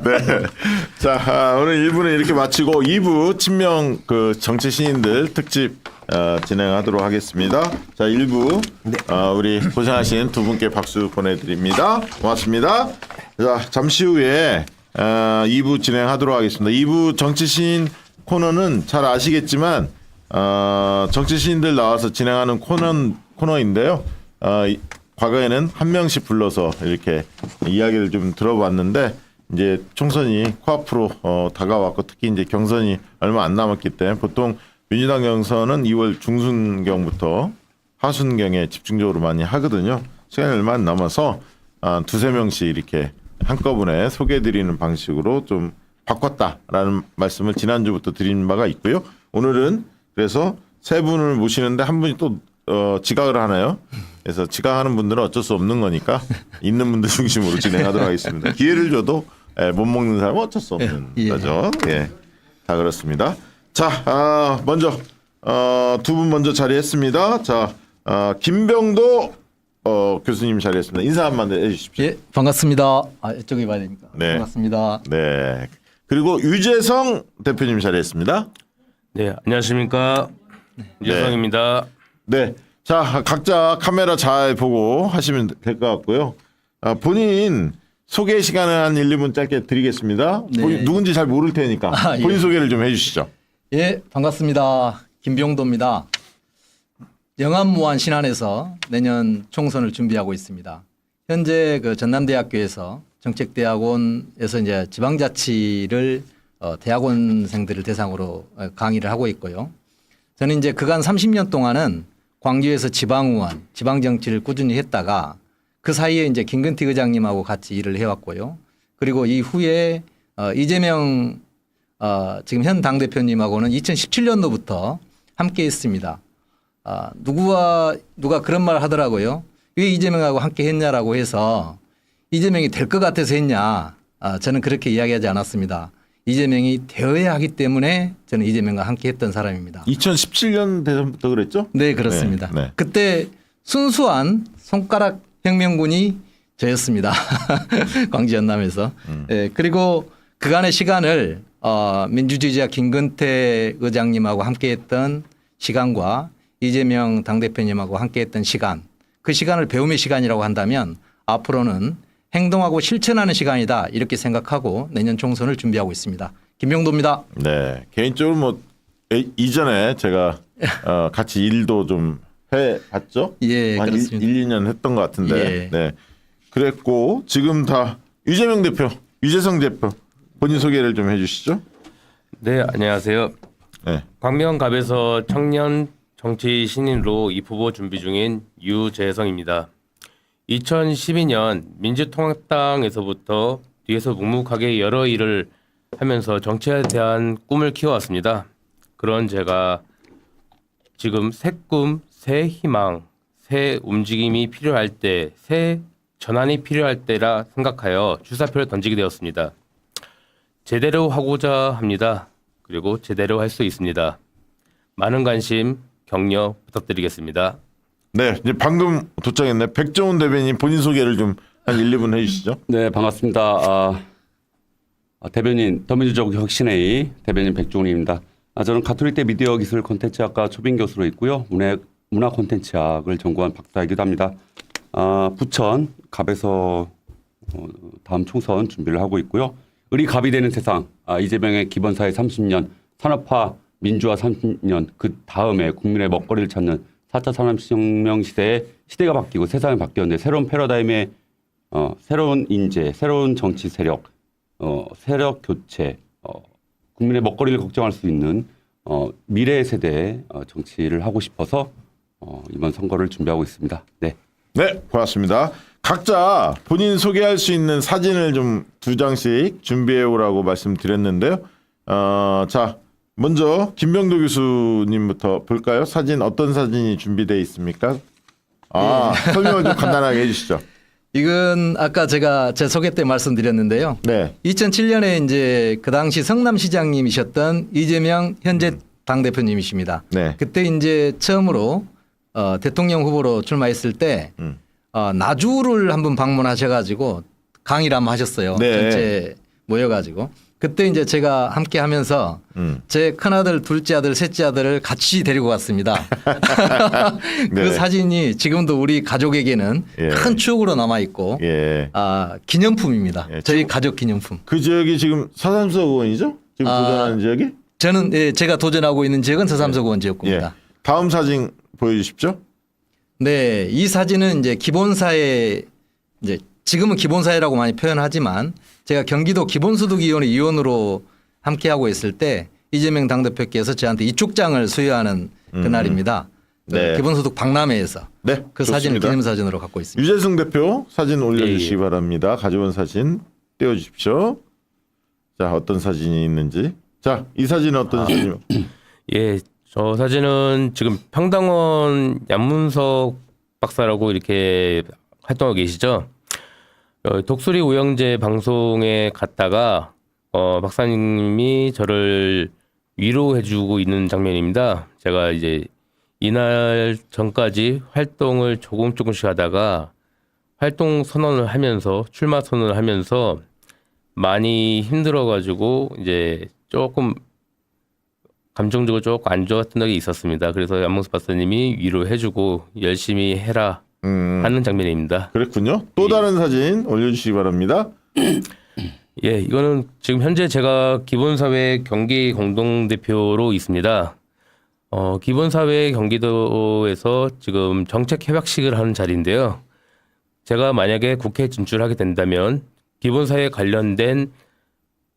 네. 자, 오늘 1부는 이렇게 마치고 2부 친명 그 정치 신인들 특집 진행하도록 하겠습니다. 자, 1부 우리 고생하신 두 분께 박수 보내드립니다. 고맙습니다. 자, 잠시 후에 2부 진행하도록 하겠습니다. 2부 정치 신인 코너는 잘 아시겠지만 정치 신인들 나와서 진행하는 코너인데요. 과거에는 한 명씩 불러서 이렇게 이야기를 좀 들어봤는데 이제 총선이 코앞으로 다가왔고 특히 이제 경선이 얼마 안 남았기 때문에 보통 민주당 경선은 2월 중순경부터 하순경에 집중적으로 많이 하거든요. 시간이 얼마 안 남아서 두세 명씩 이렇게 한꺼번에 소개해드리는 방식으로 좀 바꿨다라는 말씀을 지난주부터 드린 바가 있고요. 오늘은 그래서 세 분을 모시는데 한 분이 또 지각을 하나요? 그래서 지각하는 분들은 어쩔 수 없는 거니까 있는 분들 중심으로 진행하도록 하겠습니다. 기회를 줘도 못 먹는 사람은 어쩔 수 없는 거죠. 예, 다 그렇습니다. 자, 먼저 두 분 먼저 자리했습니다. 자, 김병도 교수님 자리했습니다. 인사 한번 해주십시오. 예, 반갑습니다. 이쪽에 봐야 되니까. 네. 반갑습니다. 네. 그리고 유재성 대표님 자리했습니다. 네, 안녕하십니까. 유재성입니다. 네. 자, 각자 카메라 잘 보고 하시면 될 것 같고요. 본인 소개 시간을 한 1, 2분 짧게 드리겠습니다. 네. 본인 누군지 잘 모를 테니까 예. 본인 소개를 좀 해주시죠. 예, 반갑습니다. 김병도입니다. 영암무안 신안에서 내년 총선을 준비하고 있습니다. 현재 그 전남대학교에서 정책대학원에서 이제 지방자치를 대학원생들을 대상으로 강의를 하고 있고요. 저는 이제 그간 30년 동안은 광주에서 지방의원, 지방정치를 꾸준히 했다가 그 사이에 이제 김근태 의장님하고 같이 일을 해왔고요. 그리고 이후에 이재명 지금 현 당대표님하고는 2017년도부터 함께 했습니다. 누가 그런 말 하더라고요. 왜 이재명하고 함께 했냐라고 해서 이재명이 될 것 같아서 했냐. 저는 그렇게 이야기하지 않았습니다. 이재명이 되어야 하기 때문에 저는 이재명과 함께 했던 사람입니다. 2017년 대선부터 그랬죠? 네, 그렇습니다. 네. 그때 순수한 손가락 혁명군이 저였습니다. 광주 연남에서. 예, 그리고 그간의 시간을 민주주의자 김근태 의장님하고 함께했던 시간과 이재명 당대표님하고 함께했던 시간, 그 시간을 배움의 시간이라고 한다면 앞으로는 행동하고 실천하는 시간이다 이렇게 생각하고 내년 총선을 준비하고 있습니다. 김병도입니다. 네, 개인적으로 뭐 이전에 제가 같이 일도 좀 해봤죠. 예, 한 그렇습니다. 1, 2년 했던 것 같은데, 예. 네, 그랬고 지금 다 유재명 대표, 유재성 대표 본인 소개를 좀 해주시죠. 네, 안녕하세요. 네, 광명갑에서 청년 정치 신인으로 입후보 준비 중인 유재성입니다. 2012년 민주통합당에서부터 뒤에서 묵묵하게 여러 일을 하면서 정치에 대한 꿈을 키워왔습니다. 그런 제가 지금 새 꿈, 새 희망, 새 움직임이 필요할 때, 새 전환이 필요할 때라 생각하여 출사표를 던지게 되었습니다. 제대로 하고자 합니다. 그리고 제대로 할 수 있습니다. 많은 관심, 격려 부탁드리겠습니다. 네, 이제 방금 도착했네. 백종원 대변인 본인 소개를 좀 한 1, 2분 해주시죠. 네, 반갑습니다. 대변인 더민주적 혁신회의 대변인 백종훈입니다. 저는 가톨릭대 미디어 기술 콘텐츠학과 초빙 교수로 있고요. 문화 콘텐츠학을 전공한 박사이기도 합니다. 부천 갑에서 다음 총선 준비를 하고 있고요. 을이 갑이 되는 세상, 이재명의 기본사회 30년, 산업화 민주화 30년, 그 다음에 국민의 먹거리를 찾는 4차 산업혁명 시대에 시대가 바뀌고 세상이 바뀌었는데 새로운 패러다임의 새로운 인재, 새로운 정치 세력, 세력 교체, 국민의 먹거리를 걱정할 수 있는 미래 세대의 정치를 하고 싶어서 이번 선거를 준비하고 있습니다. 네. 네, 고맙습니다. 각자 본인 소개할 수 있는 사진을 좀 2장씩 준비해 오라고 말씀드렸는데요. 자, 먼저 김병도 교수님부터 볼까요? 사진 어떤 사진이 준비되어 있습니까? 설명을 좀 간단하게 해주시죠. 이건 아까 제가 제 소개 때 말씀드렸는데요. 네. 2007년에 이제 그 당시 성남시장님이셨던 이재명 현재 당대표님이십니다. 네. 그때 이제 처음으로 대통령 후보로 출마했을 때 나주를 한번 방문하셔가지고 강의를 한번 하셨어요. 네. 전체 모여가지고. 그때 이제 제가 함께 하면서 제 큰아들, 둘째 아들, 셋째 아들을 같이 데리고 갔습니다. 그 네. 사진이 지금도 우리 가족에게는 예. 큰 추억으로 남아있고 예. 기념품입니다. 예, 저희 가족 기념품. 그 지역이 지금 서삼석 의원이죠? 지금 도전하는 지역이? 저는 제가 도전하고 있는 지역은 서삼석 의원 지역구입니다. 예. 다음 사진 보여주십시오. 네, 이 사진은 이제 기본사회 이제 지금은 기본사회라고 많이 표현하지만 제가 경기도 기본소득위원회 위원으로 함께하고 있을 때 이재명 당대표께서 저한테 이 쪽장을 수여하는 그날입니다. 네. 그 기본소득 박람회에서 네, 그 사진을 좋습니다. 기념사진으로 갖고 있습니다. 유재승 대표 사진 올려주시기 예. 바랍니다. 가져온 사진 띄워주십시오. 자, 어떤 사진이 있는지. 자, 이 사진은 어떤 사진이요? 예, 저 사진은 지금 평당원 양문석 박사라고 이렇게 활동하고 계시죠. 독수리 오영재 방송에 갔다가 박사님이 저를 위로해주고 있는 장면입니다. 제가 이제 이날 전까지 활동을 조금씩 하다가 활동 선언을 하면서 출마 선언을 하면서 많이 힘들어가지고 이제 조금 감정적으로 조금 안 좋았던 적이 있었습니다. 그래서 양문석 박사님이 위로해주고 열심히 해라 하는 장면입니다. 그랬군요. 또 다른 사진 올려주시기 바랍니다. 예, 이거는 지금 현재 제가 기본사회 경기 공동대표로 있습니다. 기본사회 경기도에서 지금 정책 협약식을 하는 자리인데요. 제가 만약에 국회에 진출하게 된다면 기본사회 관련된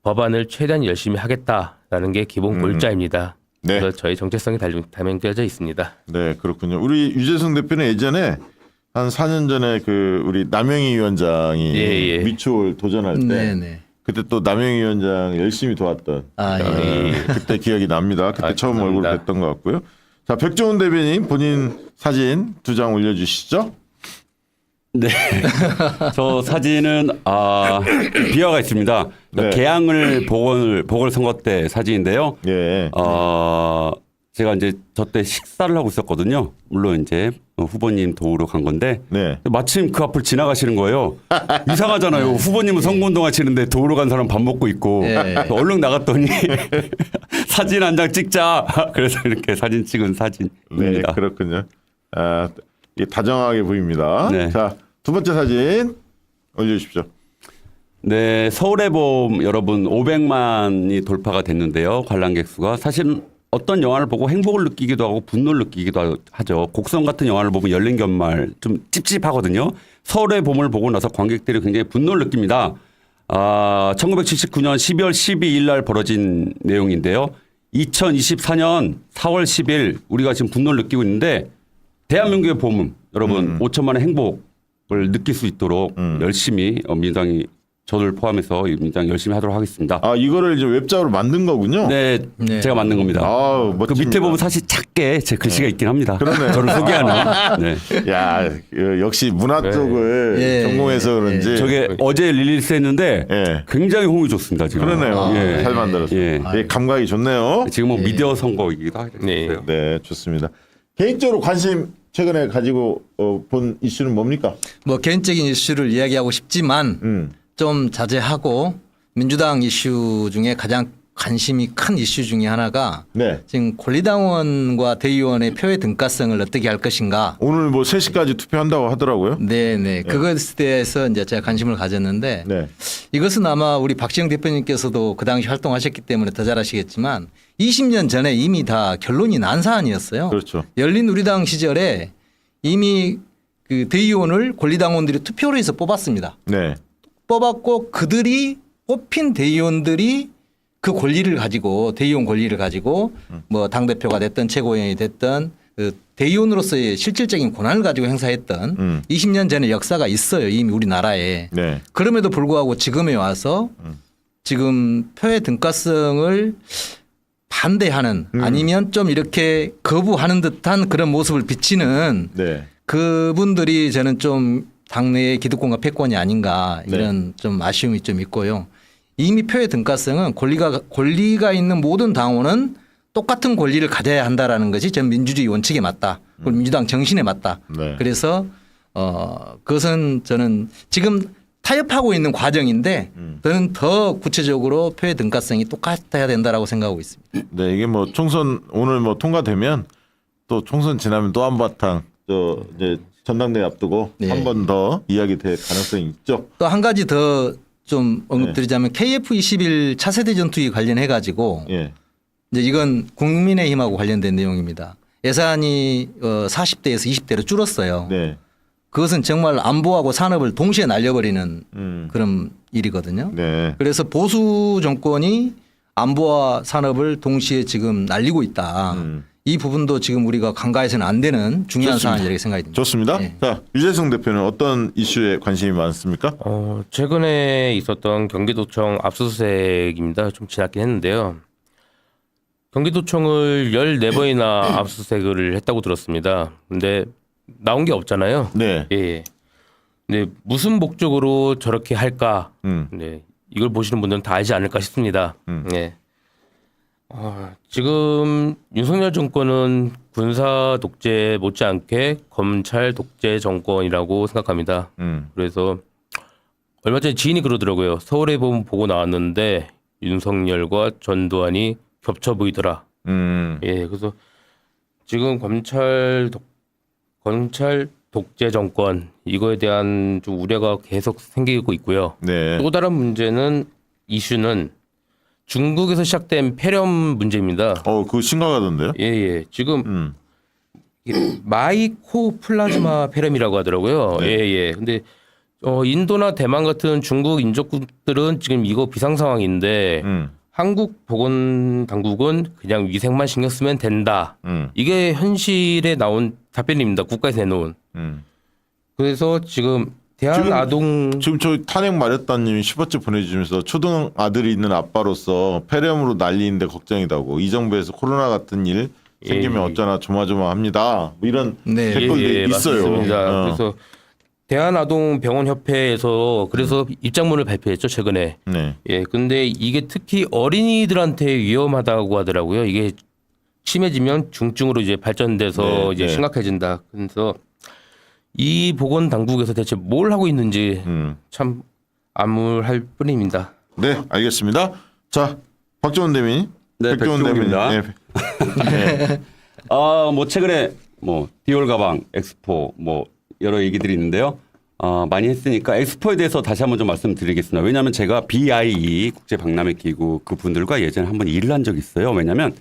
법안을 최대한 열심히 하겠다라는 게 기본 골자입니다. 네. 그래서 저희 정체성이 담양되어져 있습니다. 네, 그렇군요. 우리 유재승 대표는 예전에 한 4년 전에 그 우리 남영희 위원장이 예. 미추홀 도전할 때 네네. 그때 또 남영희 위원장 열심히 도왔던 예. 그때 기억이 납니다. 그때 처음 감사합니다. 얼굴 뵀던 것 같고요. 자, 백종원 대변인 본인 사진 2장 올려주시죠. 네. 저 사진은 비화가 있습니다. 그러니까 네. 개항을 보궐선거 때 사진인데요. 예. 제가 이제 저 때 식사를 하고 있었거든요. 물론 이제 후보님 도우러 간 건데 네. 마침 그 앞을 지나가시는 거예요. 이상하잖아요. 후보님은 선거운동 하시는데 도우러 간 사람 밥 먹고 있고 예. 얼른 나갔더니 사진 한 장 찍자. 그래서 이렇게 사진 찍은 네, 사진입니다. 그렇군요. 이게 다정하게 보입니다. 네. 자, 두 번째 사진 올려주십시오. 네, 서울의 봄 여러분 500만이 돌파가 됐는데요. 관람객 수가 사실은 어떤 영화를 보고 행복을 느끼기도 하고 분노를 느끼기도 하죠. 곡성 같은 영화를 보면 열린 견말 좀 찝찝하거든요. 서울의 봄을 보고 나서 관객들이 굉장히 분노를 느낍니다. 1979년 12월 12일 날 벌어진 내용인데요. 2024년 4월 10일 우리가 지금 분노를 느끼고 있는데 대한민국의 봄은 여러분 5천만의 행복을 느낄 수 있도록 열심히 민주당이 저를 포함해서 민주당 열심히 하도록 하겠습니다. 이거를 이제 웹작으로 만든 거군요. 네, 네. 제가 만든 겁니다. 그 멋집니다. 밑에 보면 사실 작게 제 글씨가 있긴 합니다. 그러네요. 저를 소개하는. 네. 야, 역시 문화 쪽을 예. 전공해서 그런지. 저게 어제 릴리스했는데 예. 굉장히 호응이 좋습니다. 지금. 그러네요. 예. 잘 만들었어요. 예. 감각이 좋네요. 지금은 미디어 선거이기도 하겠어요. 네. 네, 좋습니다. 개인적으로 관심 최근에 가지고 본 이슈는 뭡니까? 뭐 개인적인 이슈를 이야기하고 싶지만 좀 자제하고 민주당 이슈 중에 가장 관심이 큰 이슈 중에 하나가 네. 지금 권리당원과 대의원의 표의 등가성을 어떻게 할 것인가. 오늘 뭐 3시까지 투표한다고 하더라고요. 네네. 그것에 대해서 이제 제가 관심을 가졌는데 네. 이것은 아마 우리 박지영 대표님께서도 그 당시 활동하셨기 때문에 더 잘 아시겠지만 20년 전에 이미 다 결론이 난 사안이었어요. 그렇죠. 열린 우리당 시절에 이미 그 대의원을 권리당원들이 투표로 해서 뽑았습니다. 네. 뽑았고 그들이 뽑힌 대의원들이 그 권리를 가지고 대의원 권리를 가지고 뭐 당대표가 됐든 최고위원이 됐든 그 대의원으로서의 실질적인 권한을 가지고 행사했던 20년 전의 역사가 있어요. 이미 우리나라에. 네. 그럼에도 불구하고 지금에 와서 지금 표의 등가성을 반대하는 아니면 좀 이렇게 거부하는 듯한 그런 모습을 비치는 네. 그분들이 저는 좀 당내의 기득권과 패권이 아닌가 이런 좀 아쉬움이 좀 있고요. 이미 표의 등가성은 권리가 있는 모든 당원은 똑같은 권리를 가져야 한다라는 것이 전 민주주의 원칙에 맞다. 그리고 민주당 정신에 맞다. 네. 그래서 그것은 저는 지금 타협하고 있는 과정인데 저는 더 구체적으로 표의 등가성이 똑같아야 된다라고 생각하고 있습니다. 네, 이게 뭐 총선 오늘 뭐 통과되면 또 총선 지나면 또 한바탕 이제 전당대회 앞두고 네. 한 번 더 이야기 될 가능성이 있죠. 또 한 가지 더 좀 언급드리자면 KF21 차세대 전투기 관련해 가지고 예. 이제 이건 국민의힘하고 관련된 내용입니다. 예산이 40대에서 20대로 줄었어요. 네. 그것은 정말 안보하고 산업을 동시에 날려버리는 그런 일이거든요. 네. 그래서 보수 정권이 안보와 산업을 동시에 지금 날리고 있다. 이 부분도 지금 우리가 간과해서는 안 되는 중요한 좋습니다. 사안이라고 생각이 듭니다. 좋습니다. 네. 자, 유재승 대표는 어떤 이슈에 관심이 많습니까? 최근에 있었던 경기도청 압수수색입니다. 좀 지났긴 했는데요. 경기도청을 14번이나 압수수색을 했다고 들었습니다. 근데 나온 게 없잖아요. 네. 예. 근데 무슨 목적으로 저렇게 할까? 네. 이걸 보시는 분들은 다 알지 않을까 싶습니다. 예. 지금 윤석열 정권은 군사 독재 못지않게 검찰 독재 정권이라고 생각합니다. 그래서 얼마 전에 지인이 그러더라고요. 서울의 봄 보고 나왔는데 윤석열과 전두환이 겹쳐 보이더라. 예, 그래서 지금 검찰 독재 정권 이거에 대한 좀 우려가 계속 생기고 있고요. 네. 또 다른 문제는 이슈는 중국에서 시작된 폐렴 문제입니다. 그거 심각하던데요? 예. 지금 마이코플라즈마 폐렴이라고 하더라고요. 네. 예. 근데 인도나 대만 같은 중국 인접국들은 지금 이거 비상 상황인데 한국 보건 당국은 그냥 위생만 신경 쓰면 된다. 이게 현실에 나온 답변입니다. 국가에서 내놓은. 그래서 지금 지금 저희 탄핵 마렸다님이 슈퍼챗 보내주시면서 초등 아들이 있는 아빠로서 폐렴으로 난리인데 걱정이다고 이 정부에서 코로나 같은 일 생기면 어쩌나 조마조마합니다. 뭐 이런 네. 댓글들이 있어요. 맞습니다. 그래서 대한아동병원협회에서 그래서 입장문을 발표했죠 최근에. 네. 예, 근데 이게 특히 어린이들한테 위험하다고 하더라고요. 이게 심해지면 중증으로 이제 발전돼서 네, 이제 네. 심각해진다. 그래서 이 보건 당국에서 대체 뭘 하고 있는지 참 암울할 뿐입니다. 네, 알겠습니다. 자, 박정원 대변인. 네, 백종원입니다. 네. 네. 뭐 최근에 뭐 디올 가방, 엑스포 뭐 여러 얘기들이 있는데요. 많이 했으니까 엑스포에 대해서 다시 한번 좀 말씀드리겠습니다. 왜냐하면 제가 BIE 국제 박람회 기구 그분들과 예전에 한번 일을 한 적이 있어요. 왜냐하면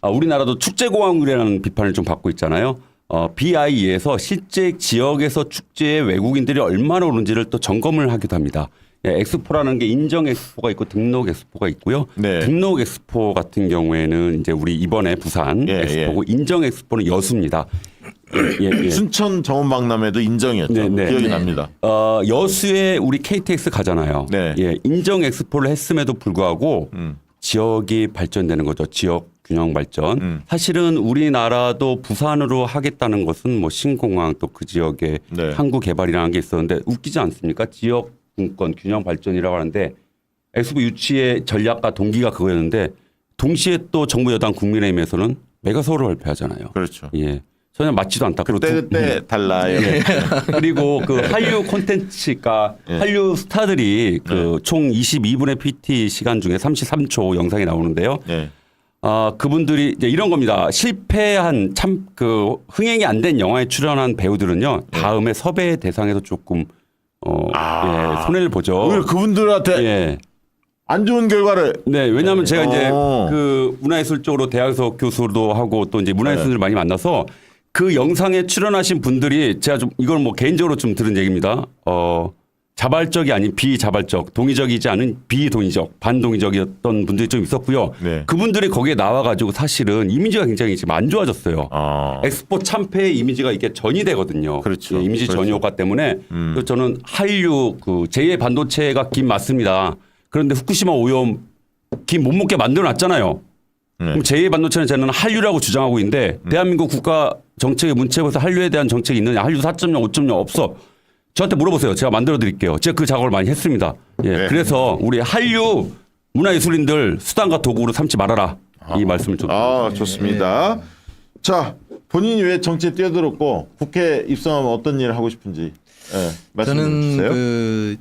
우리나라도 축제공항이라는 비판을 좀 받고 있잖아요. BIE에서 실제 지역에서 축제에 외국인들이 얼마나 오는지를 또 점검을 하기도 합니다. 예, 엑스포라는 게 인정 엑스포가 있고 등록 엑스포가 있고요. 네. 등록 엑스포 같은 경우에는 이제 우리 이번에 부산 예, 엑스포고 인정 엑스포는 여수입니다. 예. 순천 정원박람회도 인정이었죠. 네, 네. 기억이 네. 납니다. 여수에 우리 KTX 가잖아요. 네. 예, 인정 엑스포를 했음에도 불구하고 지역이 발전되는 거죠. 지역 균형 발전. 사실은 우리나라도 부산으로 하겠다는 것은 뭐 신공항 또 그 지역에 네. 항구 개발이라는 게 있었는데 웃기지 않습니까? 지역 분권 균형 발전이라고 하는데 엑스포 유치의 전략과 동기가 그거였는데 동시에 또 정부 여당 국민의힘에서는 메가서울을 발표하잖아요. 그렇죠. 예. 전혀 맞지도 않다. 그리고 그때 달라요. 예. 그리고 그 한류 콘텐츠가 한류 스타들이 그 총 22분의 PT 시간 중에 33초 영상이 나오는데요. 네. 그분들이 이제 이런 겁니다. 실패한 참 그 흥행이 안 된 영화에 출연한 배우들은요. 다음에 섭외 대상에서 조금 예, 손해를 보죠. 오히려 그분들한테 예. 안 좋은 결과를. 네, 왜냐하면 제가 이제 어. 그 문화예술 쪽으로 대학에서 교수도 하고 또 이제 문화예술을 네. 많이 만나서 그 영상에 출연하신 분들이 제가 좀 이걸 뭐 개인적으로 좀 들은 얘기입니다. 자발적이 아닌 비자발적, 동의적이지 않은 비동의적, 반동의적이었던 분들이 좀 있었고요. 네. 그분들이 거기에 나와가지고 사실은 이미지가 굉장히 지금 안 좋아졌어요. 아. 엑스포 참패의 이미지가 이게 전이 되거든요. 그렇죠. 예, 이미지 그렇죠. 전이 효과 때문에 그래서 저는 한류 그 제2의 반도체가 김 맞습니다. 그런데 후쿠시마 오염 김 못 먹게 만들어 놨잖아요. 그럼 제2의 반도체는 저는 한류라고 주장하고 있는데 대한민국 국가 정책의 문체부에서 한류에 대한 정책이 있느냐? 한류 4.0, 5.0 없어. 저한테 물어보세요. 제가 만들어 드릴게요. 제가 그 작업을 많이 했습니다. 예. 네. 그래서 우리 한류 문화예술인들 수단과 도구로 삼지 말아라. 이 말씀을 좀. 좋습니다. 자, 본인이 왜 정치에 뛰어들었고 국회 입성하면 어떤 일을 하고 싶은지 말씀 좀 저는 주세요. 그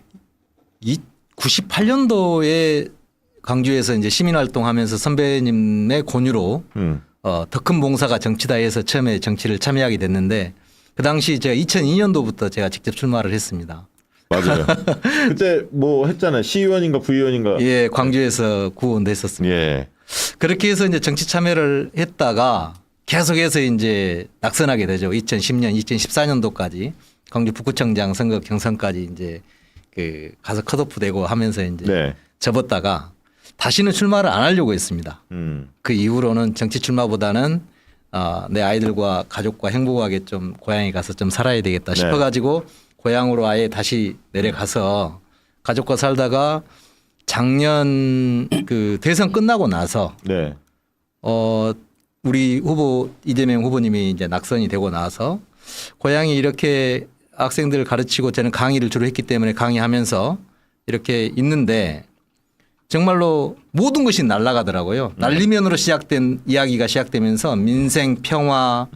98년도에 광주에서 이제 시민활동하면서 선배님의 권유로 더 큰 봉사가 정치다 해서 처음에 정치를 참여하게 됐는데 그 당시 제가 2002년도부터 제가 직접 출마를 했습니다. 맞아요. 그때 뭐 했잖아요. 시의원인가 부의원인가. 예, 광주에서 구원도 했었습니다. 예. 그렇게 해서 이제 정치 참여를 했다가 계속해서 이제 낙선하게 되죠. 2010년, 2014년도까지 광주 북구청장 선거 경선까지 이제 그 가서 컷오프 되고 하면서 이제 네. 접었다가 다시는 출마를 안 하려고 했습니다. 음. 그 이후로는 정치 출마보다는 내 아이들과 가족과 행복하게 좀 고향에 가서 좀 살아야 되겠다 네. 싶어가지고 고향으로 아예 다시 내려가서 가족과 살다가 작년 그 대선 끝나고 나서 네. 우리 후보 이재명 후보님이 이제 낙선이 되고 나서 고향이 이렇게 학생들을 가르치고 저는 강의를 주로 했기 때문에 강의하면서 이렇게 있는데 정말로 모든 것이 날아가더라고요. 난리면으로 시작된 이야기가 시작되면서 민생, 평화,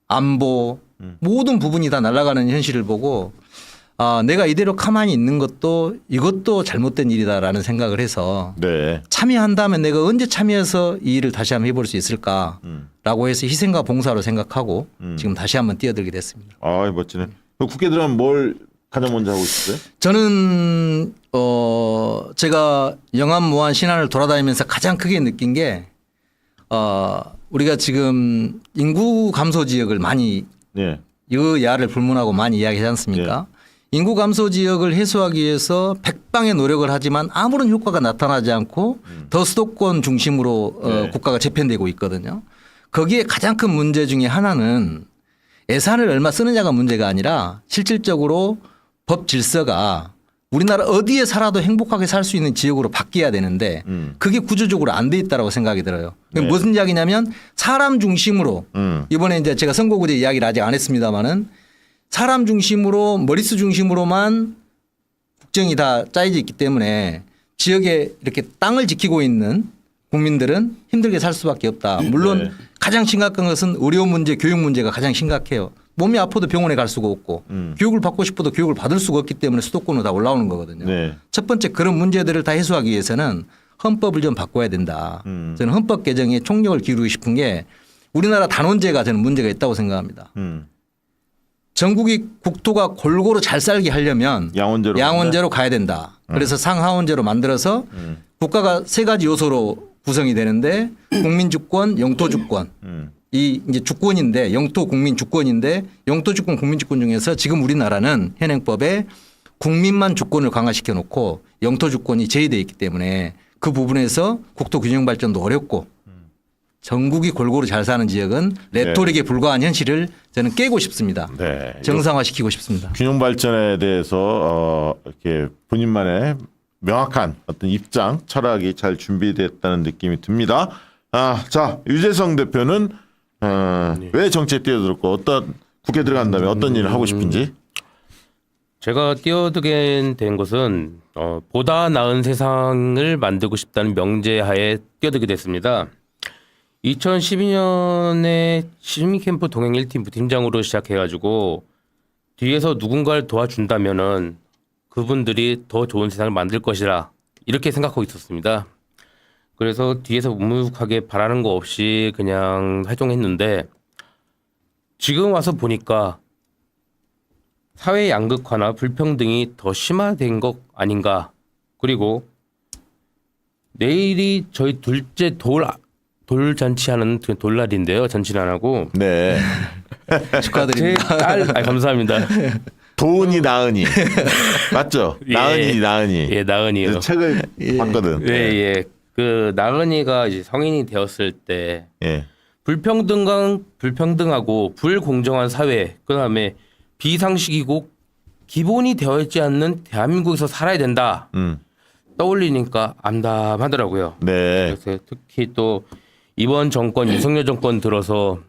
안보 모든 부분이 다 날아가는 현실을 보고 내가 이대로 가만히 있는 것도 이것도 잘못된 일이다라는 생각을 해서 네. 참여한다면 내가 언제 참여해서 이 일을 다시 한번 해볼 수 있을까라고 해서 희생과 봉사로 생각하고 지금 다시 한번 뛰어들게 됐습니다. 멋지네. 국회 들어가면 뭘 가장 먼저 하고 싶어요? 저는 제가 영암 무안 신안을 돌아다니면서 가장 크게 느낀 게 우리가 지금 인구 감소 지역을 많이 네. 여야를 불문하고 많이 이야기하지 않습니까? 인구 감소 지역을 해소하기 위해서 백방의 노력을 하지만 아무런 효과가 나타나지 않고 더 수도권 중심으로 국가가 재편되고 있거든요. 거기에 가장 큰 문제 중에 하나는 예산을 얼마 쓰느냐가 문제가 아니라 실질적으로 법 질서가 우리나라 어디에 살아도 행복하게 살 수 있는 지역으로 바뀌어야 되는데 그게 구조적으로 안 돼 있다고 생각이 들어요. 무슨 이야기냐면 사람 중심으로 이번에 이제 제가 선거구제 이야기를 아직 안 했습니다마는 사람 중심으로 머릿수 중심으로만 국정이 다 짜여져 있기 때문에 지역에 이렇게 땅을 지키고 있는 국민들은 힘들게 살 수밖에 없다. 물론 네. 가장 심각한 것은 의료 문제, 교육 문제가 가장 심각해요. 몸이 아파도 병원에 갈 수가 없고 교육을 받고 싶어도 교육을 받을 수가 없기 때문에 수도권으로 다 올라오는 거거든요. 네. 첫 번째 그런 문제들을 다 해소하기 위해서는 헌법을 좀 바꿔야 된다. 저는 헌법 개정에 총력을 기울이고 싶은 게 우리나라 단원제가 저는 문제가 있다고 생각합니다. 전국이 국토가 골고루 잘 살게 하려면 양원제로 가야 된다. 그래서 상하원제로 만들어서 국가가 세 가지 요소로 구성이 되는데 국민주권, 영토주권. 이 이제 주권인데 영토 국민 주권인데 영토 주권 국민 주권 중에서 지금 우리나라는 현행법에 국민만 주권을 강화시켜 놓고 영토 주권이 제외되어 있기 때문에 그 부분에서 국토 균형 발전도 어렵고 전국이 골고루 잘 사는 지역은 레토릭에 불과한 현실을 저는 깨고 싶습니다. 네. 정상화시키고 싶습니다. 균형 발전에 대해서 이렇게 본인만의 명확한 어떤 입장, 철학이 잘 준비됐다는 느낌이 듭니다. 자, 유재성 대표는 왜 정치에 뛰어들었고 어떤 국회 들어간다면 어떤 일을 하고 싶은지. 제가 뛰어들게 된 것은 보다 나은 세상을 만들고 싶다는 명제하에 뛰어들게 됐습니다. 2012년에 시민캠프 동행 1팀 부팀장으로 시작해가지고 뒤에서 누군가를 도와준다면은 그분들이 더 좋은 세상을 만들 것이라 이렇게 생각하고 있었습니다. 그래서 뒤에서 묵묵하게 바라는 거 없이 그냥 활동했는데 지금 와서 보니까 사회 양극화나 불평등이 더 심화된 것 아닌가. 그리고 내일이 저희 둘째 돌잔치하는 돌날인데요. 잔치는 안 하고. 네. 축하드립니다. 제 딸, 감사합니다. 도은이 나은이 맞죠? 예. 나은이 나은이. 예, 나은이요. 책을 봤거든. 예, 예. 그 나은이가 이제 성인이 되었을 때 예. 불평등하고 불공정한 사회, 그다음에 비상식이고 기본이 되어 있지 않는 대한민국에서 살아야 된다. 떠올리니까 암담하더라고요. 네. 그래서 특히 또 이번 정권 윤석열 정권 들어서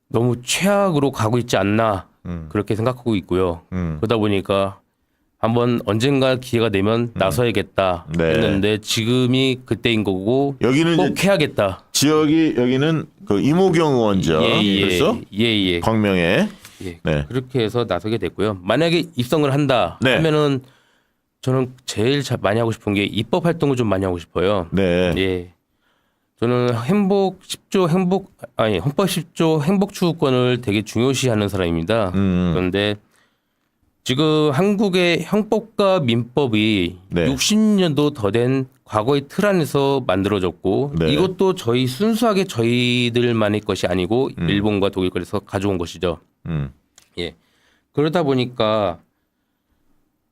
너무 최악으로 가고 있지 않나 그렇게 생각하고 있고요. 그러다 보니까 한번 언젠가 기회가 되면 나서야겠다 네. 했는데 지금이 그때인 거고 여기는 꼭 이제 해야겠다. 지역이 여기는 그 이모경 의원죠. 그래서 예. 광명에. 예. 네. 그렇게 해서 나서게 됐고요. 만약에 입성을 한다 네. 하면은 저는 제일 많이 하고 싶은 게 입법 활동을 좀 많이 하고 싶어요. 네. 예. 저는 헌법 10조 행복 추구권을 되게 중요시하는 사람입니다. 그런데 지금 한국의 형법과 민법이 네. 60년도 더 된 과거의 틀 안에서 만들어졌고 네. 이것도 순수하게 저희들만의 것이 아니고 일본과 독일 거에서 가져온 것이죠. 예. 그러다 보니까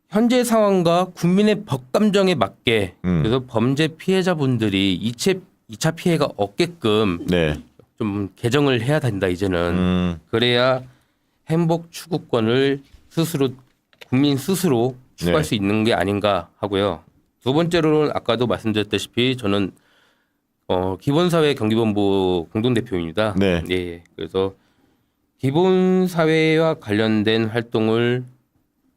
현재 상황과 국민의 법 감정에 맞게 그래서 범죄 피해자분들이 2차 피해가 없게끔 네. 좀 개정을 해야 된다 이제는. 그래야 행복 추구권을 국민 스스로 추구할 네. 수 있는 게 아닌가 하고요. 두 번째로는 아까도 말씀드렸다시피 저는 기본사회 경기본부 공동대표입니다. 네. 예. 그래서 기본사회와 관련된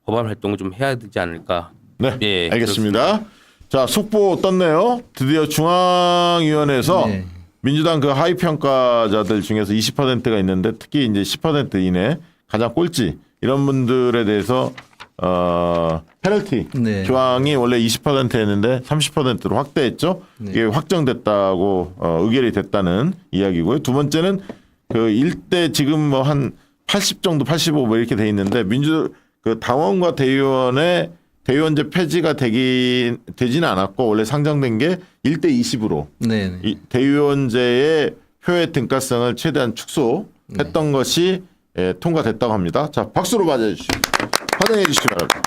법안 활동을 좀 해야 되지 않을까. 네. 예, 알겠습니다. 자, 속보 떴네요. 드디어 중앙위원회에서 네. 민주당 그 하위 평가자들 중에서 20%가 있는데 특히 이제 10% 이내 가장 꼴찌 이런 분들에 대해서 페널티 네. 조항이 원래 20%였는데 30%로 확대했죠. 네. 이게 확정됐다고 의결이 됐다는 이야기고요. 두 번째는 그 일대 지금 뭐 한 80 정도 85 뭐 이렇게 돼 있는데 그 당원과 대의원의 대의원제 폐지가 되지는 않았고 원래 상정된 게 1대 20으로 네. 이 대의원제의 표의 등가성을 최대한 축소했던 것이 통과됐다고 합니다. 자, 박수로 맞아주시죠. 환영해 주시기 바랍니다.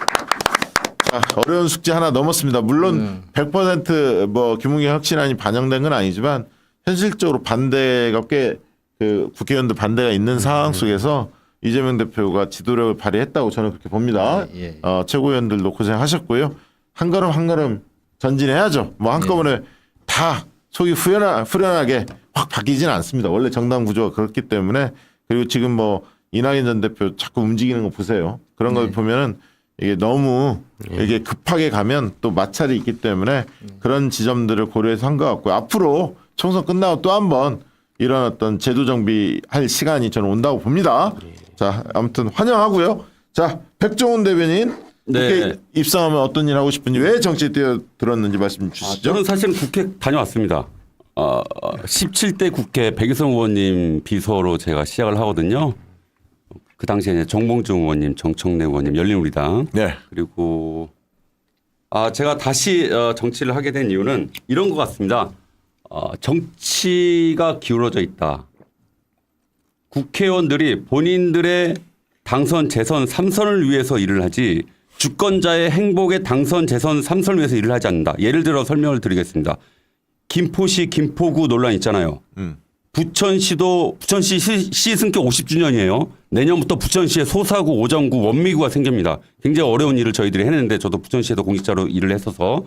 자, 어려운 숙제 하나 넘었습니다. 물론 100% 김웅의 혁신안이 반영된 건 아니지만 현실적으로 반대가 꽤 그 국회의원들 반대가 있는 상황 속에서 이재명 대표가 지도력을 발휘했다고 저는 그렇게 봅니다. 예. 최고위원들도 고생하셨고요. 한 걸음 한 걸음 전진해야죠. 뭐 한꺼번에 다 속이 후련하게 확 바뀌지는 않습니다. 원래 정당 구조가 그렇기 때문에 그리고 지금 뭐 이낙연 전 대표 자꾸 움직이는 거 보세요. 그런 걸 보면은 이게 너무 이게 급하게 가면 또 마찰이 있기 때문에 그런 지점들을 고려해서 한 것 같고요. 앞으로 총선 끝나고 또 한번 이런 어떤 제도 정비할 시간이 저는 온다고 봅니다. 자, 아무튼 환영하고요. 자, 백종원 대변인 국회 입성하면 어떤 일 하고 싶은지 왜 정치에 뛰어들었는지 말씀 주시죠. 저는 사실은 국회 다녀왔습니다. 17대 국회 백유성 의원님 비서로 제가 시작을 하거든요. 그 당시에 이제 정봉주 의원님, 정청래 의원님, 열린우리당. 네. 그리고 제가 다시 정치를 하게 된 이유는 이런 것 같습니다. 정치가 기울어져 있다. 국회의원들이 본인들의 당선, 재선, 3선을 위해서 일을 하지 주권자의 행복의 당선, 재선, 3선을 위해서 일을 하지 않는다. 예를 들어 설명을 드리겠습니다. 김포시 김포구 논란 있잖아요. 부천시 시승격 50주년이에요. 내년부터 부천시에 소사구, 오정구, 원미구가 생깁니다. 굉장히 어려운 일을 저희들이 했는데 저도 부천시에서 공직자로 일을 했어서.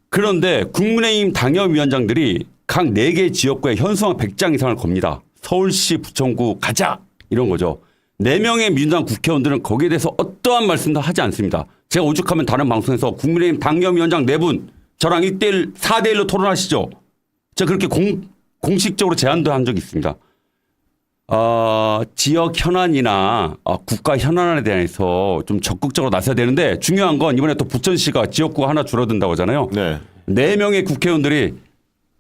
그런데 국민의힘 당협위원장들이 각 4개 지역구에 현수막 100장 이상을 겁니다. 서울시, 부천구 가자 이런 거죠. 4명의 민주당 국회의원들은 거기에 대해서 어떠한 말씀도 하지 않습니다. 제가 오죽하면 다른 방송에서 국민의힘 당협위원장 4분 저랑 1대1, 4대1로 토론하시죠. 제가 그렇게 공식적으로 제안도 한 적이 있습니다. 지역 현안이나 국가 현안에 대해서 좀 적극적으로 나서야 되는데 중요한 건 이번에 또 부천시가 지역구가 하나 줄어든다고 하잖아요. 네. 4명의 국회의원들이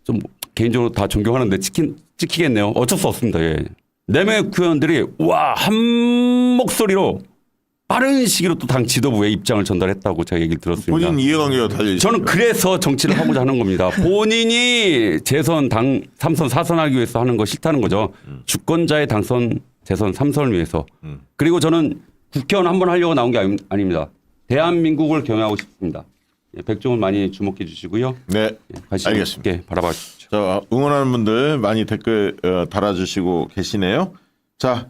좀 개인적으로 다 존경하는데 찍히겠네요. 어쩔 수 없습니다. 예. 4명의 국회의원들이 한 목소리로 빠른 시기로 또 당 지도부에 입장을 전달했다고 제가 얘기를 들었습니다. 본인 이해관계가 달려. 저는 그래서 정치를 하고자 하는 겁니다. 본인이 재선, 3선, 4선 하기 위해서 하는 거 싫다는 거죠. 주권자의 당선, 재선, 3선을 위해서. 그리고 저는 국회의원 한번 하려고 나온 게 아닙니다. 대한민국을 경영하고 싶습니다. 백종원 많이 주목해 주시고요. 네, 관심 알겠습니다. 있게 바라봐 주십시오. 자, 응원하는 분들 많이 댓글 달아주시고 계시네요. 자,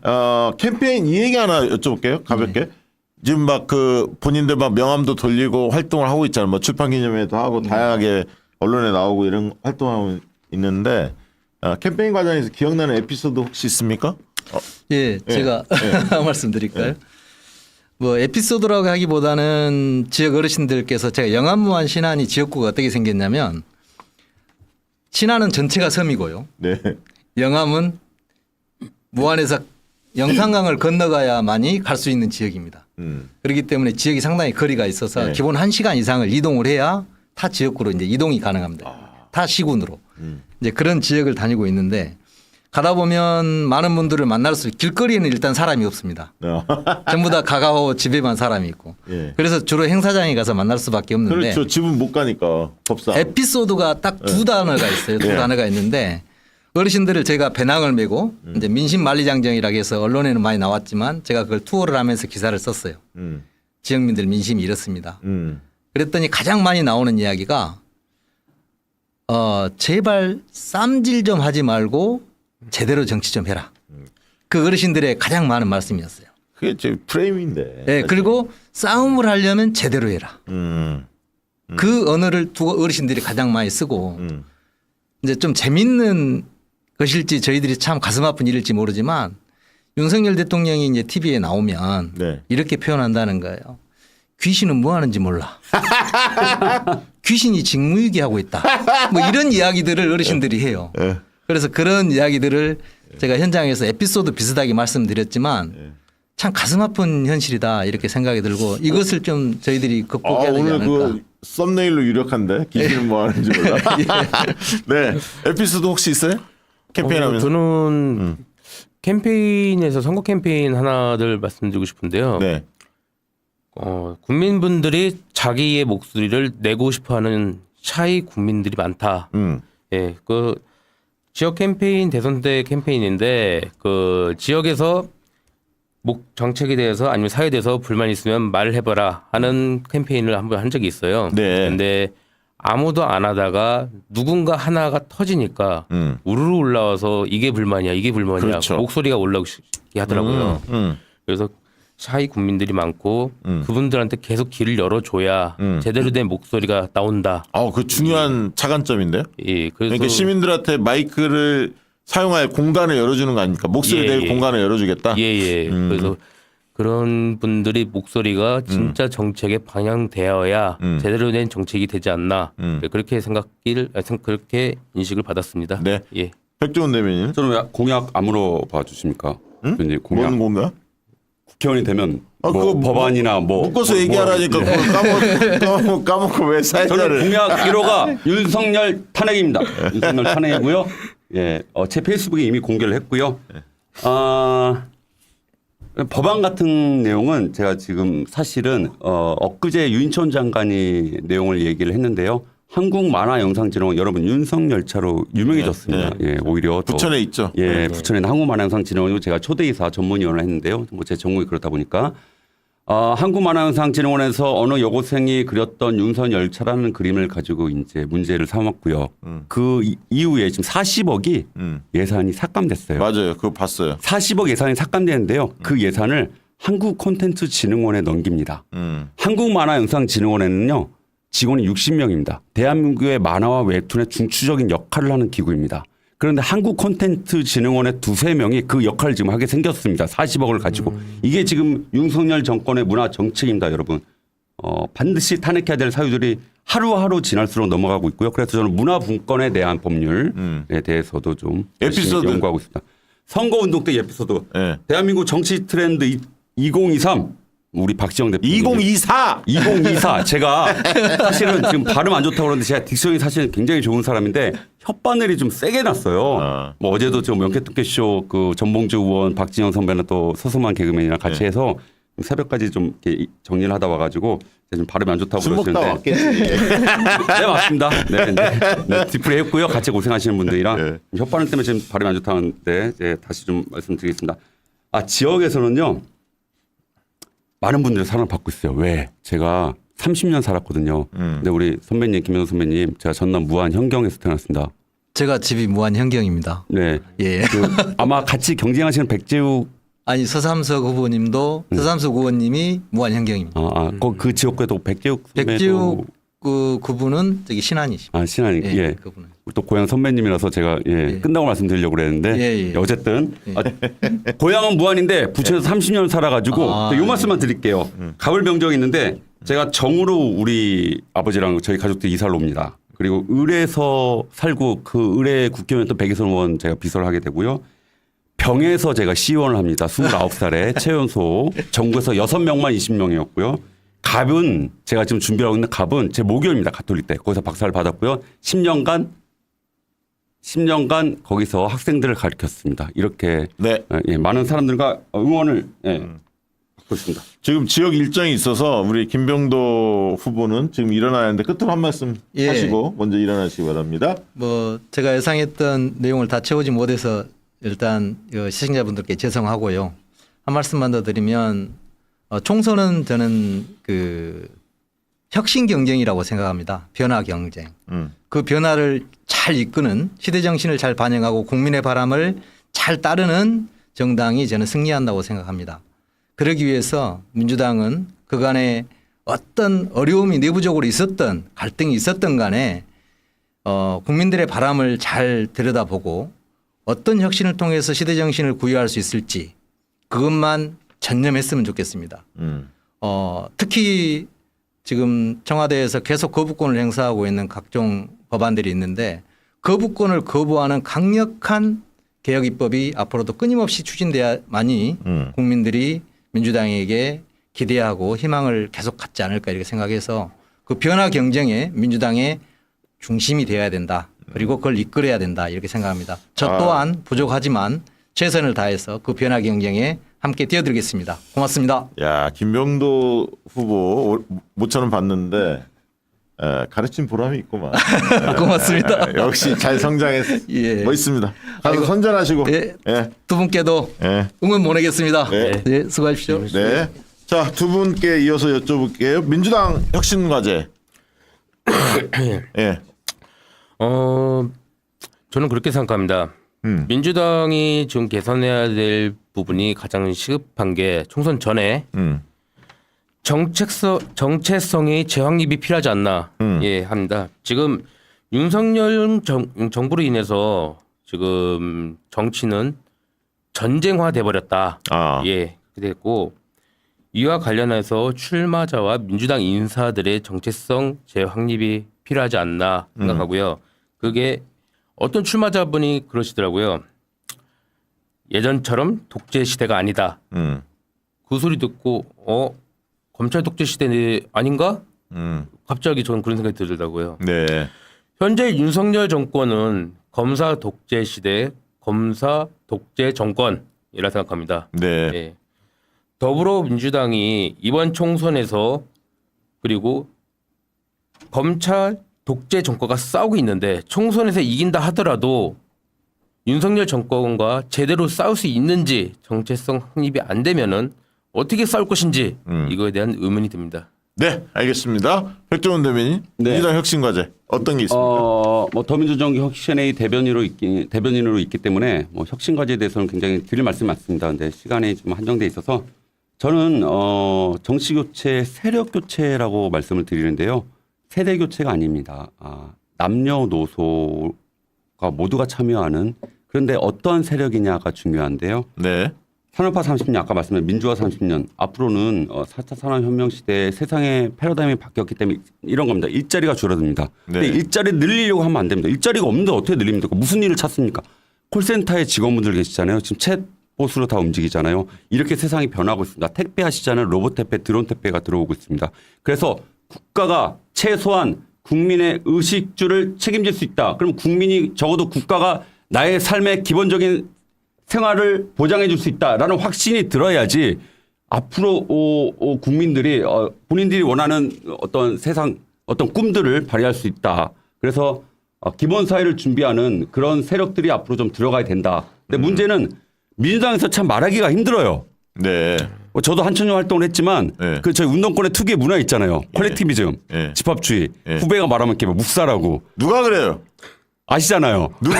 캠페인 이 얘기 하나 여쭤볼게요. 가볍게. 지금 막 본인들 막 명함도 돌리고 활동을 하고 있잖아요. 뭐 출판기념회도 하고 다양하게 언론에 나오고 이런 활동하고 있는데 캠페인 과정에서 기억나는 에피소드 혹시 있습니까? 예, 제가 말씀드릴까요? 뭐 에피소드라고 하기보다는 지역 어르신들께서 제가 영암무안 신안이 지역구가 어떻게 생겼냐면 신안은 전체가 섬이고요. 네. 영암은 무안에서 영산강을 건너가야만이 갈 수 있는 지역입니다. 그렇기 때문에 지역이 상당히 거리가 있어서 기본 1시간 이상을 이동을 해야 타 지역구로 이제 이동이 가능합니다. 타 시군으로. 이제 그런 지역을 다니고 있는데 가다 보면 많은 분들을 만날수록 길거리에는 일단 사람이 없습니다. 전부 다 가까워 집에만 사람이 있고. 그래서 주로 행사장에 가서 만날 수밖에 없는데. 그렇죠. 집은 못 가니까 법상. 에피소드가 딱 2단어가 있어요. 2단어가 있는데 어르신들을 제가 배낭을 메고 이제 민심만리장정이라고 해서 언론에는 많이 나왔지만 제가 그걸 투어를 하면서 기사를 썼어요. 지역민들 민심이 이렇습니다. 그랬더니 가장 많이 나오는 이야기가 제발 쌈질 좀 하지 말고 제대로 정치 좀 해라. 그 어르신들의 가장 많은 말씀이었어요. 그게 제 프레임인데. 네, 그리고 싸움을 하려면 제대로 해라. 그 언어를 두 어르신들이 가장 많이 쓰고 이제 좀 재밌는 것일지 저희들이 참 가슴 아픈 일일지 모르지만 윤석열 대통령이 이제 TV에 나오면 이렇게 표현한다는 거예요. 귀신은 뭐 하는지 몰라. 귀신이 직무유기하고 있다. 뭐 이런 이야기들을 어르신들이 해요. 그래서 그런 이야기들을 제가 현장에서 에피소드 비슷하게 말씀드렸지만 참 가슴 아픈 현실이다 이렇게 생각이 들고 이것을 좀 저희들이 극복해야 되지 않을까. 오늘 그 썸네일로 유력한데 귀신은 뭐 하는지 몰라. 네. 에피소드 혹시 있어요? 캠페인하면서. 저는 캠페인에서 선거 캠페인 하나를 말씀드리고 싶은데요. 네. 국민분들이 자기의 목소리를 내고 싶어하는 샤이 국민들이 많다. 예, 그 지역 캠페인 대선 때 캠페인인데 그 지역에서 정책에 대해서 아니면 사회에 대해서 불만 있으면 말을 해봐라 하는 캠페인을 한번 한 적이 있어요. 네. 근데 아무도 안 하다가 누군가 하나가 터지니까 우르르 올라와서 이게 불만이야, 이게 불만이야. 그렇죠. 목소리가 올라오게 하더라고요. 그래서 샤이 국민들이 많고 그분들한테 계속 길을 열어줘야 제대로 된 목소리가 나온다. 그 중요한 차관점인데요. 예, 그래서 그러니까 시민들한테 마이크를 사용할 공간을 열어주는 거 아닙니까? 목소리 예, 낼 예. 공간을 열어주겠다. 예. 그래서 그런 분들이 목소리가 진짜 정책에 반영되어야 제대로 된 정책이 되지 않나 그렇게 그렇게 인식을 받았습니다. 네. 예. 백종원 대변인. 저는 왜 공약 안 물어봐 주십니까? 이제 공약 뭔 공간? 국회의원이 되면 아, 뭐 그거 법안이나 묶어서 얘기하라니까 그걸 까먹고 왜 저는 사회자를. 공약 1호가 윤석열 탄핵입니다. 윤석열 탄핵이고요. 예, 제 페이스북에 이미 공개를 했고요. 법안 같은 내용은 제가 지금 사실은 엊그제 유인천 장관이 내용을 얘기를 했는데요. 한국만화영상진흥원 여러분 윤석열차로 유명해졌습니다. 네. 예, 오히려 더 부천에 있죠. 예, 부천에는 한국만화영상진흥원이고 제가 초대이사 전문위원을 했는데요. 뭐 제 전공이 그렇다 보니까 한국만화영상진흥원에서 어느 여고생이 그렸던 윤석열차라는 그림을 가지고 이제 문제를 삼았고요. 그 이후에 지금 40억이 예산이 삭감됐어요. 맞아요. 그거 봤어요. 40억 예산이 삭감되는데요. 그 예산을 한국콘텐츠진흥원에 넘깁니다. 한국만화영상진흥원에는요. 직원이 60명입니다. 대한민국의 만화와 웹툰의 중추적인 역할을 하는 기구입니다. 그런데 한국콘텐츠진흥원의 두세 명이 그 역할을 지금 하게 생겼습니다. 40억을 가지고. 이게 지금 윤석열 정권의 문화 정책입니다, 여러분. 반드시 탄핵해야 될 사유들이 하루하루 지날수록 넘어가고 있고요. 그래서 저는 문화분권에 대한 법률에 대해서도 좀 열심히 에피소드. 연구하고 있습니다. 선거운동 때 에피소드. 네. 대한민국 정치 트렌드 2023. 우리 박지영 대표. 2024. 2024. 제가 사실은 지금 발음 안 좋다고 그러는데 제가 딕션이 사실 굉장히 좋은 사람인데 혓바늘이 좀 세게 났어요. 뭐 어제도 좀 명쾌특혜쇼 그 전봉주 의원 박진영 선배는 또 서수만 개그맨이랑 같이 해서 새벽까지 좀 이렇게 정리를 하다 와가지고 제가 좀 발음이 안 좋다고 술 먹다 그러시는데. 왔겠지. 네, 맞습니다. 네, 디프리 했고요. 같이 고생하시는 분들이랑 혓바늘 때문에 지금 발음이 안 좋다는데 이제 다시 좀 말씀드리겠습니다. 지역에서는요. 많은 분들의 사랑을 받고 있어요. 왜? 제가 30년 살았거든요. 근데 우리 선배님, 김현우 선배님, 제가 전남 무안 현경에서 태어났습니다. 제가 집이 무안 현경입니다. 네. 예. 아마 같이 경쟁하시는 백재욱. 아니 서삼석 후보님도 서삼석 의원님이 무안 현경입니다. 그 지역구에도 백재욱 선배도. 백지욱 그분은 저기 신안이십니다. 신안이. 예. 그분은. 또 고향 선배님이라서 제가 끝나고 말씀드리려고 그랬는데 어쨌든 고향은 무안인데 부천에서 30년 살아가지고 요 말씀만 드릴게요. 가을 병정이 있는데 제가 정으로 우리 아버지랑 저희 가족들 이사를 옵니다. 그리고 을에서 살고 그 을의 국회의원 백이선 의원 제가 비서를 하게 되고요. 병에서 제가 시의원을 합니다. 29살에 최연소 전국에서 6명만 20명이었고요. 갑은 제가 지금 준비하고 있는 갑은 제 모교입니다. 가톨릭 때 거기서 박사를 받았고요. 10년간 거기서 학생들을 가르쳤습니다. 이렇게 네. 많은 사람들과 응원을 받고 있습니다. 지금 지역 일정이 있어서 우리 김병도 후보는 지금 일어나는데 끝으로 한 말씀 하시고 먼저 일어나시기 바랍니다. 뭐 제가 예상했던 내용을 다 채우지 못해서 일단 시청자분들께 죄송하고요. 한 말씀만 더 드리면 총선은 저는 그 혁신 경쟁이라고 생각합니다. 변화 경쟁. 그 변화를 잘 이끄는 시대 정신을 잘 반영하고 국민의 바람을 잘 따르는 정당이 저는 승리한다고 생각합니다. 그러기 위해서 민주당은 그간에 어떤 어려움이 내부적으로 있었던 갈등이 있었던 간에 국민들의 바람을 잘 들여다보고 어떤 혁신을 통해서 시대 정신을 구현할 수 있을지 그것만 전념했으면 좋겠습니다. 특히 지금 청와대에서 계속 거부권을 행사하고 있는 각종 법안들이 있는데 거부권을 거부하는 강력한 개혁 입법이 앞으로도 끊임없이 추진돼야만이 국민들이 민주당에게 기대하고 희망을 계속 갖지 않을까 이렇게 생각해서 그 변화 경쟁에 민주당의 중심이 되어야 된다. 그리고 그걸 이끌어야 된다 이렇게 생각합니다. 저 또한 부족하지만 최선을 다해서 그 변화 경쟁에 함께 뛰어들겠습니다. 고맙습니다. 야, 김병도 후보 모처럼 봤는데 가르친 보람이 있구만. 고맙습니다. 역시 잘 성장했어. 예. 멋있습니다. 가서 선전하시고. 예. 예. 두 분께도 예. 응원 보내겠습니다. 네. 네, 수고하십시오. 네. 자, 두 분께 이어서 여쭤볼게요. 민주당 혁신 과제. 예. 저는 그렇게 생각합니다. 민주당이 지금 개선해야 될 부분이 가장 시급한 게 총선 전에 정체성의 재확립이 필요하지 않나 합니다. 지금 윤석열 정부로 인해서 지금 정치는 전쟁화돼 버렸다. 아. 예, 그렇게 됐고 이와 관련해서 출마자와 민주당 인사들의 정체성 재확립이 필요하지 않나 생각하고요. 그게 어떤 출마자분이 그러시더라고요. 예전처럼 독재 시대가 아니다. 그 소리 듣고 검찰 독재 시대 아닌가? 갑자기 저는 그런 생각이 들더라고요. 네. 현재 윤석열 정권은 검사 독재 시대, 검사 독재 정권이라 생각합니다. 네. 예. 더불어민주당이 이번 총선에서 그리고 검찰 독재 정권과 싸우고 있는데 총선에서 이긴다 하더라도 윤석열 정권과 제대로 싸울 수 있는지 정체성 확립이 안 되면은 어떻게 싸울 것인지 이거에 대한 의문이 듭니다. 네, 알겠습니다. 백종원 대변인, 민주당 혁신과제 어떤 게 있습니까? 뭐 더민주정기 혁신의 대변인으로 있기 때문에 뭐 혁신과제에 대해서는 굉장히 드릴 말씀이 많습니다. 근데 시간이 좀 한정돼 있어서 저는 정치 교체, 세력 교체라고 말씀을 드리는데요. 세대 교체가 아닙니다. 남녀노소가 모두가 참여하는 그런데 어떤 세력이냐가 중요한데요. 네. 산업화 30년 아까 말씀드린 민주화 30년 앞으로는 4차 산업혁명 시대에 세상의 패러다임이 바뀌었기 때문에 이런 겁니다. 일자리가 줄어듭니다. 근데 네. 일자리 늘리려고 하면 안 됩니다. 일자리가 없는데 어떻게 늘립니까? 무슨 일을 찾습니까? 콜센터에 직원분들 계시잖아요. 지금 챗봇으로 다 움직이잖아요. 이렇게 세상이 변하고 있습니다. 택배 하시잖아요. 로봇 택배, 드론 택배가 들어오고 있습니다. 그래서 국가가 최소한 국민의 의식주를 책임질 수 있다. 그럼 국민이 적어도 국가가 나의 삶의 기본적인 생활을 보장해 줄 수 있다라는 확신이 들어야지 앞으로 국민들이 본인들이 원하는 어떤 세상 어떤 꿈들을 발휘할 수 있다. 그래서 기본 사회를 준비하는 그런 세력들이 앞으로 좀 들어가야 된다. 근데 문제는 민주당에서 참 말하기가 힘들어요. 네. 저도 한천년 활동을 했지만 네. 그 저희 운동권의 특유의 문화 있잖아요. 컬렉티비즘, 예. 집합주의, 예. 후배가 말하면 이렇게 묵사라고 누가 그래요? 아시잖아요. 누구?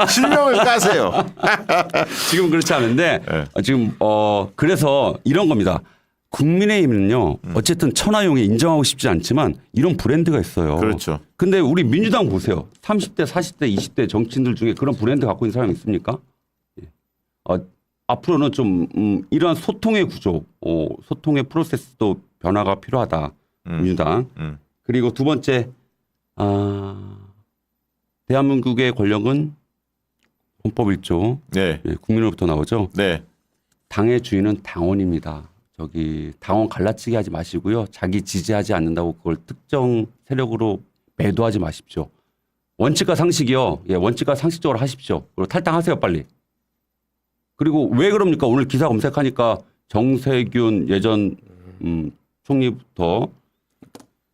실명을 까세요. 지금 그렇지 않은데 네. 지금 그래서 이런 겁니다. 국민의힘은요. 어쨌든 천하용에 인정하고 싶지 않지만 이런 브랜드가 있어요. 그렇죠. 근데 우리 민주당 보세요. 30대, 40대, 20대 정치인들 중에 그런 브랜드 갖고 있는 사람이 있습니까? 예. 앞으로는 좀 이러한 소통의 구조, 소통의 프로세스도 변화가 필요하다. 민주당. 그리고 두 번째 대한민국의 권력은 헌법 1조 네. 국민으로부터 나오죠. 네. 당의 주인은 당원입니다. 당원 갈라치기 하지 마시고요. 자기 지지하지 않는다고 그걸 특정 세력으로 매도하지 마십시오. 원칙과 상식이요. 예, 원칙과 상식적으로 하십시오. 그리고 탈당하세요, 빨리. 그리고 왜 그럽니까? 오늘 기사 검색하니까 정세균 예전 총리부터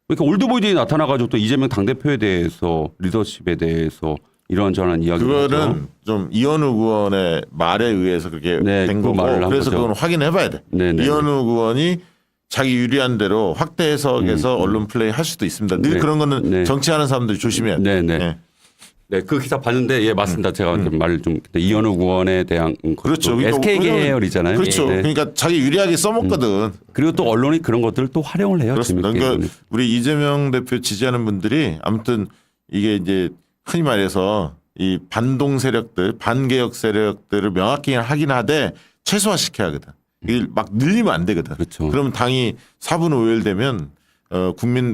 그러니까 올드보이들이 나타나가지고 또 이재명 당대표에 대해서 리더십에 대해서 이런저런 이야기를 하죠. 그거는 좀 이현우 의원의 말에 의해서 그렇게 네, 된 그 거고 말을 한 그래서 거죠. 그건 확인해 봐야 돼. 네네. 이현우 의원이 자기 유리한 대로 확대 해석해서 언론 플레이 할 수도 있습니다. 늘 네. 그런 거는 네. 정치하는 사람들이 조심해야 돼. 네네. 네. 네, 그 기사 봤는데 예 맞습니다. 제가 말을 좀 이현우 의원에 대한 그렇죠. SK 그러니까 계열이잖아요. 그렇죠. 네. 그러니까 자기 유리하게 써먹거든. 그리고 또 언론이 그런 것들을 또 활용을 해요. 그렇습니다. 재밌게. 그러니까 우리 이재명 대표 지지하는 분들이 아무튼 이게 이제 흔히 말해서 이 반동 세력들, 반개혁 세력들을 명확히 하긴 하되 최소화시켜야 하거든. 이게 막 늘리면 안 되거든. 그렇죠. 그러면 당이 4분 5일 되면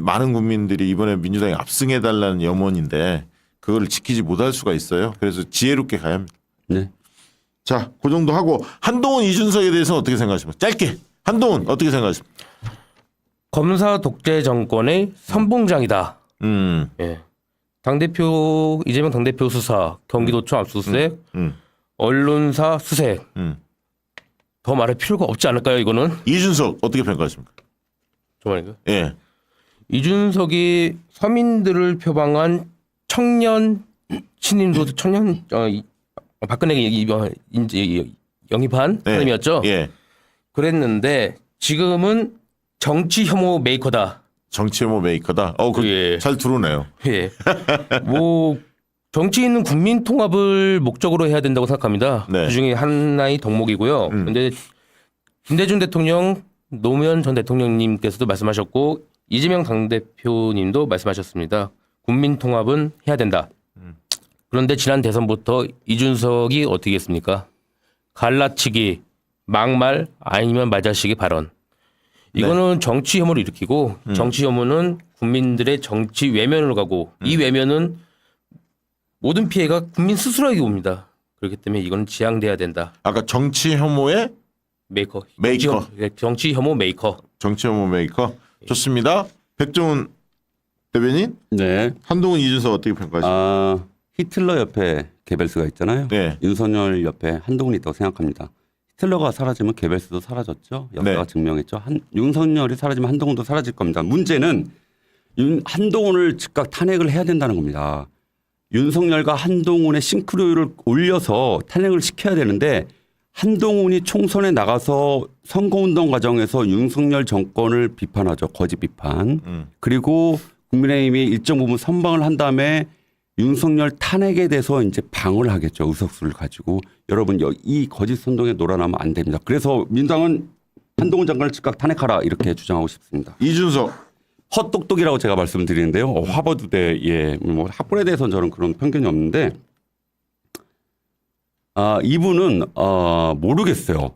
많은 국민들이 이번에 민주당이 압승해 달라는 염원인데 그걸 지키지 못할 수가 있어요. 그래서 지혜롭게 가야 합니다. 네. 자, 그 정도 하고 한동훈 이준석에 대해서는 어떻게 생각하십니까? 짧게 한동훈 어떻게 생각하십니까? 검사 독재 정권의 선봉장이다. 음. 예. 당대표 이재명 당대표 수사, 경기도청 압수수색, 언론사 수색. 더 말할 필요가 없지 않을까요? 이거는 이준석 어떻게 평가하십니까? 정말인가요? 예. 이준석이 서민들을 표방한 청년 신임도 청년 박근혜가 영입한 네. 사람이었죠. 예. 그랬는데 지금은 정치 혐오 메이커다. 정치 혐오 메이커다. 예. 잘 들어오네요. 예. 뭐 정치인은 국민 통합을 목적으로 해야 된다고 생각합니다. 네. 그중에 하나의 덕목이고요. 그런데 김대중 대통령, 노무현 전 대통령님께서도 말씀하셨고 이재명 당대표님도 말씀하셨습니다. 국민 통합은 해야 된다. 그런데 지난 대선부터 이준석이 어떻게 했습니까? 갈라치기, 막말 아니면 말자식의 발언. 이거는 정치 혐오를 일으키고 정치 혐오는 국민들의 정치 외면으로 가고 이 외면은 모든 피해가 국민 스스로에게 옵니다. 그렇기 때문에 이거는 지양돼야 된다. 아까 정치 혐오의 메이커. 메이커. 정치 혐오 메이커. 정치 혐오 메이커. 좋습니다. 백종원 대변인, 네. 한동훈 이준석 어떻게 평가하십니까? 히틀러 옆에 게벨스가 있잖아요. 네. 윤석열 옆에 한동훈이 있다고 생각합니다. 히틀러가 사라지면 게벨스도 사라졌죠. 역사가 네. 증명했죠. 윤석열이 사라지면 한동훈도 사라질 겁니다. 문제는 한동훈을 즉각 탄핵을 해야 된다는 겁니다. 윤석열과 한동훈의 싱크로율을 올려서 탄핵을 시켜야 되는데 한동훈이 총선에 나가서 선거운동 과정에서 윤석열 정권을 비판하죠. 거짓 비판. 그리고 국민의힘이 일정 부분 선방을 한 다음에 윤석열 탄핵에 대해서 이제 방어를 하겠죠. 의석수를 가지고. 여러분 이 거짓 선동에 놀아나면 안 됩니다. 그래서 민주당은 한동훈 장관을 즉각 탄핵하라 이렇게 주장하고 싶습니다. 이준석. 헛똑똑이라고 제가 말씀드리는데요. 하버드대 뭐 학벌에 대해서는 저는 그런 편견이 없는데 이분은 모르겠어요.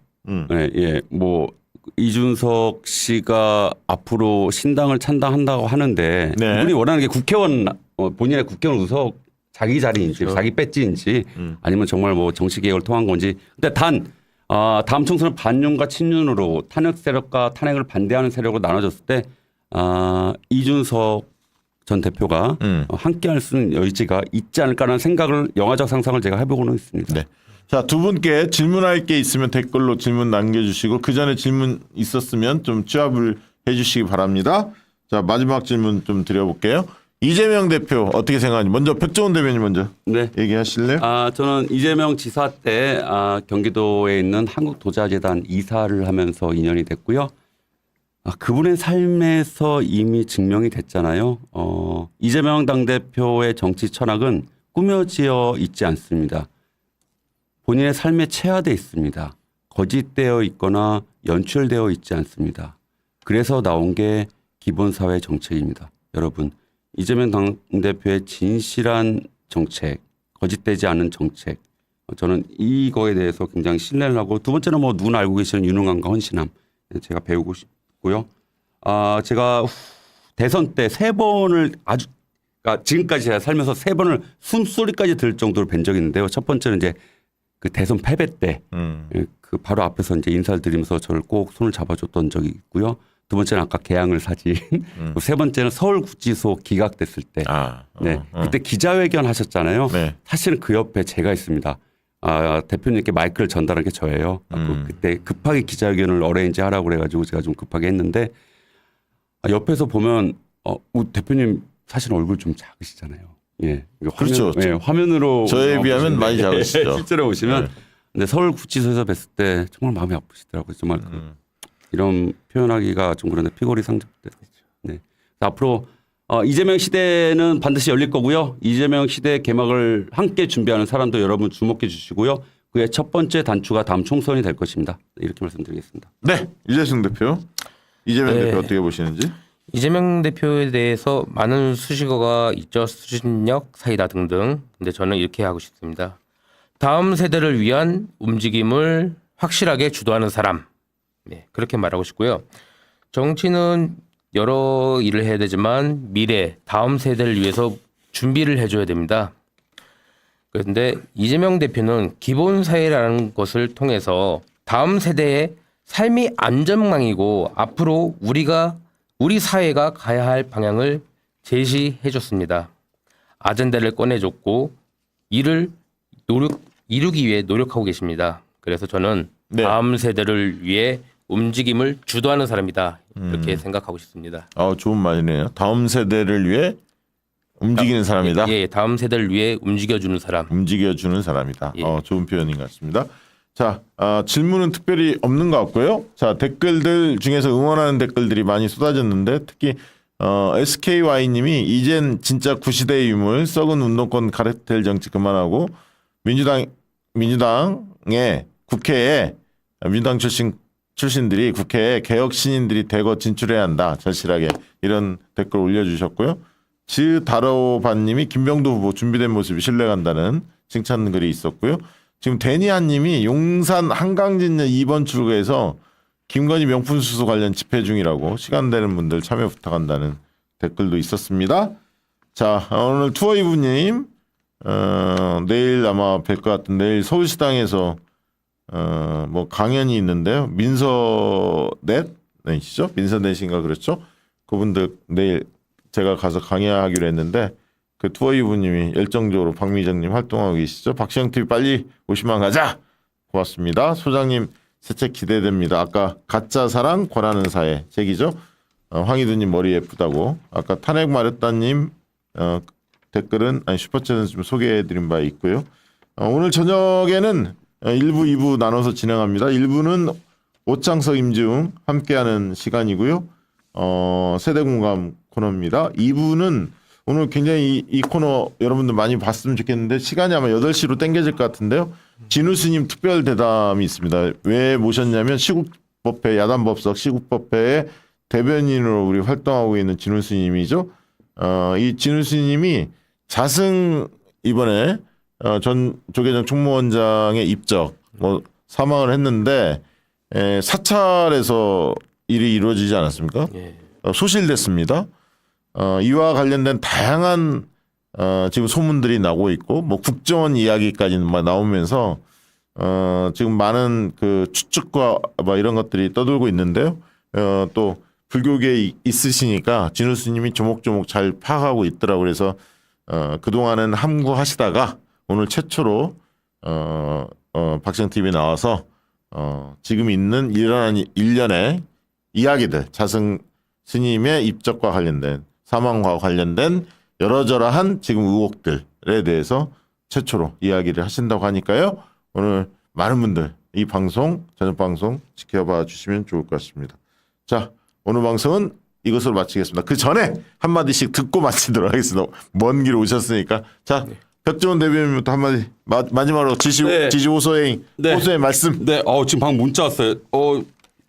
뭐 이준석 씨가 앞으로 신당을 찬당한다고 하는데 네. 그분이 원하는 게 국회의원 본인의 국회의원 의석 자기 자리인지 그렇죠. 자기 배지인지 아니면 정말 뭐 정치 개혁을 통한 건지. 근데 다음 총선은 반윤과 친윤으로 탄핵 세력과 탄핵을 반대하는 세력으로 나눠졌을 때 이준석 전 대표가 함께할 수 있는 여지가 있지 않을까라는 생각을 영화적 상상을 제가 해보고는 있습니다. 네. 자, 두 분께 질문할 게 있으면 댓글로 질문 남겨주시고 그 전에 질문 있었으면 좀 취합을 해주시기 바랍니다. 자, 마지막 질문 좀 드려볼게요. 이재명 대표 어떻게 생각하는지 먼저 백종원 대변인 먼저 네. 얘기하실래요? 저는 이재명 지사 때 경기도에 있는 한국도자재단 이사를 하면서 인연이 됐고요. 그분의 삶에서 이미 증명이 됐잖아요. 이재명 당대표의 정치 철학은 꾸며지어 있지 않습니다. 본인의 삶에 체화되어 있습니다. 거짓되어 있거나 연출되어 있지 않습니다. 그래서 나온 게 기본사회 정책입니다. 여러분, 이재명 당대표의 진실한 정책, 거짓되지 않은 정책, 저는 이거에 대해서 굉장히 신뢰를 하고 두 번째는 뭐 누구나 알고 계시는 유능함과 헌신함 제가 배우고 싶고요. 제가 대선 때 3번을 그러니까 지금까지 제가 살면서 3번을 숨소리까지 들을 정도로 뵌 적이 있는데요. 첫 번째는 이제 그 대선 패배 때 그 바로 앞에서 이제 인사를 드리면서 저를 꼭 손을 잡아줬던 적이 있고요. 두 번째는 아까 개항을 사진. 세 번째는 서울구치소 기각됐을 때. 네. 그때 기자회견 하셨잖아요. 네. 사실은 그 옆에 제가 있습니다. 대표님께 마이크를 전달한 게 저예요. 그때 급하게 기자회견을 어레인지 하라고 그래가지고 제가 좀 급하게 했는데 옆에서 보면 대표님 사실 얼굴 좀 작으시잖아요. 예. 그렇죠. 화면으로 저에 비하면 많이 작으시죠. 실제로 보시면 네. 근데 서울구치소에서 뵀을 때 정말 마음이 아프시더라고요. 정말 이런 표현하기가 좀 그런데 피골이 상접되더라고요. 네. 앞으로 이재명 시대는 반드시 열릴 거고요. 이재명 시대 개막을 함께 준비하는 사람도 여러분 주목해 주시고요. 그의 첫 번째 단추가 다음 총선이 될 것입니다. 이렇게 말씀드리겠습니다. 네, 유재승 대표. 이재명 네. 대표 어떻게 보시는지? 이재명 대표에 대해서 많은 수식어가 있죠. 수신력, 사이다 등등. 근데 저는 이렇게 하고 싶습니다. 다음 세대를 위한 움직임을 확실하게 주도하는 사람. 네, 그렇게 말하고 싶고요. 정치는 여러 일을 해야 되지만 미래, 다음 세대를 위해서 준비를 해줘야 됩니다. 그런데 이재명 대표는 기본사회라는 것을 통해서 다음 세대의 삶이 안전망이고 앞으로 우리 사회가 가야 할 방향을 제시해 줬습니다. 아젠다를 꺼내줬고 이를 이루기 위해 노력하고 계십니다. 그래서 저는 네. 다음 세대를 위해 움직임을 주도하는 사람이다. 이렇게 생각하고 싶습니다. 좋은 말이네요. 다음 세대를 위해 움직이는 사람이다. 예, 다음 세대를 위해 움직여주는 사람. 움직여주는 사람이다. 예. 좋은 표현인 것 같습니다. 자, 질문은 특별히 없는 것 같고요. 자, 댓글들 중에서 응원하는 댓글들이 많이 쏟아졌는데 특히 SKY님이 이젠 진짜 구시대의 유물 썩은 운동권 카르텔 정치 그만하고 민주당의 국회에 민주당 출신들이 국회에 개혁 신인들이 대거 진출해야 한다. 절실하게 이런 댓글 올려주셨고요. 즈다로바님이 김병도 후보 준비된 모습이 신뢰간다는 칭찬 글이 있었고요. 지금 데니아님이 용산 한강진역 2번 출구에서 김건희 명품 수수 관련 집회 중이라고 시간 되는 분들 참여 부탁한다는 댓글도 있었습니다. 자, 오늘 투어이브님 내일 아마 뵐 것 같은 내일 서울시당에서 뭐 강연이 있는데요. 민서넷이시죠? 민서넷인가 그렇죠? 그분들 내일 제가 가서 강의하기로 했는데 그 투어이브님이 열정적으로 박미정님 활동하고 계시죠? 박시영TV 빨리 50만 가자. 고맙습니다. 소장님 새 책 기대됩니다. 아까 가짜 사랑 권하는 사회 책이죠. 황희두님 머리 예쁘다고. 아까 탄핵 마렸다님 댓글은 아니 슈퍼챗은 좀 소개해드린 바 있고요. 오늘 저녁에는 1부, 2부 나눠서 진행합니다. 1부는 오창석, 임지웅 함께하는 시간이고요. 세대공감 코너입니다. 2부는 오늘 굉장히 이 코너 여러분들 많이 봤으면 좋겠는데 시간이 아마 8시로 땡겨질 것 같은데요. 진우 스님 특별 대담이 있습니다. 왜 모셨냐면 시국법회 야단법석 시국법회의 대변인으로 우리 활동하고 있는 진우 스님이죠. 이 진우 스님이 자승 이번에 전 조계종 총무원장의 입적 사망을 했는데 사찰에서 일이 이루어지지 않았습니까? 예. 소실됐습니다. 이와 관련된 다양한 지금 소문들이 나고 있고 뭐 국정원 이야기까지 나오면서 지금 많은 그 추측과 뭐 이런 것들이 떠돌고 있는데요. 또 불교계에 있으시니까 진우 스님이 조목조목 잘 파악하고 있더라고. 그래서 그동안은 함구하시다가 오늘 최초로 박시영 TV에 나와서 지금 있는 일어난 일련의 이야기들 자승 스님의 입적과 관련된 사망과 관련된 여러저러한 지금 의혹들에 대해서 최초로 이야기를 하신다고 하니까요. 오늘 많은 분들 이 방송 저녁 방송 지켜봐 주시면 좋을 것 같습니다. 자, 오늘 방송은 이것으로 마치겠습니다. 그 전에 한마디씩 듣고 마치도록 하겠습니다. 먼 길 오셨으니까. 자, 백종원 대변인부터 한마디 마지막으로 지시 호소의 말씀. 네, 지금 방금 문자 왔어요.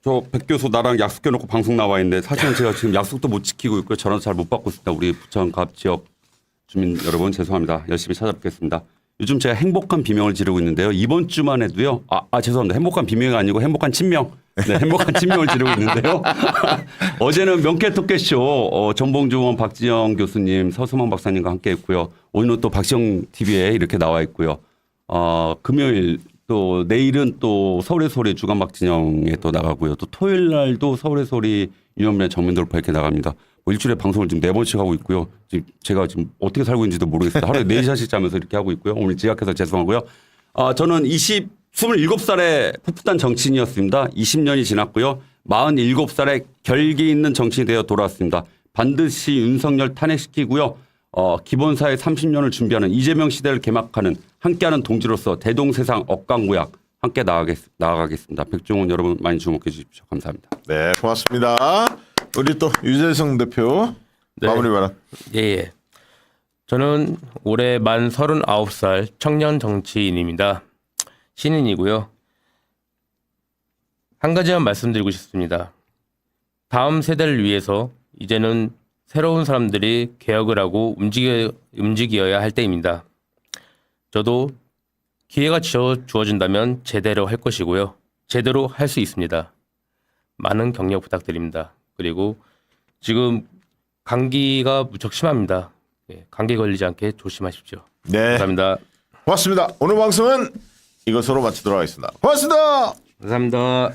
저 백 교수 나랑 약속해놓고 방송 나와 있는데 사실은 제가 지금 약속도 못 지키고 있고요. 전화도 잘 못 받고 있습니다. 우리 부천 갑 지역 주민 여러분 죄송합니다. 열심히 찾아뵙겠습니다. 요즘 제가 행복한 비명을 지르고 있는데요. 이번 주만 해도요. 죄송합니다. 행복한 비명이 아니고 행복한 친명. 네, 행복한 친명을 지르고 있는데요. 어제는 명쾌 토끼쇼 정봉주 의원 박지영 교수님 서수만 박사님과 함께했고요. 오늘은 또 박시영 TV에 이렇게 나와 있고요. 금요일 또 내일은 또 서울의 소리 주간 박진영에 또 나가고요. 또 토요일 날도 서울의 소리 유연변 정면 돌파 이렇게 나갑니다. 뭐 일주일에 방송을 지금 4번씩 하고 있고요. 지금 제가 지금 어떻게 살고 있는지도 모르겠어요. 하루에 4시간씩 자면서 이렇게 하고 있고요. 오늘 지각해서 죄송하고요. 저는 27살의 풋풋한 정치인이었습니다. 20년이 지났고요. 47살에 결기 있는 정치인이 되어 돌아왔습니다. 반드시 윤석열 탄핵시키고요. 기본사회 30년을 준비하는 이재명 시대를 개막하는 함께하는 동지로서 대동세상 억강무약 함께 나아가겠습니다. 백종원 여러분 많이 주목해 주십시오. 감사합니다. 네, 고맙습니다. 우리 또 유재성 대표 마무리 발언. 예. 저는 올해 만 39살 청년 정치인입니다. 신인이고요. 한 가지만 말씀드리고 싶습니다. 다음 세대를 위해서 이제는 새로운 사람들이 개혁을 하고 움직여야 할 때입니다. 저도 기회가 주어진다면 제대로 할 것이고요. 제대로 할 수 있습니다. 많은 격려 부탁드립니다. 그리고 지금 감기가 무척 심합니다. 감기 걸리지 않게 조심하십시오. 네. 감사합니다. 고맙습니다. 오늘 방송은 이것으로 마치도록 하겠습니다. 고맙습니다. 감사합니다.